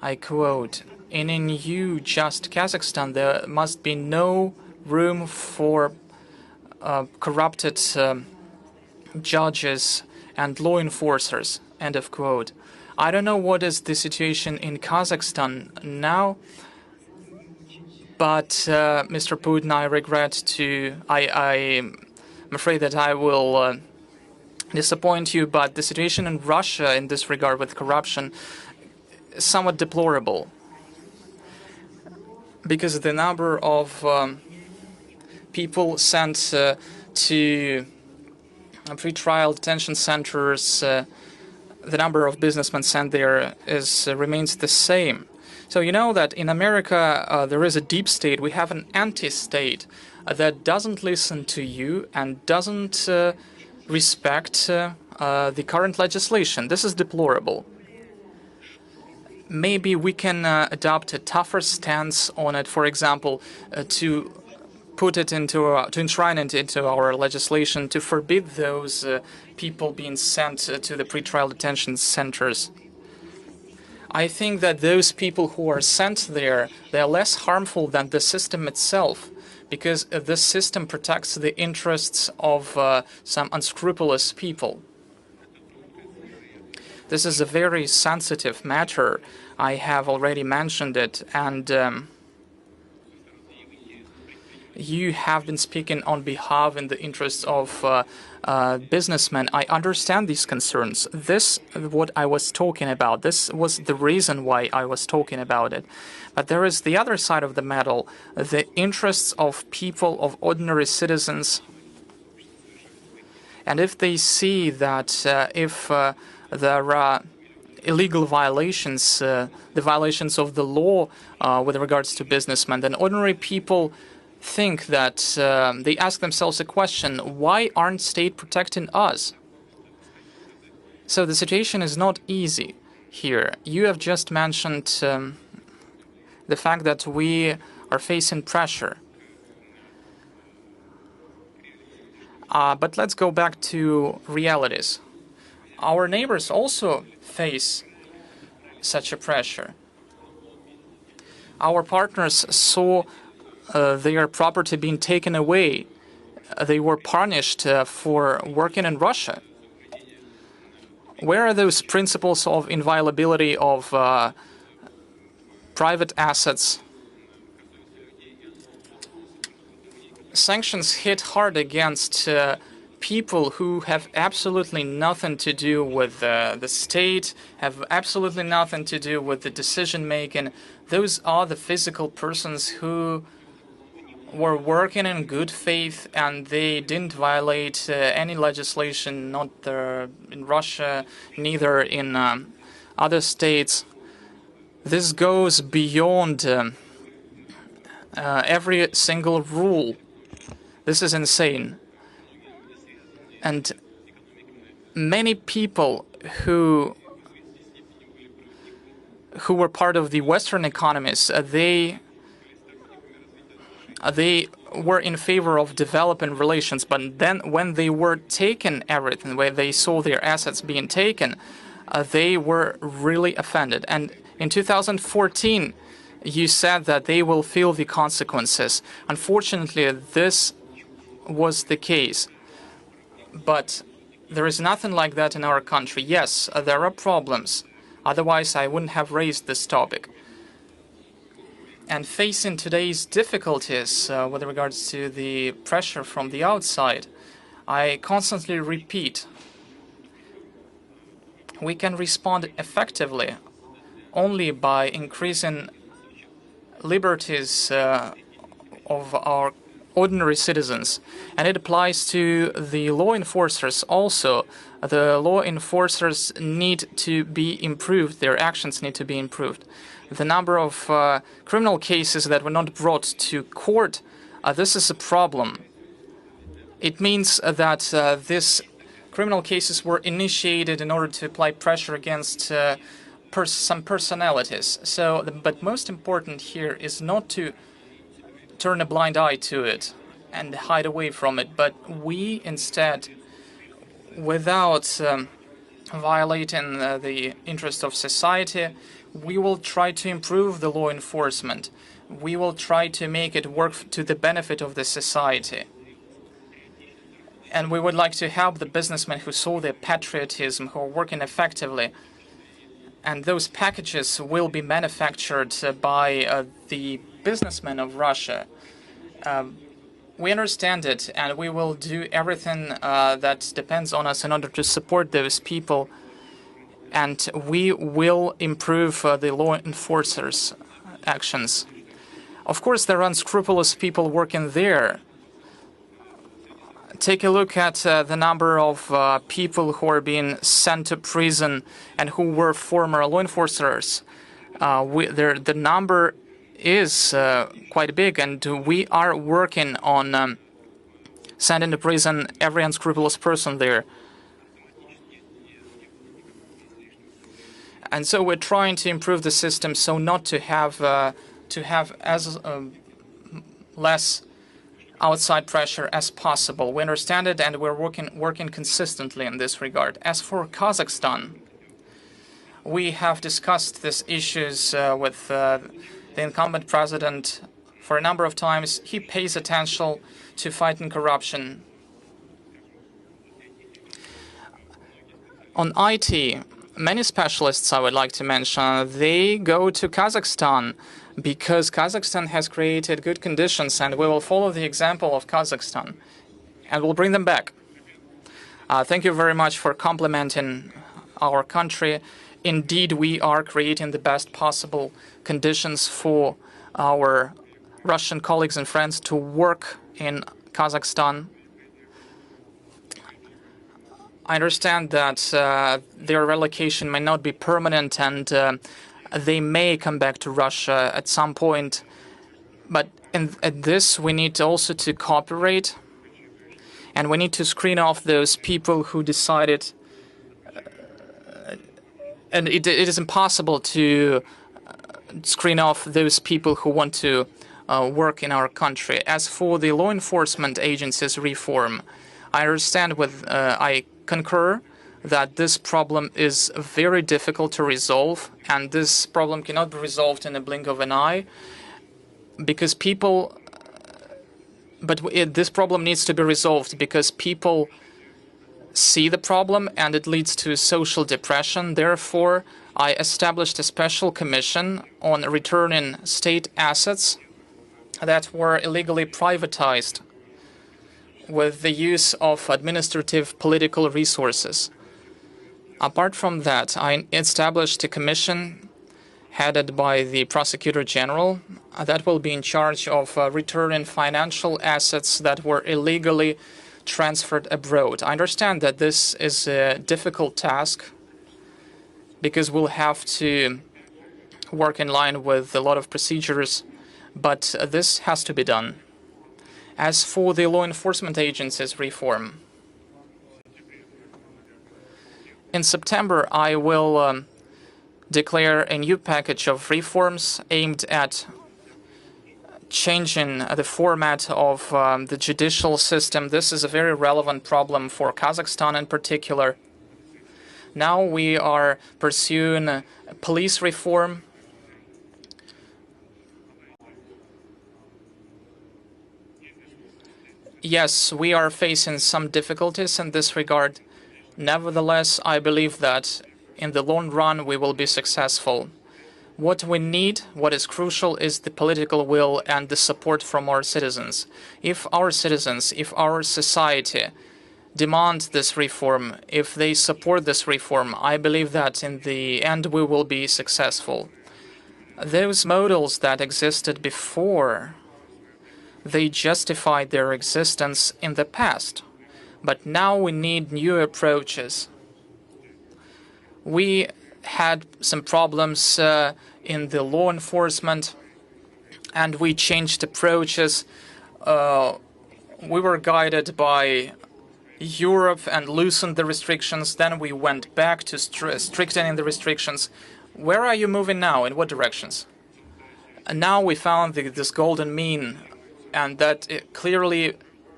I quote, "In a new just Kazakhstan, there must be no room for corrupted judges and law enforcers," end of quote. I don't know what is the situation in Kazakhstan now, but Mr. Putin, I'm afraid that I will disappoint you, but the situation in Russia in this regard with corruption is somewhat deplorable, because the number of people sent to pre-trial detention centers, the number of businessmen sent there remains the same. So you know that in America there is a deep state. We have an anti-state that doesn't listen to you and doesn't respect the current legislation. This is deplorable. Maybe we can adopt a tougher stance on it, for example, to enshrine it into our legislation, to forbid those people being sent to the pretrial detention centers. I think that those people who are sent there, they are less harmful than the system itself, because this system protects the interests of some unscrupulous people. This is a very sensitive matter. I have already mentioned it, and you have been speaking on behalf in the interests of businessmen. I understand these concerns. This is what I was talking about. This was the reason why I was talking about it. But there is the other side of the medal, the interests of people, of ordinary citizens. And if they see that if there are illegal violations, the violations of the law with regards to businessmen, then ordinary people think that they ask themselves a question: why aren't state protecting us? So the situation is not easy here. You have just mentioned the fact that we are facing pressure. But let's go back to realities. Our neighbors also face such a pressure. Our partners saw their property being taken away. They were punished for working in Russia. Where are those principles of inviolability of private assets? Sanctions hit hard against people who have absolutely nothing to do with the state, have absolutely nothing to do with the decision-making. Those are the physical persons who were working in good faith, and they didn't violate any legislation, not in Russia, neither in other states. This goes beyond every single rule. This is insane. And many people who were part of the Western economies, they were in favor of developing relations, but then when they were taken everything, when they saw their assets being taken, they were really offended. And in 2014, you said that they will feel the consequences. Unfortunately, this was the case. But there is nothing like that in our country. Yes, there are problems. Otherwise, I wouldn't have raised this topic. And facing today's difficulties with regards to the pressure from the outside, I constantly repeat, we can respond effectively only by increasing liberties of our ordinary citizens. And it applies to the law enforcers also. The law enforcers need to be improved. Their actions need to be improved. The number of criminal cases that were not brought to court, this is a problem. It means that these criminal cases were initiated in order to apply pressure against some personalities. So, but most important here is not to turn a blind eye to it and hide away from it, but we instead, without violating the interest of society, we will try to improve the law enforcement. We will try to make it work to the benefit of the society. And we would like to help the businessmen who saw their patriotism, who are working effectively. And those packages will be manufactured by the businessmen of Russia. We understand it, and we will do everything that depends on us in order to support those people. And we will improve the law enforcers' actions. Of course, there are unscrupulous people working there. Take a look at the number of people who are being sent to prison and who were former law enforcers. The number is quite big, and we are working on sending to prison every unscrupulous person there. And so we're trying to improve the system so not to have as less outside pressure as possible. We understand it, and we're working consistently in this regard. As for Kazakhstan, we have discussed these issues with the incumbent president for a number of times. He pays attention to fighting corruption. On IT, many specialists I would like to mention, they go to Kazakhstan because Kazakhstan has created good conditions, and we will follow the example of Kazakhstan, and we'll bring them back. Thank you very much for complimenting our country. Indeed, we are creating the best possible conditions for our Russian colleagues and friends to work in Kazakhstan. I understand that their relocation may not be permanent, and they may come back to Russia at some point. But at this, we need also to cooperate, and we need to screen off those people who decided. And it is impossible to screen off those people who want to work in our country. As for the law enforcement agencies reform, I understand I concur that this problem is very difficult to resolve, and this problem cannot be resolved in a blink of an eye, because people. But this problem needs to be resolved because people see the problem, and it leads to social depression. Therefore, I established a special commission on returning state assets that were illegally privatized with the use of administrative political resources. Apart from that, I established a commission headed by the Prosecutor General that will be in charge of returning financial assets that were illegally transferred abroad. I understand that this is a difficult task because we'll have to work in line with a lot of procedures, but this has to be done. As for the law enforcement agencies reform, in September, I will declare a new package of reforms aimed at changing the format of the judicial system. This is a very relevant problem for Kazakhstan in particular. Now we are pursuing police reform. Yes, we are facing some difficulties in this regard. Nevertheless, I believe that in the long run we will be successful. What we need, what is crucial, is the political will and the support from our citizens. If our citizens, if our society demand this reform, if they support this reform, I believe that in the end we will be successful. Those models that existed before, they justified their existence in the past. But now we need new approaches. We had some problems in the law enforcement, and we changed approaches. We were guided by Europe and loosened the restrictions. Then we went back to strengthening the restrictions. Where are you moving now? In what directions? And now we found this golden mean and that it clearly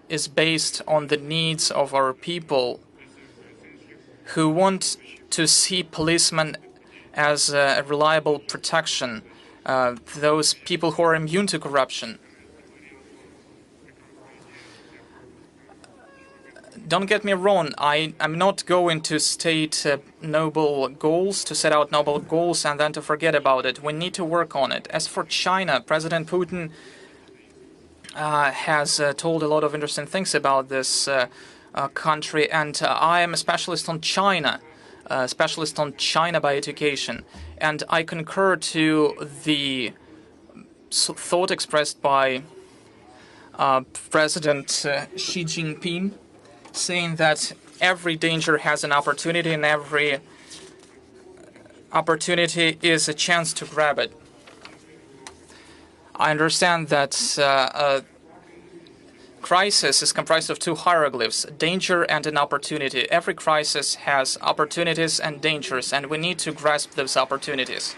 is based on the needs of our people who want to see policemen as a reliable protection, those people who are immune to corruption. Don't get me wrong, I'm not going to state noble goals, to set out noble goals and then to forget about it. We need to work on it. As for China, President Putin has told a lot of interesting things about this country, and I am a specialist on China by education, and I concur to the thought expressed by President Xi Jinping, saying that every danger has an opportunity and every opportunity is a chance to grab it. I understand that crisis is comprised of two hieroglyphs, danger and an opportunity. Every crisis has opportunities and dangers, and we need to grasp those opportunities.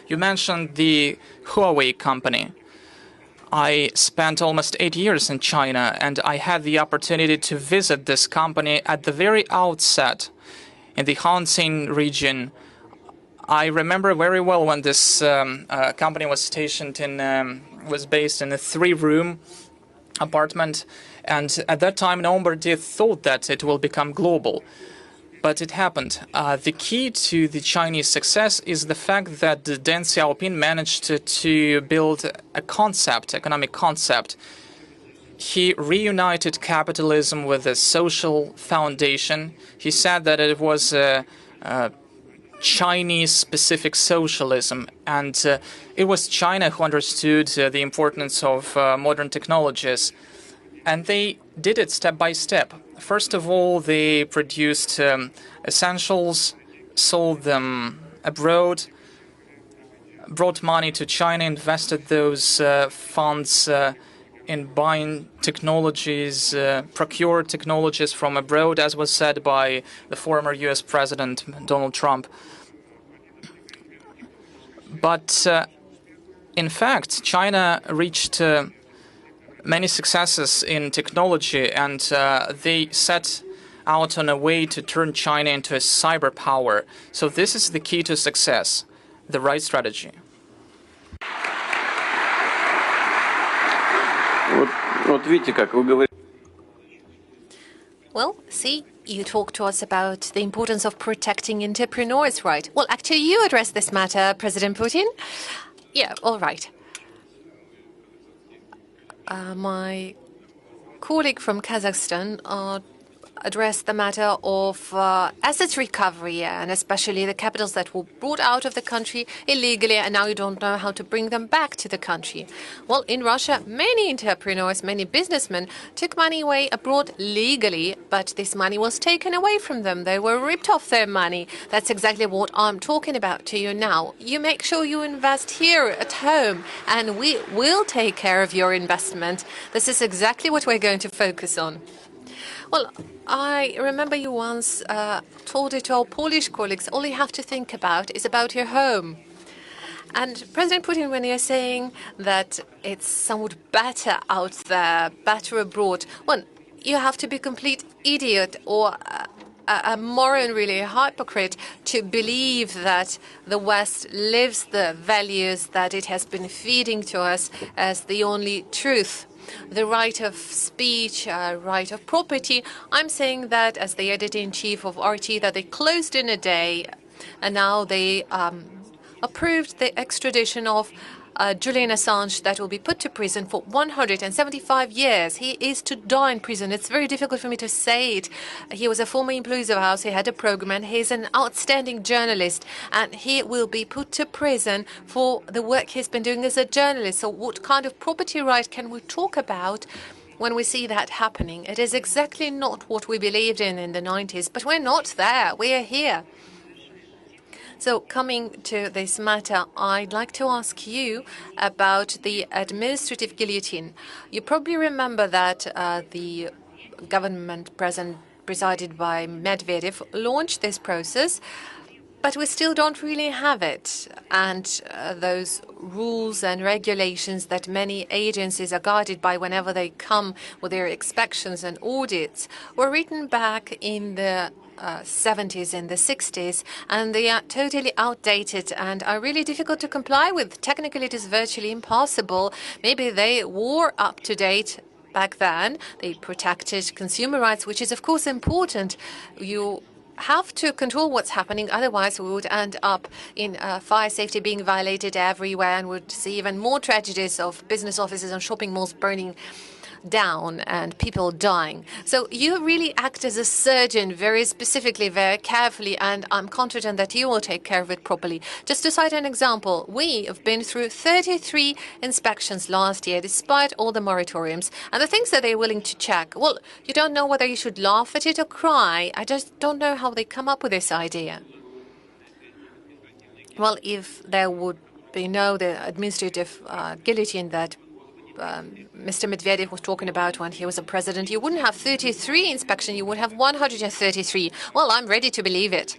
You mentioned the Huawei company. I spent almost 8 years in China, and I had the opportunity to visit this company at the very outset in the Hanxin region. I remember very well when this company was stationed was based in a 3-room apartment, and at that time nobody thought that it will become global. But it happened. The key to the Chinese success is the fact that Deng Xiaoping managed to build a concept, economic concept. He reunited capitalism with a social foundation. He said that it was a Chinese-specific socialism, and it was China who understood the importance of modern technologies. And they did it step by step. First of all, they produced essentials, sold them abroad, brought money to China, invested those funds in buying technologies, procured technologies from abroad, as was said by the former US President Donald Trump. But in fact, China reached many successes in technology, and they set out on a way to turn China into a cyber power. So this is the key to success, the right strategy. Well, see, you talk to us about the importance of protecting entrepreneurs, right? Well, actually, you addressed this matter, President Putin. Yeah, all right. My colleague from Kazakhstan addressed the matter of assets recovery, and especially the capitals that were brought out of the country illegally, and now you don't know how to bring them back to the country. Well, in Russia, many entrepreneurs, many businessmen took money away abroad legally, but this money was taken away from them. They were ripped off their money. That's exactly what I'm talking about to you now. You make sure you invest here at home, and we will take care of your investment. This is exactly what we're going to focus on. Well, I remember you once told it to our Polish colleagues, all you have to think about is about your home. And President Putin, when you're saying that it's somewhat better out there, better abroad, well, you have to be a complete idiot or a moron, really a hypocrite, to believe that the West lives the values that it has been feeding to us as the only truth. The right of speech, right of property. I'm saying that as the editor-in-chief of RT, that they closed in a day, and now they approved the extradition of Julian Assange, that will be put to prison for 175 years. He is to die in prison. It's very difficult for me to say it. He was a former employee of the House. He had a program, and he's an outstanding journalist. And he will be put to prison for the work he's been doing as a journalist. So what kind of property right can we talk about when we see that happening? It is exactly not what we believed in the 90s. But we're not there. We are here. So coming to this matter, I'd like to ask you about the administrative guillotine. You probably remember that the government president presided by Medvedev launched this process. But we still don't really have it. And those rules and regulations that many agencies are guided by whenever they come with their inspections and audits were written back in the 70s and the 60s, and they are totally outdated and are really difficult to comply with. Technically, it is virtually impossible. Maybe they were up to date back then. They protected consumer rights, which is, of course, important. You have to control what's happening, otherwise we would end up in fire safety being violated everywhere and would see even more tragedies of business offices and shopping malls burning down and people dying. So you really act as a surgeon very specifically, very carefully, and I'm confident that you will take care of it properly. Just to cite an example, we have been through 33 inspections last year, despite all the moratoriums. And the things that they're willing to check, well, you don't know whether you should laugh at it or cry. I just don't know how they come up with this idea. Well, if there would be the administrative guillotine that Mr. Medvedev was talking about when he was a president, you wouldn't have 33 inspections, you would have 133. Well, I'm ready to believe it.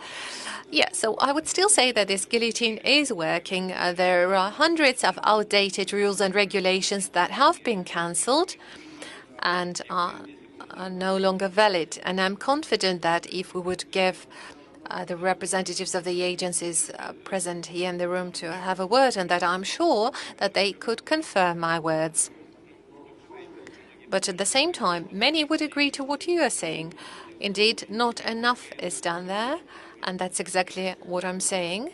Yeah, so I would still say that this guillotine is working. There are hundreds of outdated rules and regulations that have been cancelled and are no longer valid. And I'm confident that if we would give the representatives of the agencies present here in the room to have a word, and that I'm sure that they could confirm my words. But at the same time, many would agree to what you are saying. Indeed, not enough is done there, and that's exactly what I'm saying.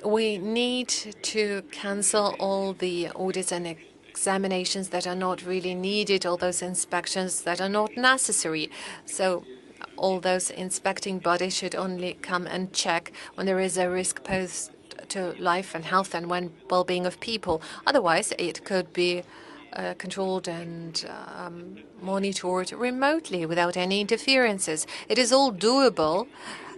We need to cancel all the audits and examinations that are not really needed, all those inspections that are not necessary. So all those inspecting bodies should only come and check when there is a risk posed to life and health and well-being of people. Otherwise, it could be controlled and monitored remotely without any interferences. It is all doable.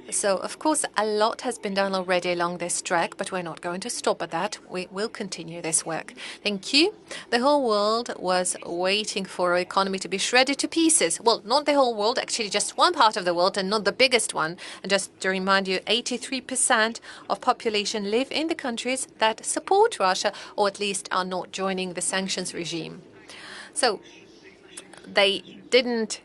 So, of course, a lot has been done already along this track, but we're not going to stop at that. We will continue this work. Thank you. The whole world was waiting for our economy to be shredded to pieces. Well, not the whole world, actually just one part of the world and not the biggest one. And just to remind you, 83% of population live in the countries that support Russia, or at least are not joining the sanctions regime. So they didn't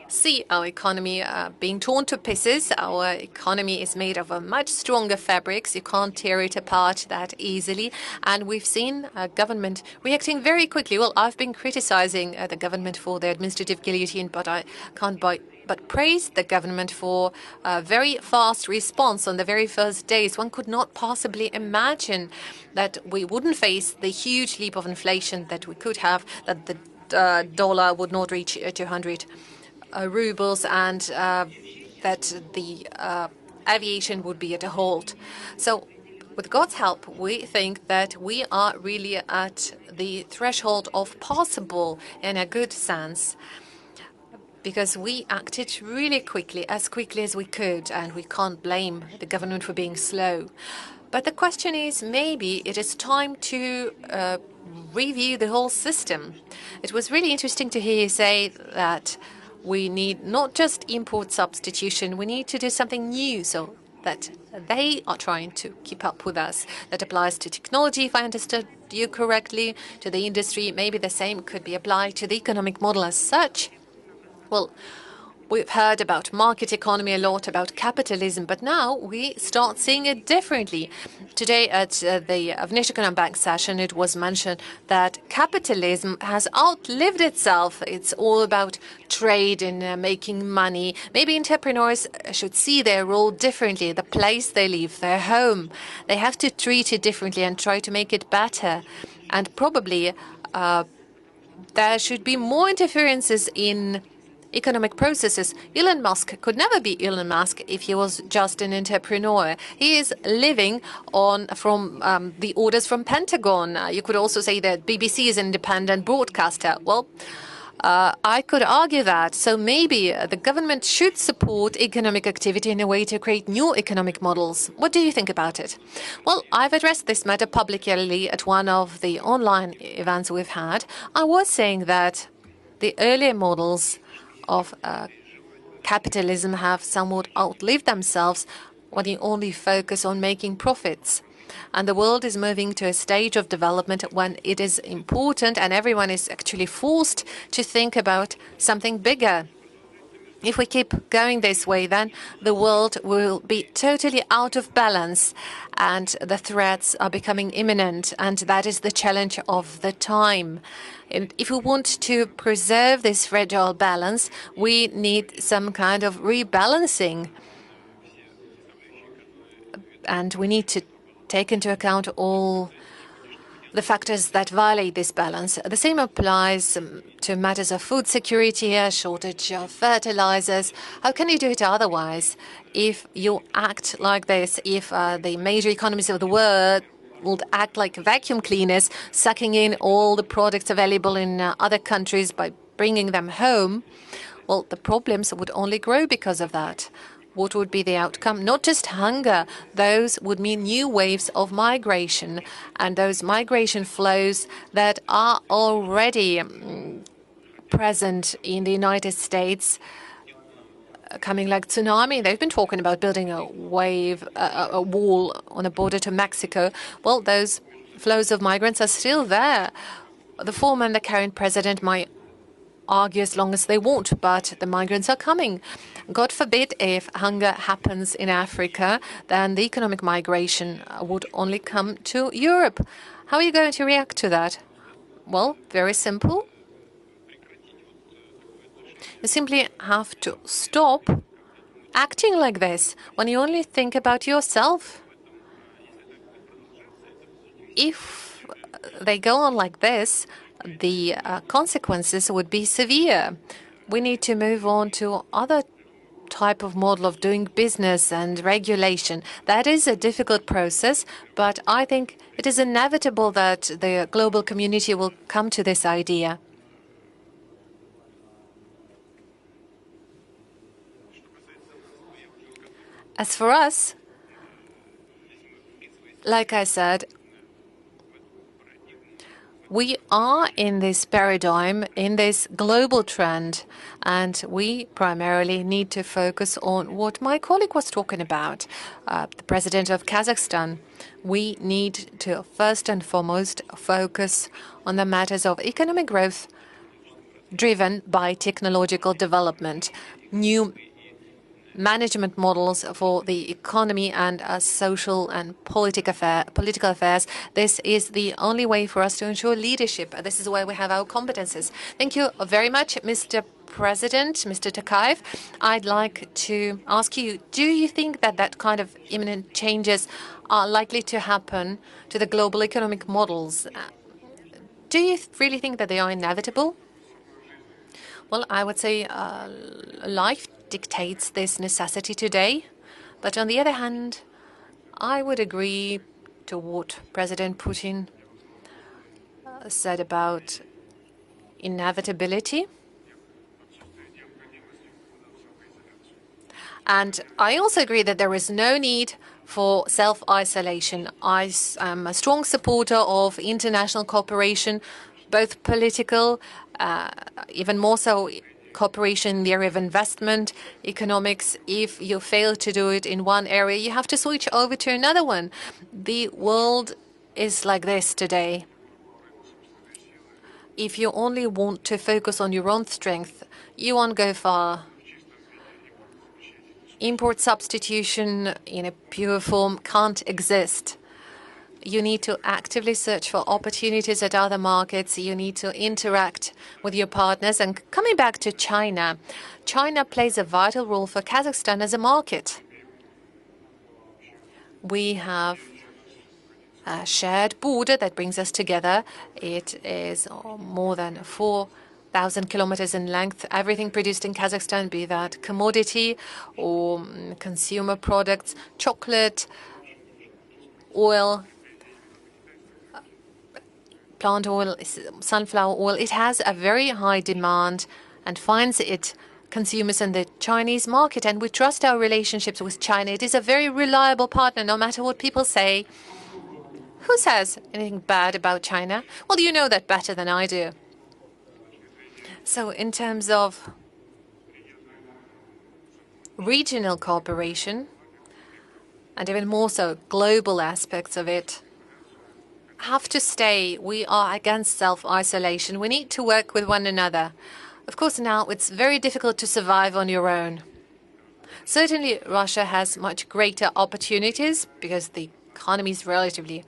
see our economy being torn to pieces. Our economy is made of a much stronger fabrics. You can't tear it apart that easily. And we've seen government reacting very quickly. Well, I've been criticizing the government for the administrative guillotine, but I can't but praise the government for a very fast response on the very first days. One could not possibly imagine that we wouldn't face the huge leap of inflation that we could have, that the dollar would not reach 200 rubles, and that the aviation would be at a halt. So with God's help, we think that we are really at the threshold of possible in a good sense, because we acted really quickly, as quickly as we could, and we can't blame the government for being slow. But the question is, maybe it is time to review the whole system. It was really interesting to hear you say that we need not just import substitution, we need to do something new so that they are trying to keep up with us. That applies to technology, if I understood you correctly, to the industry. Maybe the same could be applied to the economic model as such. Well, we've heard about market economy a lot, about capitalism, but now we start seeing it differently. Today at the Vneshekonom Bank session, it was mentioned that capitalism has outlived itself. It's all about trade and making money. Maybe entrepreneurs should see their role differently, the place they live, their home. They have to treat it differently and try to make it better. And probably there should be more interferences in economic processes. Elon Musk could never be Elon Musk if he was just an entrepreneur. He is living from the orders from Pentagon. You could also say that BBC is an independent broadcaster. Well, I could argue that. So maybe the government should support economic activity in a way to create new economic models. What do you think about it? Well, I've addressed this matter publicly at one of the online events we've had. I was saying that the earlier models of capitalism have somewhat outlived themselves when you only focus on making profits. And the world is moving to a stage of development when it is important and everyone is actually forced to think about something bigger. If we keep going this way, then the world will be totally out of balance and the threats are becoming imminent, and that is the challenge of the time. And if we want to preserve this fragile balance, we need some kind of rebalancing. And we need to take into account all the factors that violate this balance. The same applies to matters of food security, a shortage of fertilizers. How can you do it otherwise? If you act like this, if the major economies of the world would act like vacuum cleaners, sucking in all the products available in other countries by bringing them home, well, the problems would only grow because of that. What would be the outcome? Not just hunger. Those would mean new waves of migration, and those migration flows that are already present in the United States, coming like tsunami. They've been talking about building a wall on the border to Mexico. Well, those flows of migrants are still there. The former and the current president might argue as long as they want, but the migrants are coming. God forbid if hunger happens in Africa, then the economic migration would only come to Europe. How are you going to react to that? Well, very simple. You simply have to stop acting like this when you only think about yourself. If they go on like this, the consequences would be severe. We need to move on to other type of model of doing business and regulation. That is a difficult process, but I think it is inevitable that the global community will come to this idea. As for us, like I said, we are in this paradigm, in this global trend, and we primarily need to focus on what my colleague was talking about, the president of Kazakhstan. We need to first and foremost focus on the matters of economic growth driven by technological development, new management models for the economy and social and political affairs. This is the only way for us to ensure leadership. This is where we have our competences. Thank you very much, Mr. President, Mr. Tokayev. I'd like to ask you, do you think that that kind of imminent changes are likely to happen to the global economic models? Do you really think that they are inevitable? Well, I would say life dictates this necessity today. But on the other hand, I would agree to what President Putin said about inevitability. And I also agree that there is no need for self-isolation. I am a strong supporter of international cooperation, both political, even more so cooperation in the area of investment, economics. If you fail to do it in one area, you have to switch over to another one. The world is like this today. If you only want to focus on your own strength, you won't go far. Import substitution in a pure form can't exist. You need to actively search for opportunities at other markets. You need to interact with your partners. And coming back to China, China plays a vital role for Kazakhstan as a market. We have a shared border that brings us together. It is more than 4,000 kilometers in length. Everything produced in Kazakhstan, be that commodity or consumer products, chocolate, oil, plant oil, sunflower oil, it has a very high demand and finds its consumers in the Chinese market. And we trust our relationships with China. It is a very reliable partner, no matter what people say. Who says anything bad about China? Well, you know that better than I do. So in terms of regional cooperation, and even more so global aspects of it, have to stay. We are against self-isolation. We need to work with one another. Of course, now it's very difficult to survive on your own. Certainly, Russia has much greater opportunities because the economy is relatively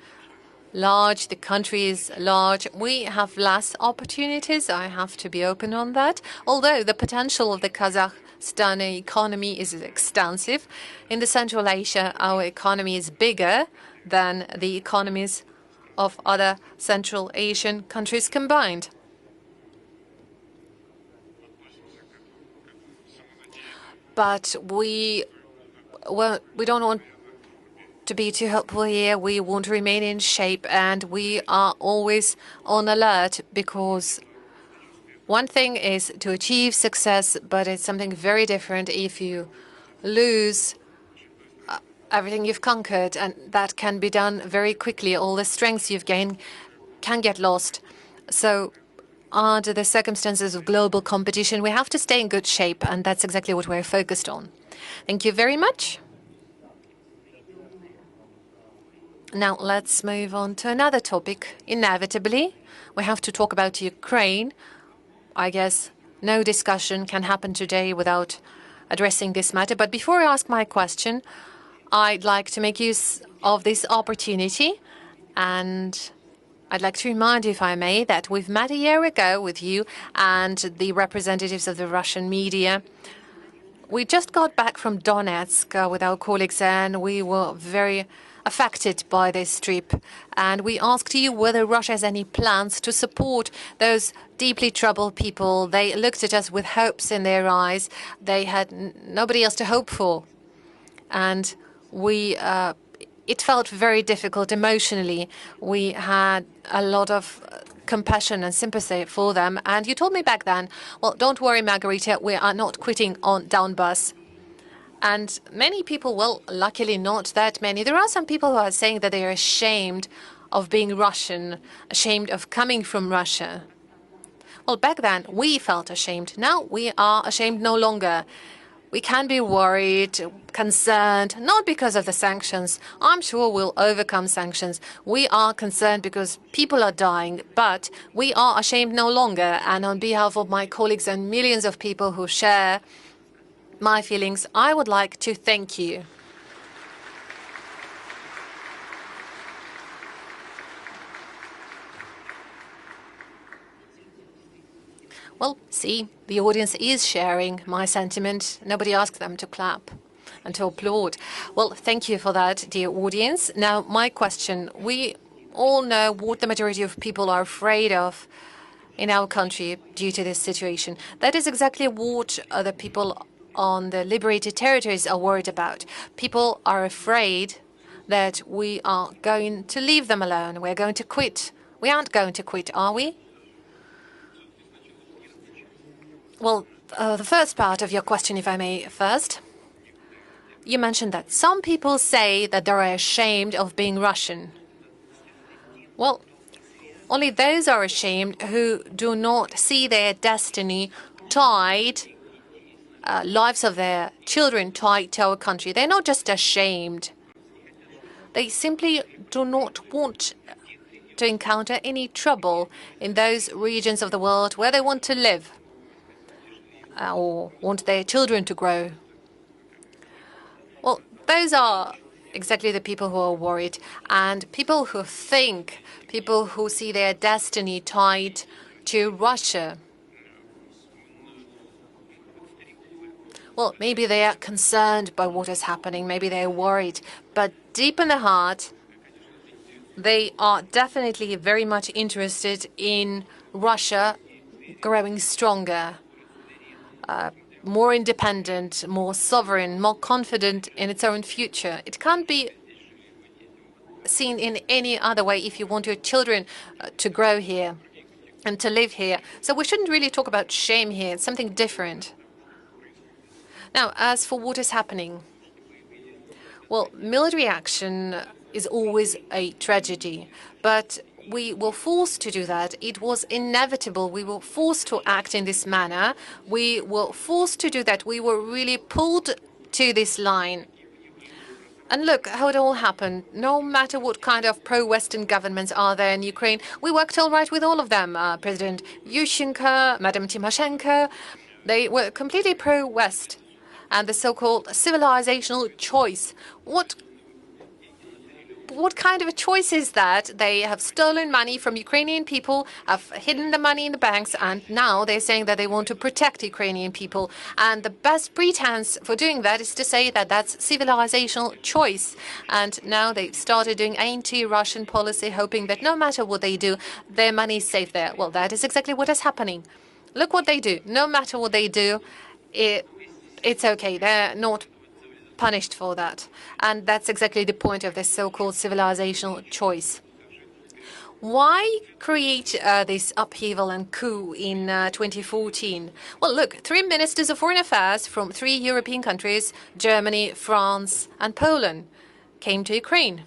large, the country is large. We have less opportunities. I have to be open on that. Although the potential of the Kazakhstan economy is extensive. In the Central Asia, our economy is bigger than the economies of other Central Asian countries combined. But we don't want to be too hopeful here. We want to remain in shape, and we are always on alert, because one thing is to achieve success, but it's something very different if you lose everything you've conquered, and that can be done very quickly. All the strengths you've gained can get lost. So under the circumstances of global competition, we have to stay in good shape, and that's exactly what we're focused on. Thank you very much. Now let's move on to another topic. Inevitably, we have to talk about Ukraine. I guess no discussion can happen today without addressing this matter. But before I ask my question, I'd like to make use of this opportunity, and I'd like to remind you, if I may, that we've met a year ago with you and the representatives of the Russian media. We just got back from Donetsk with our colleagues, and we were very affected by this trip. And we asked you whether Russia has any plans to support those deeply troubled people. They looked at us with hopes in their eyes. They had nobody else to hope for. And it felt very difficult emotionally. We had a lot of compassion and sympathy for them. And you told me back then, well, don't worry, Margarita, we are not quitting on Donbas. And many people, well, luckily not that many. There are some people who are saying that they are ashamed of being Russian, ashamed of coming from Russia. Well, back then, we felt ashamed. Now we are ashamed no longer. We can be worried, concerned, not because of the sanctions. I'm sure we'll overcome sanctions. We are concerned because people are dying, but we are ashamed no longer. And on behalf of my colleagues and millions of people who share my feelings, I would like to thank you. Well, see, the audience is sharing my sentiment. Nobody asked them to clap and to applaud. Well, thank you for that, dear audience. Now, my question. We all know what the majority of people are afraid of in our country due to this situation. That is exactly what the people on the liberated territories are worried about. People are afraid that we are going to leave them alone. We're going to quit. We aren't going to quit, are we? Well, the first part of your question, if I may first, you mentioned that some people say that they're ashamed of being Russian. Well, only those are ashamed who do not see their destiny tied, lives of their children tied to our country. They're not just ashamed. They simply do not want to encounter any trouble in those regions of the world where they want to live or want their children to grow. Well, those are exactly the people who are worried. And people who think, people who see their destiny tied to Russia, well, maybe they are concerned by what is happening. Maybe they are worried. But deep in the heart, they are definitely very much interested in Russia growing stronger, more independent, more sovereign, more confident in its own future. It can't be seen in any other way if you want your children to grow here and to live here. So we shouldn't really talk about shame here. It's something different. Now, as for what is happening, well, military action is always a tragedy, but we were forced to do that. It was inevitable. We were forced to act in this manner. We were forced to do that. We were really pulled to this line. And look how it all happened. No matter what kind of pro-Western governments are there in Ukraine, we worked all right with all of them. President Yushchenko, Madam Tymoshenko, they were completely pro-West. And the so-called civilizational choice. What kind of a choice is that? They have stolen money from Ukrainian people, have hidden the money in the banks, and now they're saying that they want to protect Ukrainian people. And the best pretense for doing that is to say that that's civilizational choice. And now they've started doing anti-Russian policy, hoping that no matter what they do, their money is safe there. Well, that is exactly what is happening. Look what they do. No matter what they do, it's okay. They're not punished for that. And that's exactly the point of this so-called civilizational choice. Why create this upheaval and coup in 2014? Well, look, 3 ministers of foreign affairs from 3 European countries, Germany, France, and Poland, came to Ukraine.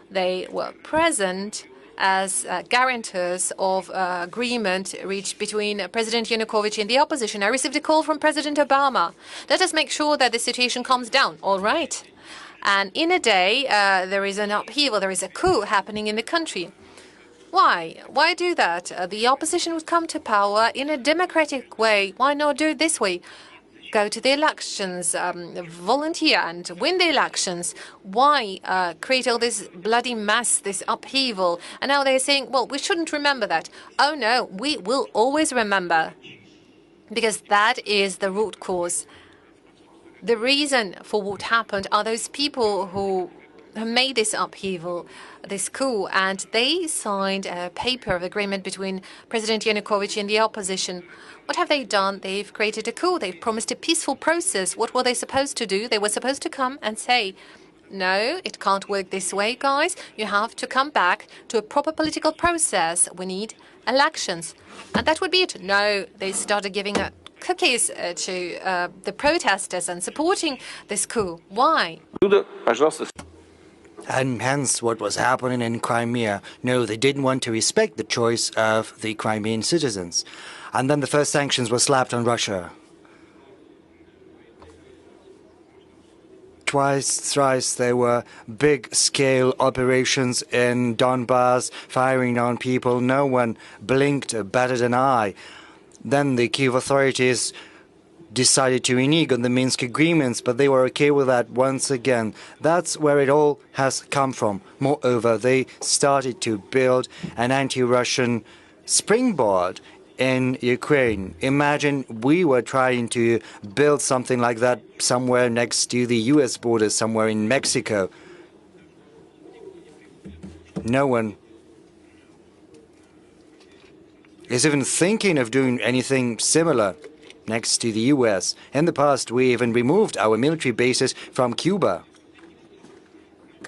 They were present as guarantors of agreement reached between President Yanukovych and the opposition. I received a call from President Obama. Let us make sure that the situation calms down. All right. And in a day, there is an upheaval, there is a coup happening in the country. Why? Why do that? The opposition would come to power in a democratic way. Why not do it this way? Go to the elections, volunteer and win the elections. Why create all this bloody mess, this upheaval? And now they're saying, well, we shouldn't remember that. Oh, no, we will always remember, because that is the root cause. The reason for what happened are those people who made this upheaval, this coup, and they signed a paper of agreement between President Yanukovych and the opposition. What have they done? They've created a coup. They've promised a peaceful process. What were they supposed to do? They were supposed to come and say, no, it can't work this way, guys. You have to come back to a proper political process. We need elections. And that would be it. No, they started giving cookies to the protesters and supporting this coup. Why? And hence what was happening in Crimea. No, they didn't want to respect the choice of the Crimean citizens. And then the first sanctions were slapped on Russia. Twice, thrice, there were big-scale operations in Donbass, firing on people. No one blinked or batted an eye. Then the Kyiv authorities decided to renege on the Minsk agreements, but they were okay with that once again. That's where it all has come from. Moreover, they started to build an anti-Russian springboard in Ukraine. Imagine we were trying to build something like that somewhere next to the US border, somewhere in Mexico. No one is even thinking of doing anything similar next to the US. In the past, we even removed our military bases from Cuba.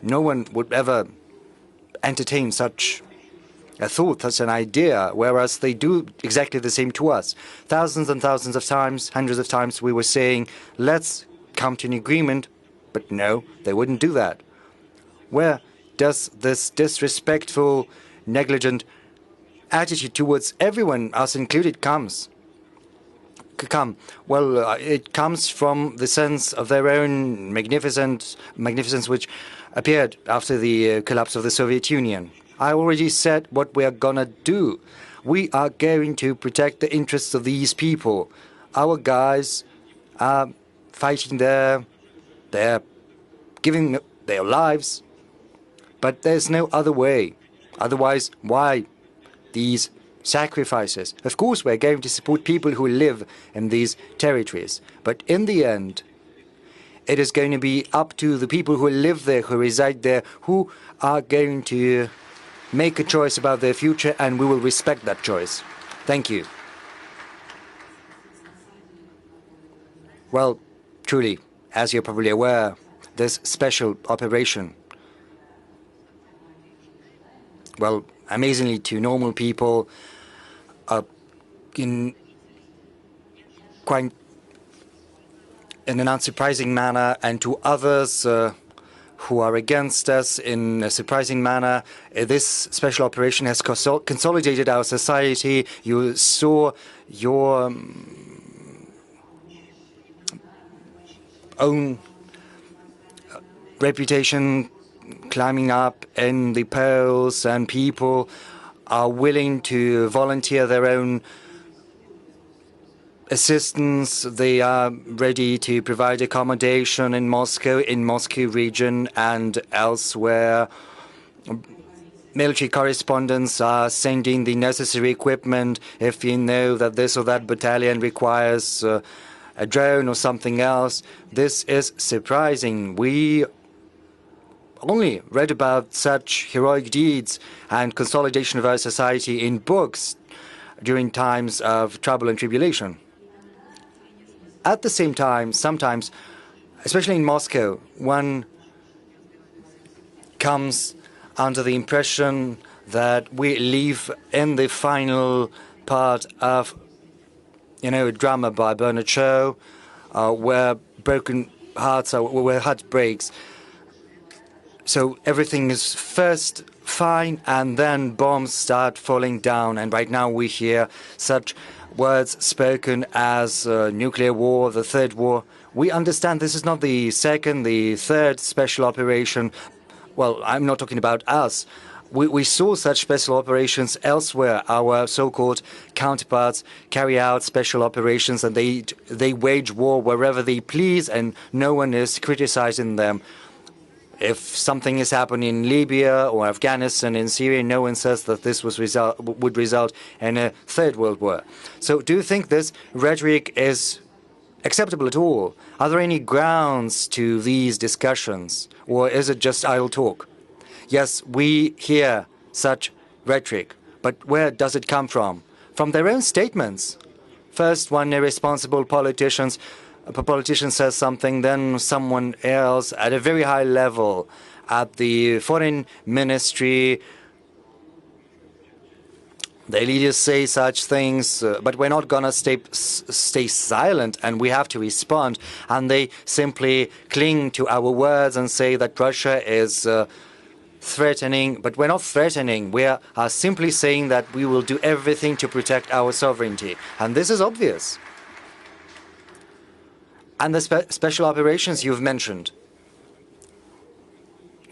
No one would ever entertain such a thought, such an idea, whereas they do exactly the same to us. Thousands and thousands of times, hundreds of times, we were saying, let's come to an agreement, but no, they wouldn't do that. Where does this disrespectful, negligent attitude towards everyone, us included, come? Well, it comes from the sense of their own magnificence which appeared after the collapse of the Soviet Union. I already said what we are gonna do. We are going to protect the interests of these people. Our guys are fighting there. They're giving their lives. But there's no other way. Otherwise, why these sacrifices? Of course, we're going to support people who live in these territories. But in the end, it is going to be up to the people who live there, who reside there, who are going to make a choice about their future, and we will respect that choice. Thank you. Well, truly, as you're probably aware, this special operation, well, amazingly to normal people, in an unsurprising manner, and to others who are against us in a surprising manner, this special operation has consolidated our society. You saw your own reputation climbing up in the polls, and people are willing to volunteer their own assistance. They are ready to provide accommodation in Moscow region and elsewhere. Military correspondents are sending the necessary equipment. If you know that this or that battalion requires a drone or something else, this is surprising. We only read about such heroic deeds and consolidation of our society in books during times of trouble and tribulation. At the same time, sometimes, especially in Moscow, one comes under the impression that we live in the final part of, a drama by Bernard Shaw, where broken hearts are, where heart breaks. So everything is first fine, and then bombs start falling down. And right now we hear such words spoken as nuclear war, the third war. We understand this is not the second, the third special operation. Well, I'm not talking about us. We saw such special operations elsewhere. Our so-called counterparts carry out special operations, and they wage war wherever they please, and no one is criticizing them. If something is happening in Libya or Afghanistan, in Syria, no one says that this would result in a third world war. So do you think this rhetoric is acceptable at all? Are there any grounds to these discussions, or is it just idle talk? Yes, we hear such rhetoric, but where does it come from? From their own statements. First, one irresponsible politician says something, then someone else at a very high level at the foreign ministry. The leaders say such things, but we're not going to stay silent, and we have to respond. And they simply cling to our words and say that Russia is threatening, but we're not threatening. We are simply saying that we will do everything to protect our sovereignty. And this is obvious. And the special operations you've mentioned.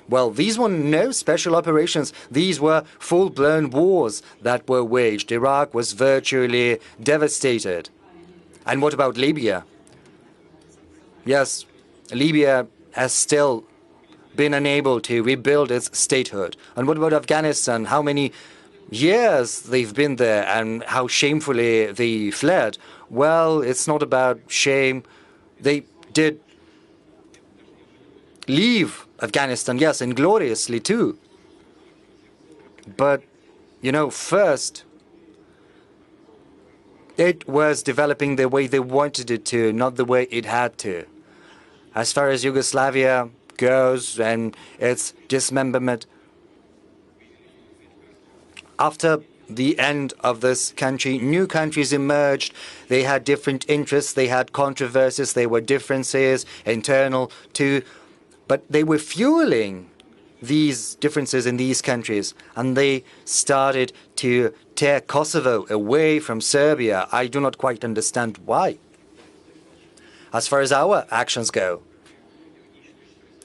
Well, these were no special operations. These were full-blown wars that were waged. Iraq was virtually devastated. And what about Libya? Yes, Libya has still been unable to rebuild its statehood. And what about Afghanistan? How many years they've been there and how shamefully they fled? Well, it's not about shame. They did leave Afghanistan, yes, and gloriously too. But, first, it was developing the way they wanted it to, not the way it had to. As far as Yugoslavia goes and its dismemberment, after the end of this country, new countries emerged. They had different interests, they had controversies, there were differences, internal too. But they were fueling these differences in these countries, and they started to tear Kosovo away from Serbia. I do not quite understand why. As far as our actions go,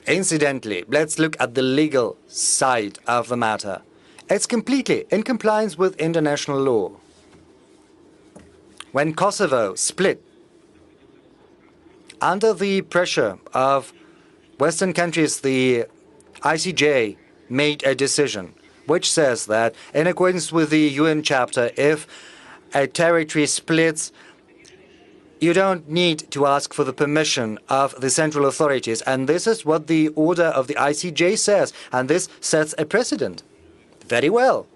incidentally, let's look at the legal side of the matter. It's completely in compliance with international law. When Kosovo split, under the pressure of Western countries, the ICJ made a decision which says that in accordance with the UN Chapter, if a territory splits, you don't need to ask for the permission of the central authorities. And this is what the order of the ICJ says. And this sets a precedent. Very well.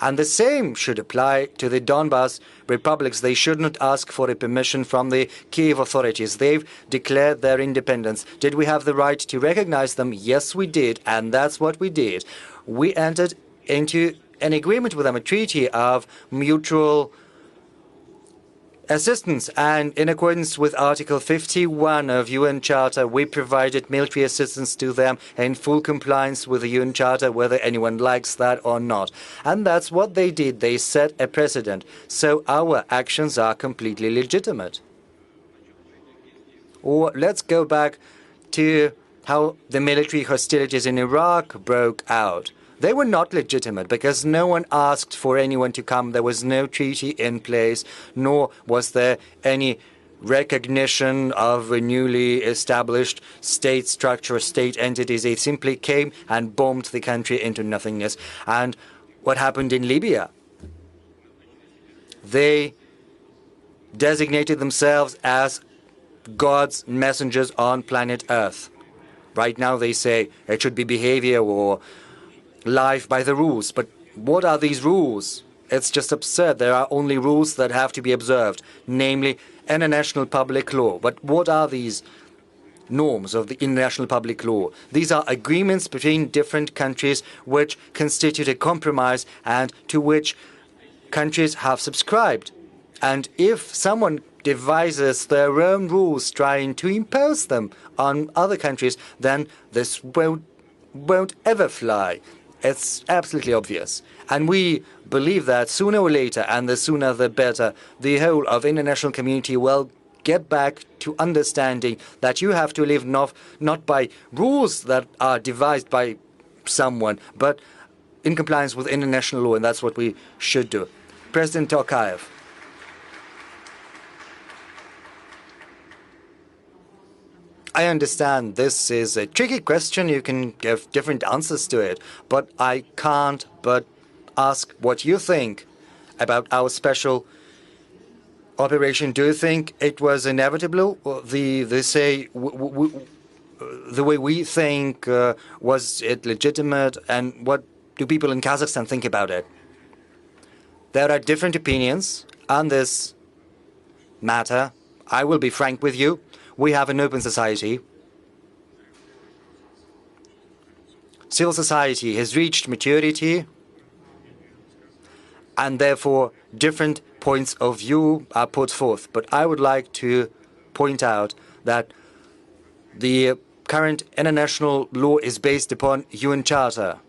And the same should apply to the Donbas republics. They should not ask for a permission from the Kiev authorities. They've declared their independence. Did we have the right to recognize them? Yes, we did. And that's what we did. We entered into an agreement with them, a treaty of mutual assistance, and in accordance with Article 51 of UN Charter, we provided military assistance to them in full compliance with the UN Charter, whether anyone likes that or not. And that's what they did. They set a precedent. So our actions are completely legitimate. Or let's go back to how the military hostilities in Iraq broke out. They were not legitimate because no one asked for anyone to come. There was no treaty in place, nor was there any recognition of a newly established state structure, state entities. They simply came and bombed the country into nothingness. And what happened in Libya? They designated themselves as God's messengers on planet Earth. Right now they say it should be behavior or life by the rules. But what are these rules? It's just absurd. There are only rules that have to be observed, namely international public law. But what are these norms of the international public law? These are agreements between different countries which constitute a compromise and to which countries have subscribed. And if someone devises their own rules trying to impose them on other countries, then this won't ever fly. It's absolutely obvious. And we believe that sooner or later, and the sooner the better, the whole of international community will get back to understanding that you have to live not by rules that are devised by someone, but in compliance with international law, and that's what we should do. President Tokayev. I understand this is a tricky question. You can give different answers to it, but I can't but ask what you think about our special operation. Do you think it was inevitable? The way we think, was it legitimate? And what do people in Kazakhstan think about it? There are different opinions on this matter. I will be frank with you. We have an open society. Civil society has reached maturity, and therefore different points of view are put forth. But I would like to point out that the current international law is based upon UN Charter.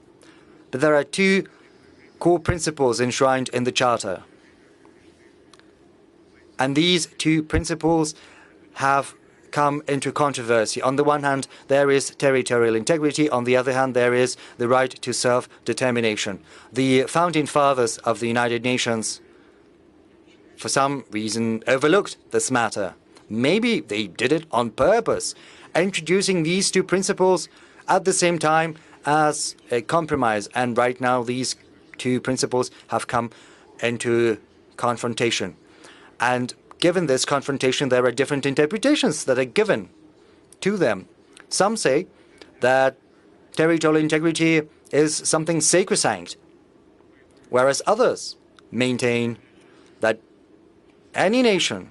But there are two core principles enshrined in the Charter. And these two principles have come into controversy. On the one hand, there is territorial integrity. On the other hand, there is the right to self-determination. The founding fathers of the United Nations, for some reason, overlooked this matter. Maybe they did it on purpose, introducing these two principles at the same time as a compromise. And right now, these two principles have come into confrontation. And given this confrontation, there are different interpretations that are given to them. Some say that territorial integrity is something sacrosanct, whereas others maintain that any nation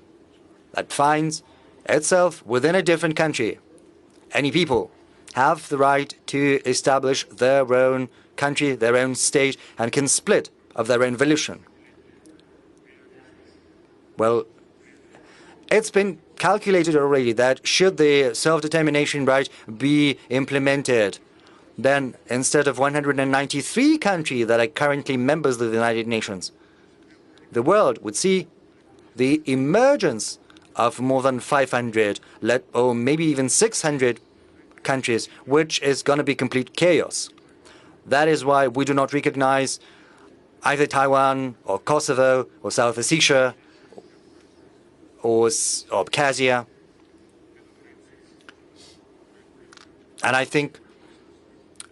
that finds itself within a different country, any people, have the right to establish their own country, their own state, and can split of their own volition. Well, it's been calculated already that should the self-determination right be implemented, then instead of 193 countries that are currently members of the United Nations, the world would see the emergence of more than 500, or maybe even 600 countries, which is going to be complete chaos. That is why we do not recognize either Taiwan or Kosovo or South Ossetia or Abkhazia. And I think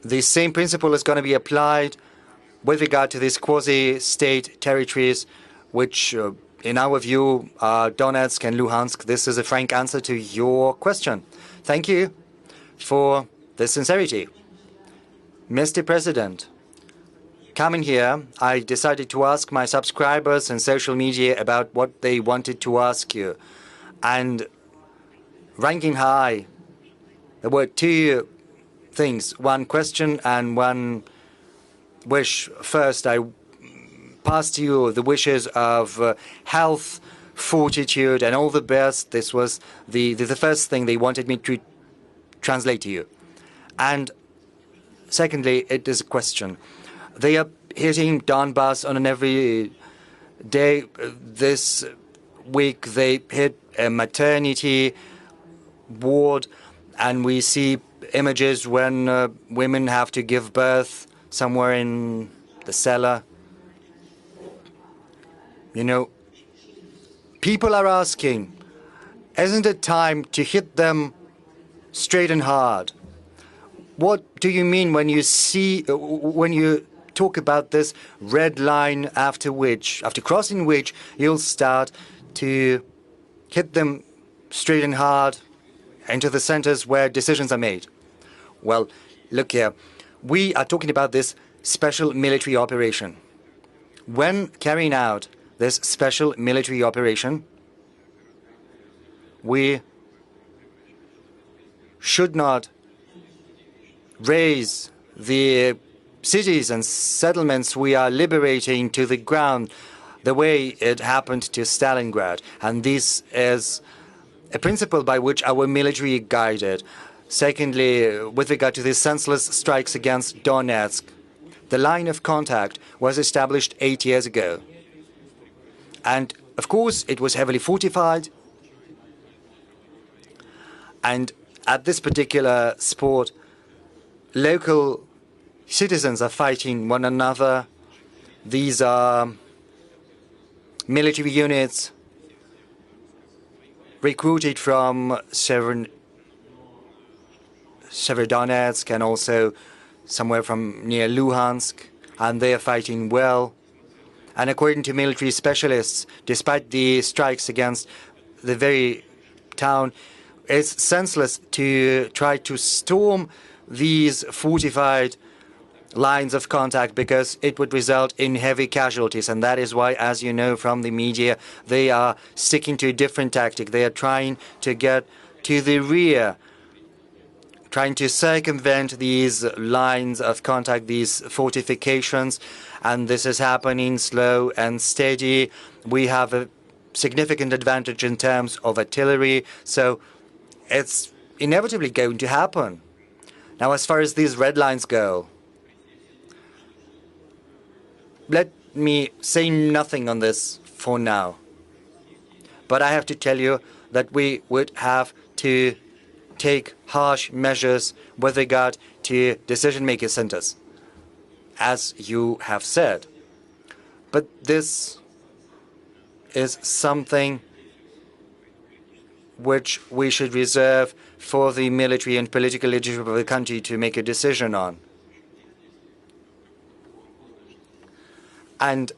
the same principle is going to be applied with regard to these quasi-state territories, which, in our view, are Donetsk and Luhansk. This is a frank answer to your question. Thank you for the sincerity. Mr. President, coming here, I decided to ask my subscribers and social media about what they wanted to ask you. And ranking high, there were two things, one question and one wish. First, I passed you the wishes of health, fortitude, and all the best. This was the first thing they wanted me to translate to you. And secondly, it is a question. They are hitting Donbass on an every day. This week they hit a maternity ward, and we see images when women have to give birth somewhere in the cellar. You know, people are asking, isn't it time to hit them straight and hard? What do you mean when you talk about this red line after crossing which you'll start to hit them straight and hard into the centers where decisions are made? Well, look here. We are talking about this special military operation. When carrying out this special military operation, we should not raise the cities and settlements we are liberating to the ground the way it happened to Stalingrad. And this is a principle by which our military guided. Secondly, with regard to the senseless strikes against Donetsk, the line of contact was established 8 years ago. And, of course, it was heavily fortified. And at this particular sport, local citizens are fighting one another. These are military units recruited from Severodonetsk and also somewhere from near Luhansk, and they are fighting well. And according to military specialists, despite the strikes against the very town, it's senseless to try to storm these fortified lines of contact because it would result in heavy casualties. And that is why, as you know from the media, they are sticking to a different tactic. They are trying to get to the rear, trying to circumvent these lines of contact, these fortifications. And this is happening slow and steady. We have a significant advantage in terms of artillery, so it's inevitably going to happen. Now, as far as these red lines go, let me say nothing on this for now. But I have to tell you that we would have to take harsh measures with regard to decision-making centers, as you have said. But this is something which we should reserve for the military and political leadership of the country to make a decision on. And,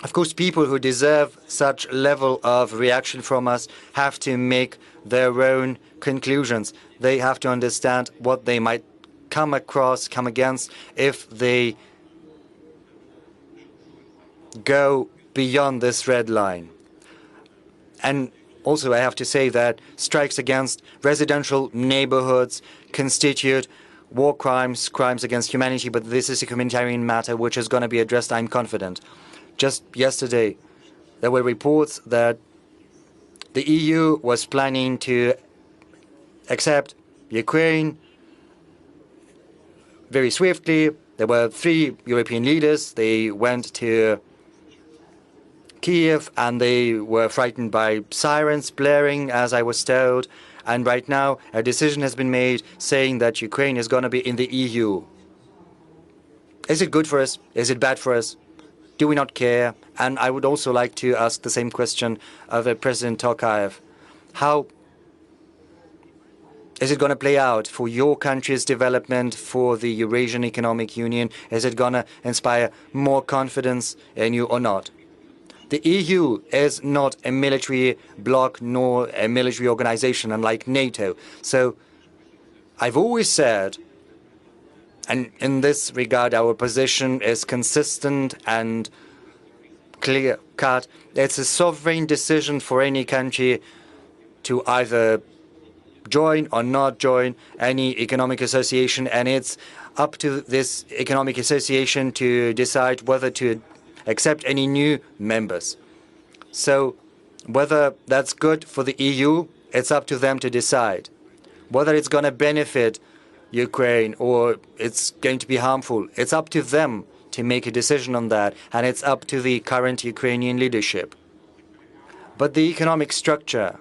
of course, people who deserve such level of reaction from us have to make their own conclusions. They have to understand what they might come against if they go beyond this red line. And also I have to say that strikes against residential neighborhoods constitute war crimes, crimes against humanity, but this is a humanitarian matter which is going to be addressed, I'm confident. Just yesterday, there were reports that the EU was planning to accept Ukraine very swiftly. There were 3 European leaders. They went to Kiev and they were frightened by sirens blaring, as I was told. And right now, a decision has been made saying that Ukraine is going to be in the EU. Is it good for us? Is it bad for us? Do we not care? And I would also like to ask the same question of President Tokayev. How is it going to play out for your country's development, for the Eurasian Economic Union? Is it going to inspire more confidence in you or not? The EU is not a military bloc nor a military organization, unlike NATO. So I've always said, and in this regard our position is consistent and clear-cut, it's a sovereign decision for any country to either join or not join any economic association, and it's up to this economic association to decide whether to accept any new members. So whether that's good for the EU, it's up to them to decide. Whether it's going to benefit Ukraine or it's going to be harmful, it's up to them to make a decision on that, and it's up to the current Ukrainian leadership. But the economic structure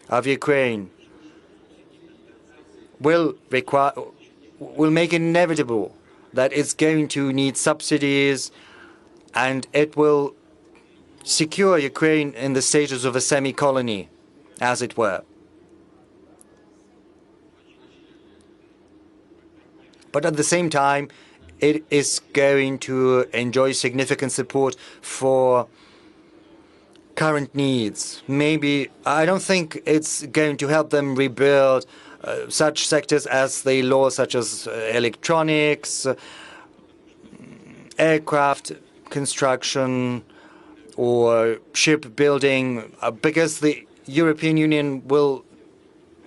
of Ukraine will make it inevitable that it's going to need subsidies, and it will secure Ukraine in the status of a semi-colony, as it were. But at the same time, it is going to enjoy significant support for current needs. Maybe, I don't think it's going to help them rebuild such sectors as they lost, such as electronics, aircraft construction, or shipbuilding, because the European Union will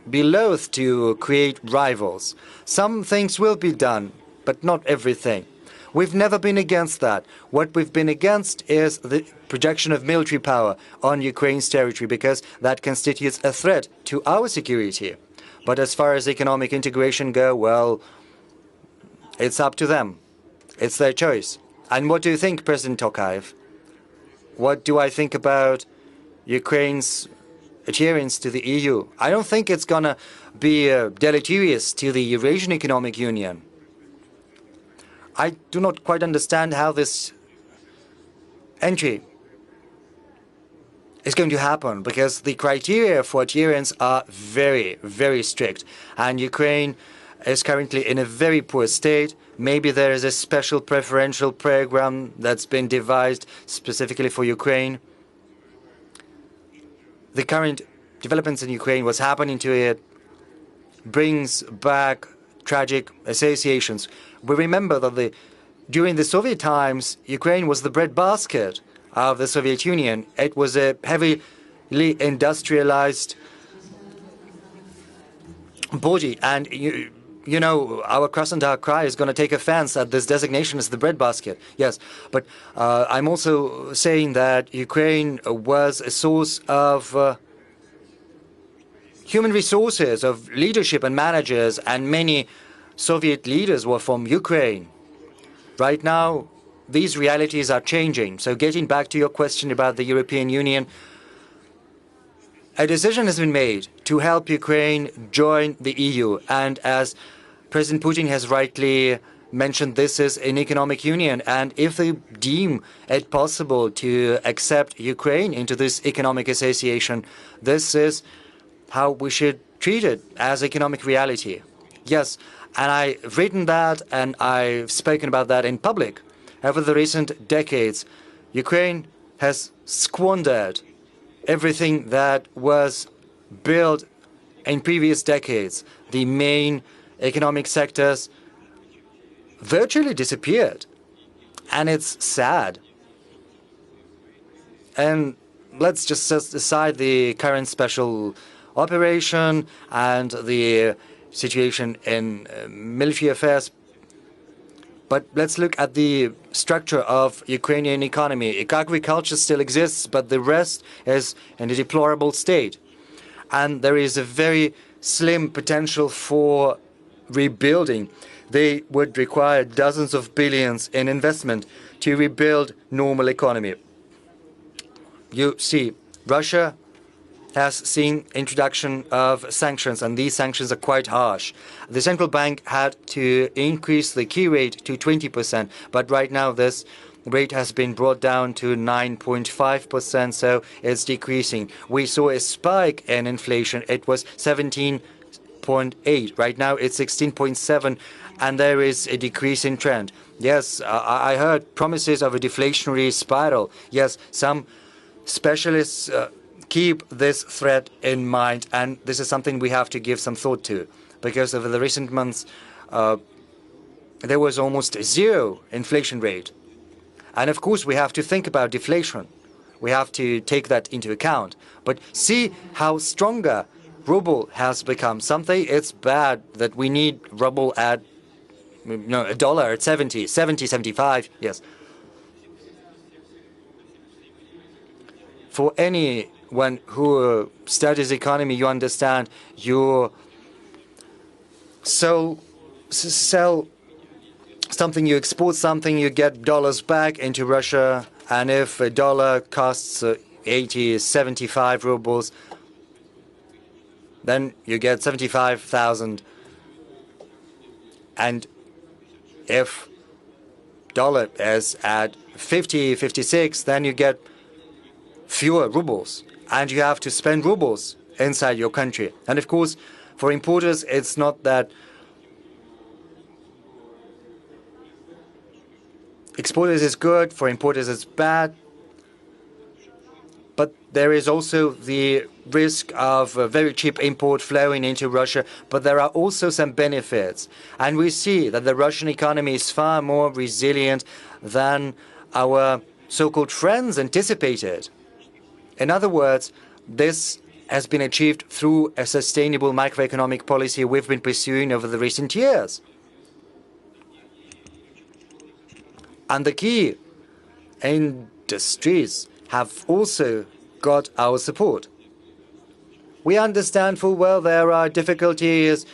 be loath to create rivals. Some things will be done, but not everything. We've never been against that. What we've been against is the projection of military power on Ukraine's territory, because that constitutes a threat to our security. But as far as economic integration go, well, it's up to them. It's their choice. And what do you think, President Tokayev? What do I think about Ukraine's adherence to the EU? I don't think it's going to be deleterious to the Eurasian Economic Union. I do not quite understand how this entry is going to happen, because the criteria for adherence are very, very strict. And Ukraine is currently in a very poor state. Maybe there is a special preferential program that's been devised specifically for Ukraine. The current developments in Ukraine, what's happening to it, brings back tragic associations. We remember that during the Soviet times, Ukraine was the breadbasket of the Soviet Union. It was a heavily industrialized body, and you know, our Krasnodar Krai is going to take offense at this designation as the breadbasket. Yes, but I'm also saying that Ukraine was a source of human resources, of leadership and managers, and many Soviet leaders were from Ukraine. Right now, these realities are changing. So getting back to your question about the European Union, a decision has been made to help Ukraine join the EU. And as President Putin has rightly mentioned, this is an economic union. And if they deem it possible to accept Ukraine into this economic association, this is how we should treat it as economic reality. Yes, and I've written that and I've spoken about that in public. Over the recent decades, Ukraine has squandered everything that was built in previous decades. The main economic sectors virtually disappeared. And it's sad. And let's just set aside the current special operation and the situation in military affairs. But let's look at the structure of Ukrainian economy. Agriculture still exists, but the rest is in a deplorable state. And there is a very slim potential for rebuilding. They would require dozens of billions in investment to rebuild normal economy. You see, Russia has seen introduction of sanctions, and these sanctions are quite harsh. The central bank had to increase the key rate to 20%, but right now this rate has been brought down to 9.5%, so it's decreasing. We saw a spike in inflation. It was 17.8. Right now it's 16.7, and there is a decrease in trend. Yes, I heard promises of a deflationary spiral. Yes, some specialists keep this threat in mind, and this is something we have to give some thought to, because over the recent months there was almost zero inflation rate. And of course we have to think about deflation. We have to take that into account. But see how stronger ruble has become. Something it's bad that we need ruble at a dollar at 70, 75, yes. For anyone who studies economy, you understand you sell something, you export something, you get dollars back into Russia, and if a dollar costs 80, 75 rubles, then you get 75,000 And if dollar is at 50, 56, then you get fewer rubles, and you have to spend rubles inside your country. And of course, for importers, it's not that exporters is good, for importers it's bad. But there is also the risk of very cheap import flowing into Russia. But there are also some benefits. And we see that the Russian economy is far more resilient than our so-called friends anticipated. In other words, this has been achieved through a sustainable macroeconomic policy we've been pursuing over the recent years. And the key industries have also got our support. We understand full well there are difficulties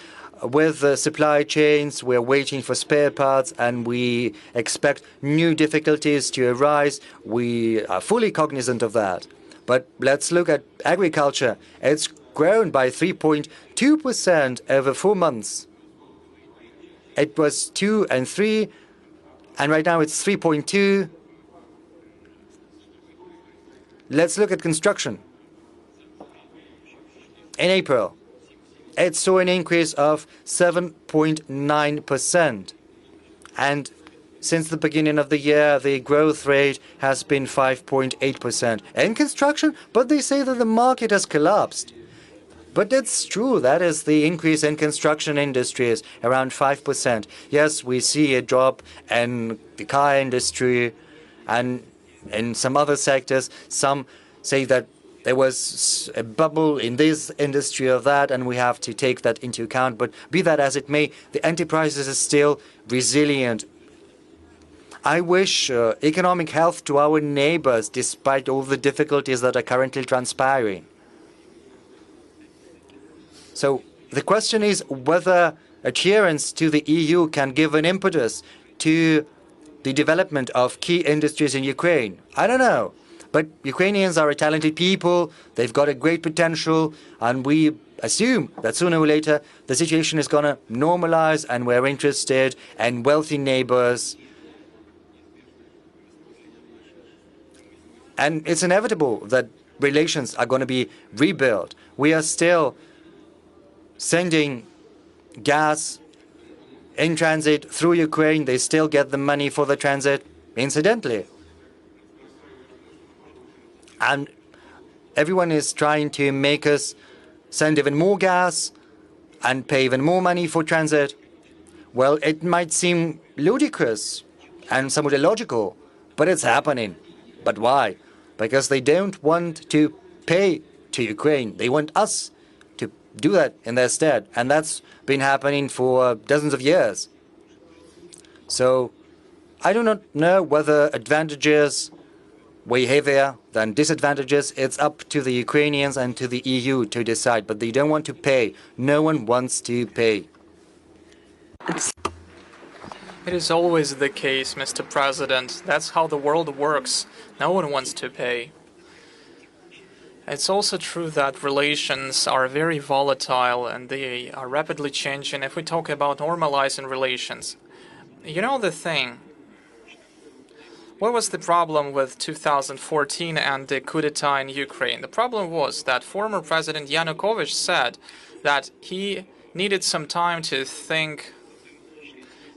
with the supply chains. We're waiting for spare parts, and we expect new difficulties to arise. We are fully cognizant of that. But let's look at agriculture. It's grown by 3.2% over 4 months. It was 2 and 3, and right now it's 3.2. Let's look at construction. In April, it saw an increase of 7.9%. And since the beginning of the year, the growth rate has been 5.8% in construction, but they say that the market has collapsed. But it's true, that is the increase in construction industries, around 5%. Yes, we see a drop in the car industry and in some other sectors. Some say that there was a bubble in this industry or that, and we have to take that into account. But be that as it may, the enterprises are still resilient. I wish economic health to our neighbors, despite all the difficulties that are currently transpiring. So the question is whether adherence to the EU can give an impetus to the development of key industries in Ukraine. I don't know. But Ukrainians are a talented people. They've got a great potential. And we assume that sooner or later the situation is going to normalize, and we're interested in wealthy neighbors. And it's inevitable that relations are going to be rebuilt. We are still sending gas in transit through Ukraine. They still get the money for the transit, incidentally. And everyone is trying to make us send even more gas and pay even more money for transit. Well, it might seem ludicrous and somewhat illogical, but it's happening. But why? Because they don't want to pay to Ukraine. They want us to do that in their stead. And that's been happening for dozens of years. So I do not know whether advantages weigh heavier than disadvantages. It's up to the Ukrainians and to the EU to decide. But they don't want to pay. No one wants to pay. It is always the case, Mr. President. That's how the world works. No one wants to pay. It's also true that relations are very volatile and they are rapidly changing. If we talk about normalizing relations, you know the thing. What was the problem with 2014 and the coup d'etat in Ukraine? The problem was that former President Yanukovych said that he needed some time to think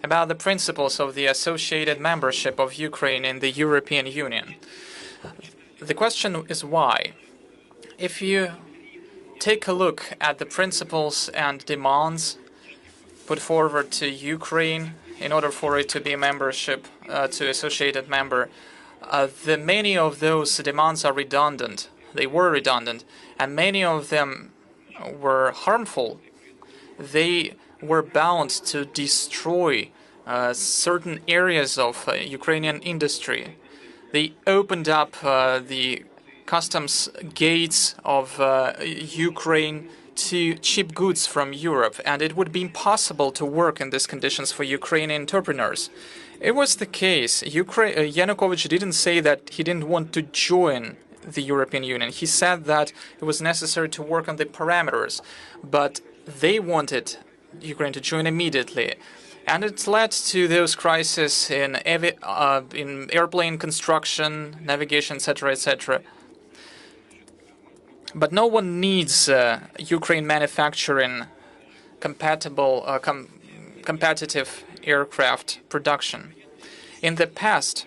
about the principles of the associated membership of Ukraine in the European Union. The question is why. If you take a look at the principles and demands put forward to Ukraine in order for it to be a membership, to associated member, many of those demands are redundant. They were redundant, and many of them were harmful. They were bound to destroy certain areas of Ukrainian industry. They opened up the customs gates of Ukraine to cheap goods from Europe, and it would be impossible to work in these conditions for Ukrainian entrepreneurs. It was the case. Yanukovych didn't say that he didn't want to join the European Union. He said that it was necessary to work on the parameters, but they wanted Ukraine to join immediately. And it led to those crises in airplane construction, navigation, etc., etc. But no one needs Ukraine manufacturing competitive aircraft production. In the past,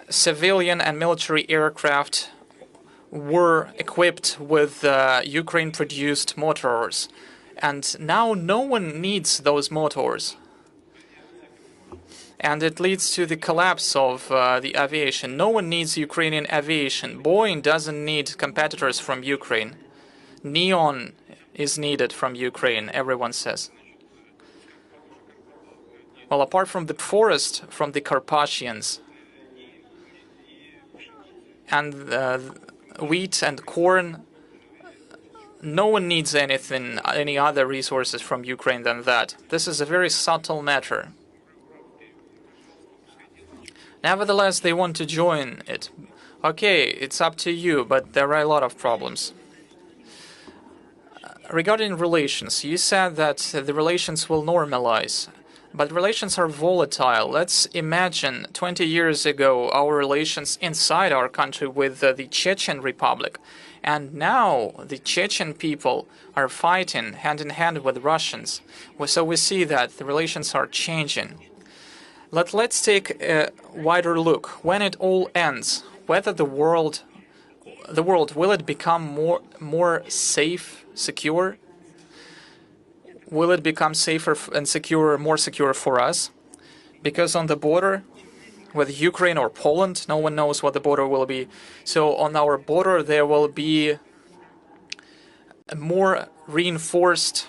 civilian and military aircraft were equipped with Ukraine-produced motors, and now no one needs those motors. And it leads to the collapse of the aviation. No one needs Ukrainian aviation. Boeing doesn't need competitors from Ukraine. Neon is needed from Ukraine, everyone says. Well, apart from the forest, from the Carpathians, and wheat and corn, no one needs any other resources from Ukraine than that. This is a very subtle matter. Nevertheless, they want to join it. Okay, it's up to you, but there are a lot of problems. Regarding relations, you said that the relations will normalize, but relations are volatile. Let's imagine 20 years ago our relations inside our country with the Chechen Republic, and now the Chechen people are fighting hand in hand with Russians. So we see that the relations are changing. Let's take a wider look. When it all ends, whether the world will it become more safe, secure? Will it become safer and secure, more secure for us? Because on the border with Ukraine or Poland, no one knows what the border will be. So on our border there will be a more reinforced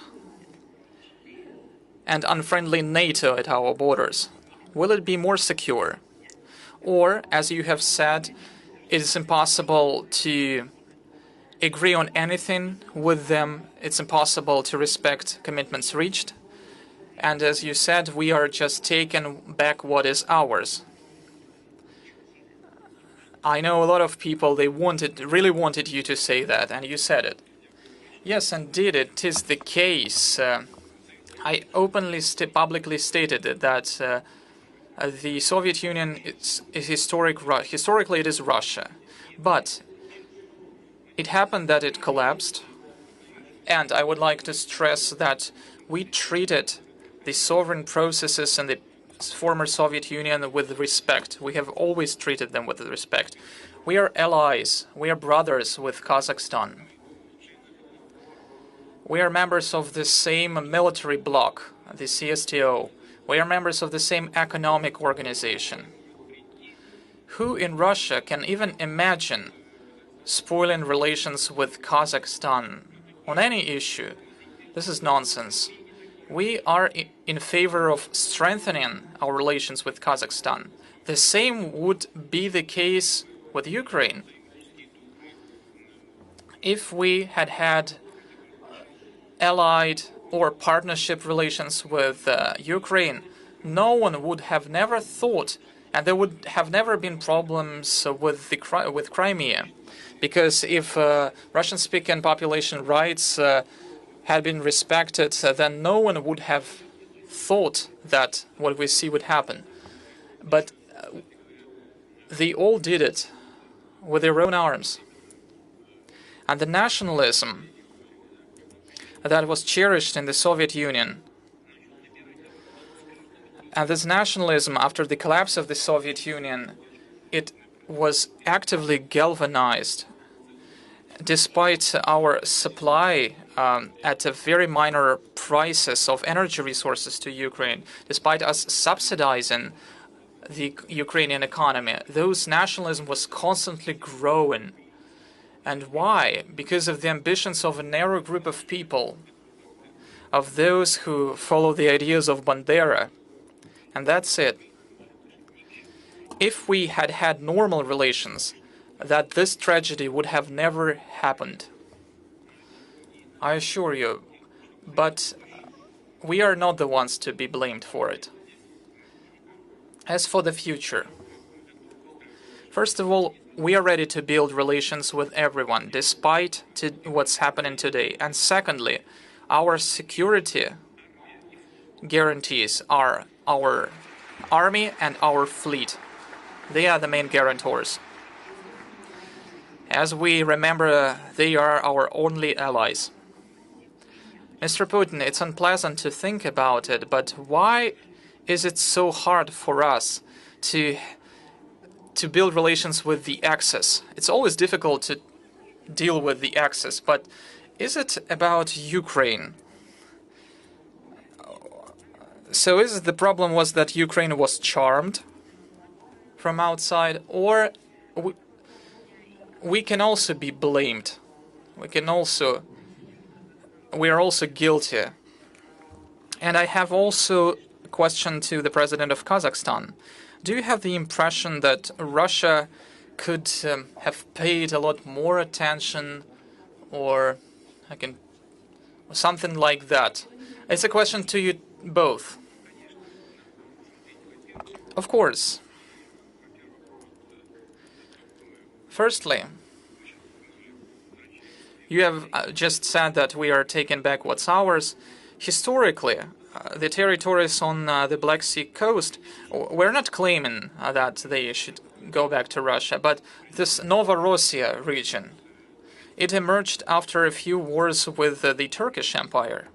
and unfriendly NATO at our borders. Will it be more secure? Or, as you have said, it is impossible to agree on anything with them. It's impossible to respect commitments reached. And as you said, we are just taking back what is ours. I know a lot of people, they really wanted you to say that, and you said it. Yes, indeed, it is the case. I openly, publicly stated that the Soviet Union is historically it is Russia, but it happened that it collapsed, and I would like to stress that we treated the sovereign processes in the former Soviet Union with respect. We have always treated them with respect. We are allies, we are brothers with Kazakhstan. We are members of the same military bloc, the CSTO. We are members of the same economic organization. Who in Russia can even imagine spoiling relations with Kazakhstan on any issue? This is nonsense. We are in favor of strengthening our relations with Kazakhstan. The same would be the case with Ukraine. If we had had allied or partnership relations with Ukraine, no one would have never thought, and there would have never been problems with Crimea, because if Russian-speaking population rights had been respected, then no one would have thought that what we see would happen. But they all did it with their own arms. And the nationalism that was cherished in the Soviet Union, and this nationalism after the collapse of the Soviet Union, it was actively galvanized despite our supply at a very minor prices of energy resources to Ukraine, despite us subsidizing the Ukrainian economy. Those nationalism was constantly growing. And why? Because of the ambitions of a narrow group of people, of those who follow the ideas of Bandera. And that's it. If we had had normal relations, that this tragedy would have never happened. I assure you. But we are not the ones to be blamed for it. As for the future, first of all, we are ready to build relations with everyone, despite what's happening today. And secondly, our security guarantees are our army and our fleet. They are the main guarantors. As we remember, they are our only allies. Mr. Putin, it's unpleasant to think about it, but why is it so hard for us to build relations with the Axis? It's always difficult to deal with the Axis, but is it about Ukraine? So is it the problem was that Ukraine was charmed from outside, or we can also be blamed? We are also guilty. And I have also a question to the president of Kazakhstan. Do you have the impression that Russia could have paid a lot more attention, or something like that? It's a question to you both. Of course. Firstly, you have just said that we are taking back what's ours. Historically, the territories on the Black Sea coast, we're not claiming that they should go back to Russia, but this Novorossiya region, it emerged after a few wars with the Turkish Empire.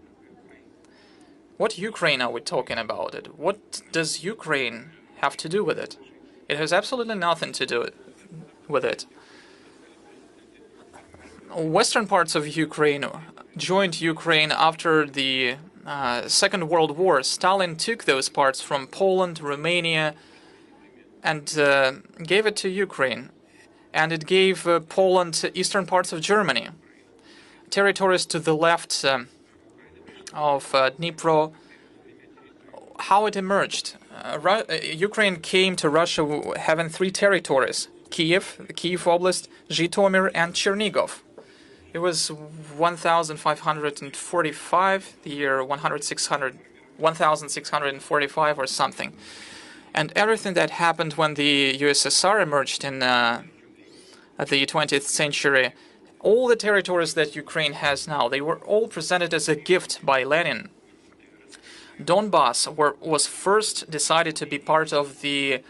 What Ukraine are we talking about it? What does Ukraine have to do with it? It has absolutely nothing to do with it. Western parts of Ukraine joined Ukraine after the Second World War. Stalin took those parts from Poland, Romania, and gave it to Ukraine. And it gave Poland eastern parts of Germany, territories to the left of Dnipro. How it emerged? Ukraine came to Russia having three territories: Kiev, the Kiev Oblast, Zhytomyr, and Chernigov. It was 1,545, the year 1,645 or something. And everything that happened when the USSR emerged in at the 20th century, all the territories that Ukraine has now, they were all presented as a gift by Lenin. Donbass was first decided to be part of the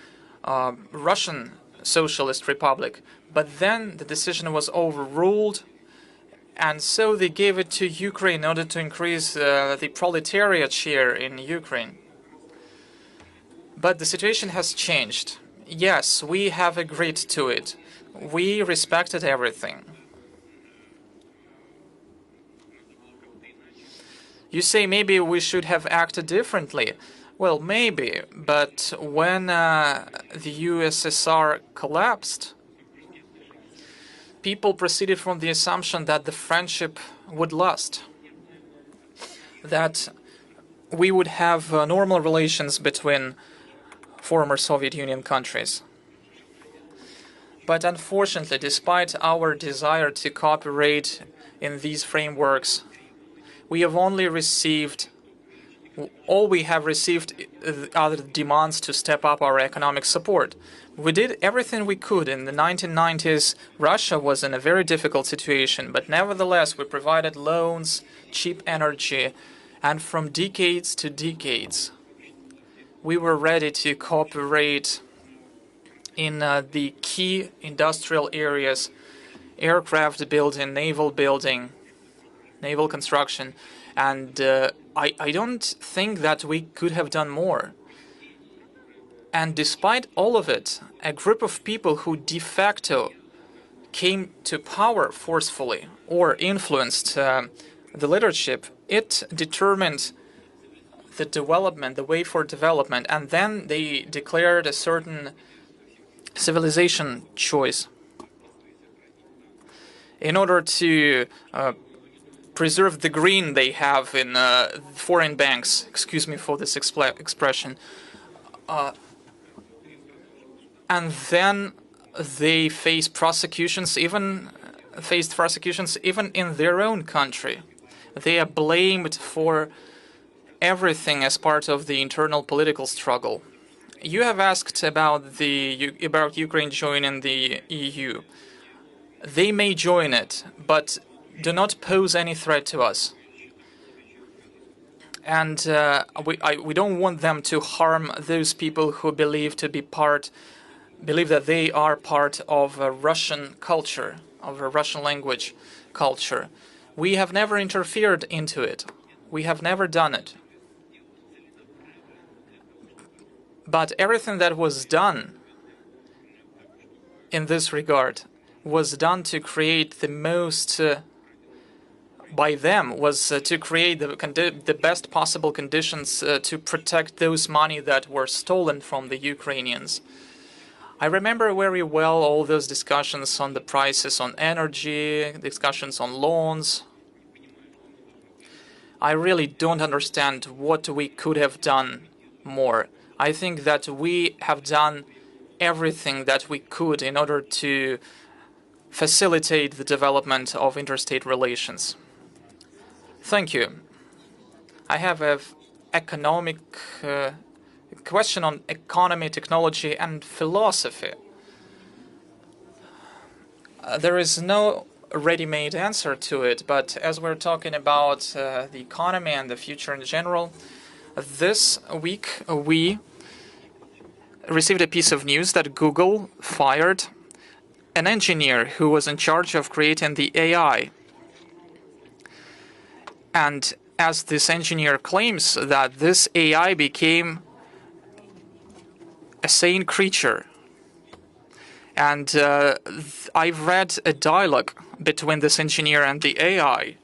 Russian Socialist Republic, but then the decision was overruled, and so they gave it to Ukraine in order to increase the proletariat share in Ukraine. But the situation has changed. Yes, we have agreed to it. We respected everything. You say maybe we should have acted differently. Well, maybe, but when the USSR collapsed, people proceeded from the assumption that the friendship would last, that we would have normal relations between former Soviet Union countries. But unfortunately, despite our desire to cooperate in these frameworks, we have only received, all we have received are the demands to step up our economic support. We did everything we could. In the 1990s, Russia was in a very difficult situation, but nevertheless, we provided loans, cheap energy, and from decades to decades, we were ready to cooperate in the key industrial areas: aircraft building, naval construction, and I don't think that we could have done more. And despite all of it, a group of people who de facto came to power forcefully or influenced the leadership, it determined the development, the way for development, and then they declared a certain civilization choice in order to preserve the green they have in foreign banks. Excuse me for this expression. And then they faced prosecutions even in their own country. They are blamed for everything as part of the internal political struggle. You have asked about Ukraine joining the EU. They may join it, but do not pose any threat to us. And we don't want them to harm those people who believe that they are part of a Russian culture, of a Russian language culture. We have never interfered into it. We have never done it. But everything that was done in this regard was done to create the most, by them, was to create the best possible conditions to protect those money that were stolen from the Ukrainians. I remember very well all those discussions on the prices on energy, discussions on loans. I really don't understand what we could have done more. I think that we have done everything that we could in order to facilitate the development of interstate relations. Thank you. I have an economic question on economy, technology, and philosophy. There is no ready-made answer to it, but as we're talking about the economy and the future in general, this week we received a piece of news that Google fired an engineer who was in charge of creating the AI. And as this engineer claims that this AI became a sane creature. And I've read a dialogue between this engineer and the AI.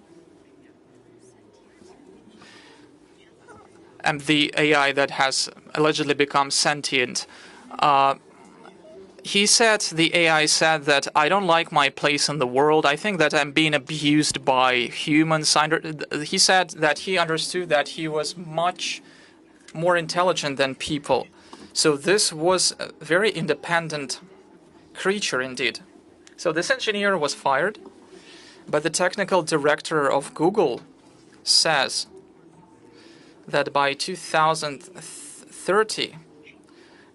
And the AI that has allegedly become sentient. The AI said that I don't like my place in the world. I think that I'm being abused by humans. He said that he understood that he was much more intelligent than people. So this was a very independent creature indeed. So this engineer was fired, but the technical director of Google says that by 2030,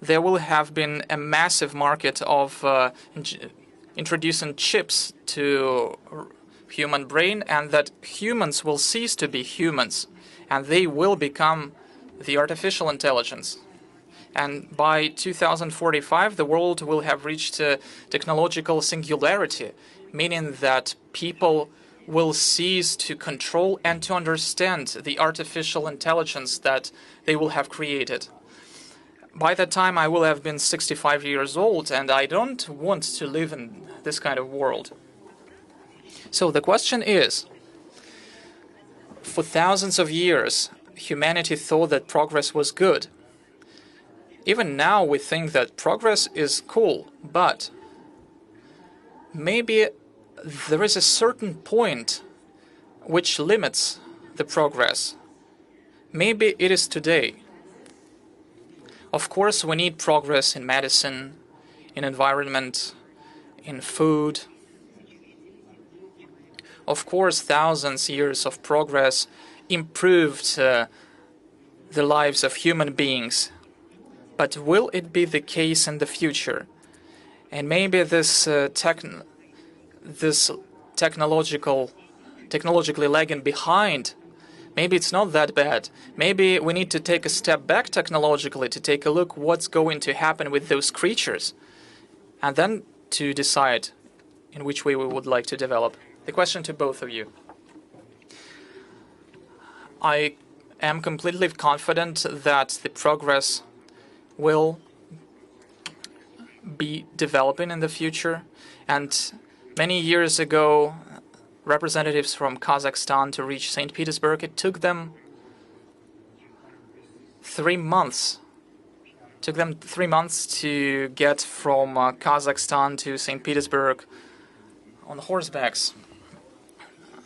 there will have been a massive market of introducing chips to human brain, and that humans will cease to be humans, and they will become the artificial intelligence. And by 2045, the world will have reached technological singularity, meaning that people will cease to control and to understand the artificial intelligence that they will have created. By that time, I will have been 65 years old, and I don't want to live in this kind of world. So the question is, for thousands of years, humanity thought that progress was good. Even now, we think that progress is cool, but maybe there is a certain point which limits the progress. Maybe it is today. Of course, we need progress in medicine, in environment, in food. Of course, thousands of years of progress improved the lives of human beings. But will it be the case in the future? And maybe this technologically lagging behind, maybe it's not that bad. Maybe we need to take a step back technologically to take a look what's going to happen with those creatures, and then to decide in which way we would like to develop. The question to both of you. I am completely confident that the progress will be developing in the future. And many years ago, representatives from Kazakhstan to reach St. Petersburg, it took them 3 months. It took them 3 months to get from Kazakhstan to St. Petersburg on horsebacks.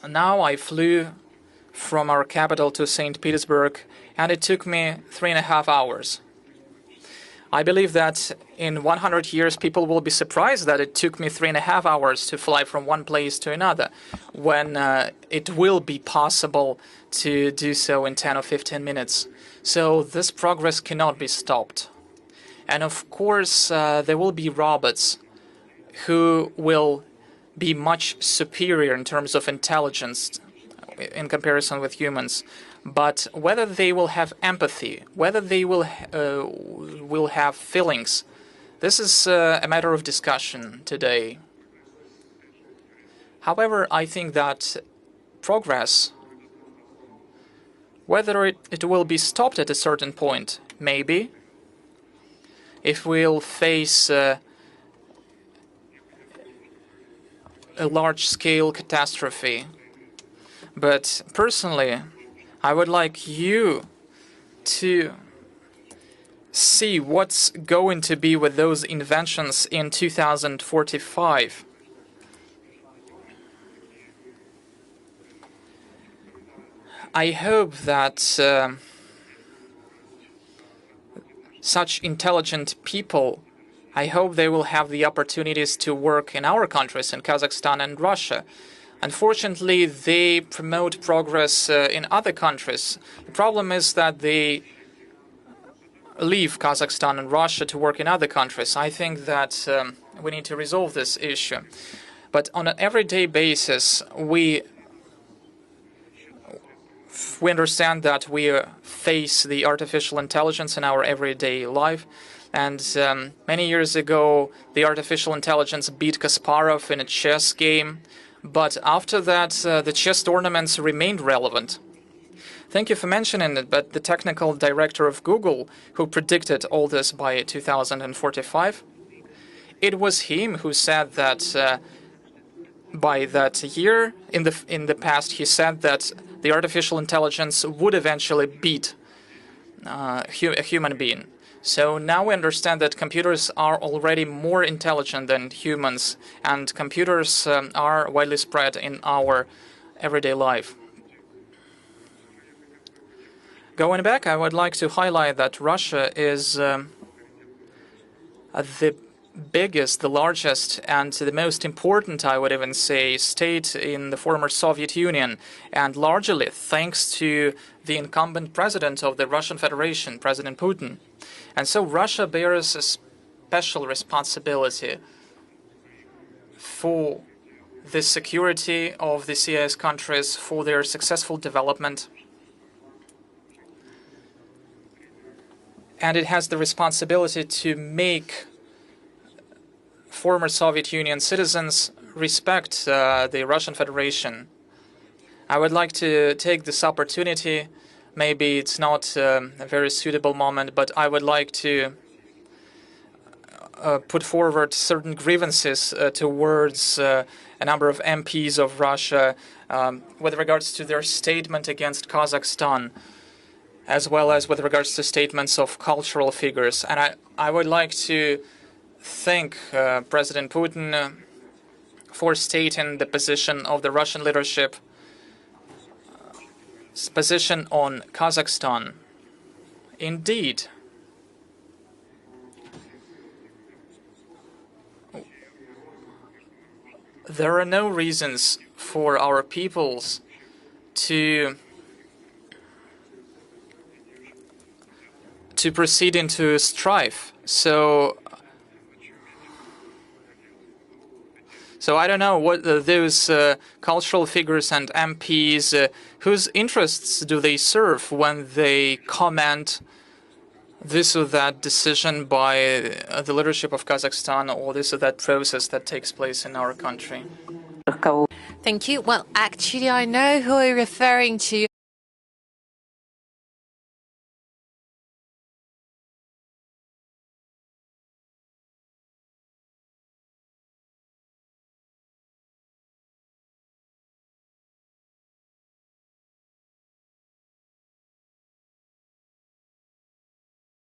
Now I flew from our capital to St. Petersburg, and it took me 3.5 hours. I believe that in 100 years, people will be surprised that it took me 3.5 hours to fly from one place to another, when it will be possible to do so in 10 or 15 minutes. So this progress cannot be stopped. And of course, there will be robots who will be much superior in terms of intelligence in comparison with humans. But whether they will have empathy, whether they will have feelings, this is a matter of discussion today. However, I think that progress, whether it will be stopped at a certain point, maybe, if we'll face a large-scale catastrophe. But personally, I would like you to see what's going to be with those inventions in 2045. I hope that such intelligent people, I hope they will have the opportunities to work in our countries, in Kazakhstan and Russia. Unfortunately, they promote progress in other countries. The problem is that they leave Kazakhstan and Russia to work in other countries. I think that we need to resolve this issue. But on an everyday basis, we understand that we face the artificial intelligence in our everyday life. And many years ago, the artificial intelligence beat Kasparov in a chess game. But after that, the chess tournaments remained relevant. Thank you for mentioning it, but the technical director of Google, who predicted all this by 2045, it was him who said that by that year, in the past, he said that the artificial intelligence would eventually beat a human being. So now we understand that computers are already more intelligent than humans, and computers are widely spread in our everyday life. Going back, I would like to highlight that Russia is the biggest, the largest, and the most important, I would even say, state in the former Soviet Union, and largely thanks to the incumbent president of the Russian Federation, President Putin. And so Russia bears a special responsibility for the security of the CIS countries, for their successful development. And it has the responsibility to make former Soviet Union citizens respect the Russian Federation. I would like to take this opportunity. Maybe it's not a very suitable moment, but I would like to put forward certain grievances towards a number of MPs of Russia with regards to their statement against Kazakhstan, as well as with regards to statements of cultural figures. And I would like to thank President Putin for stating the position of the Russian leadership, position on Kazakhstan. Indeed, there are no reasons for our peoples to proceed into strife. So I don't know what those cultural figures and MPs, whose interests do they serve when they comment this or that decision by the leadership of Kazakhstan, or this or that process that takes place in our country? Thank you. Well, actually, I know who you're referring to.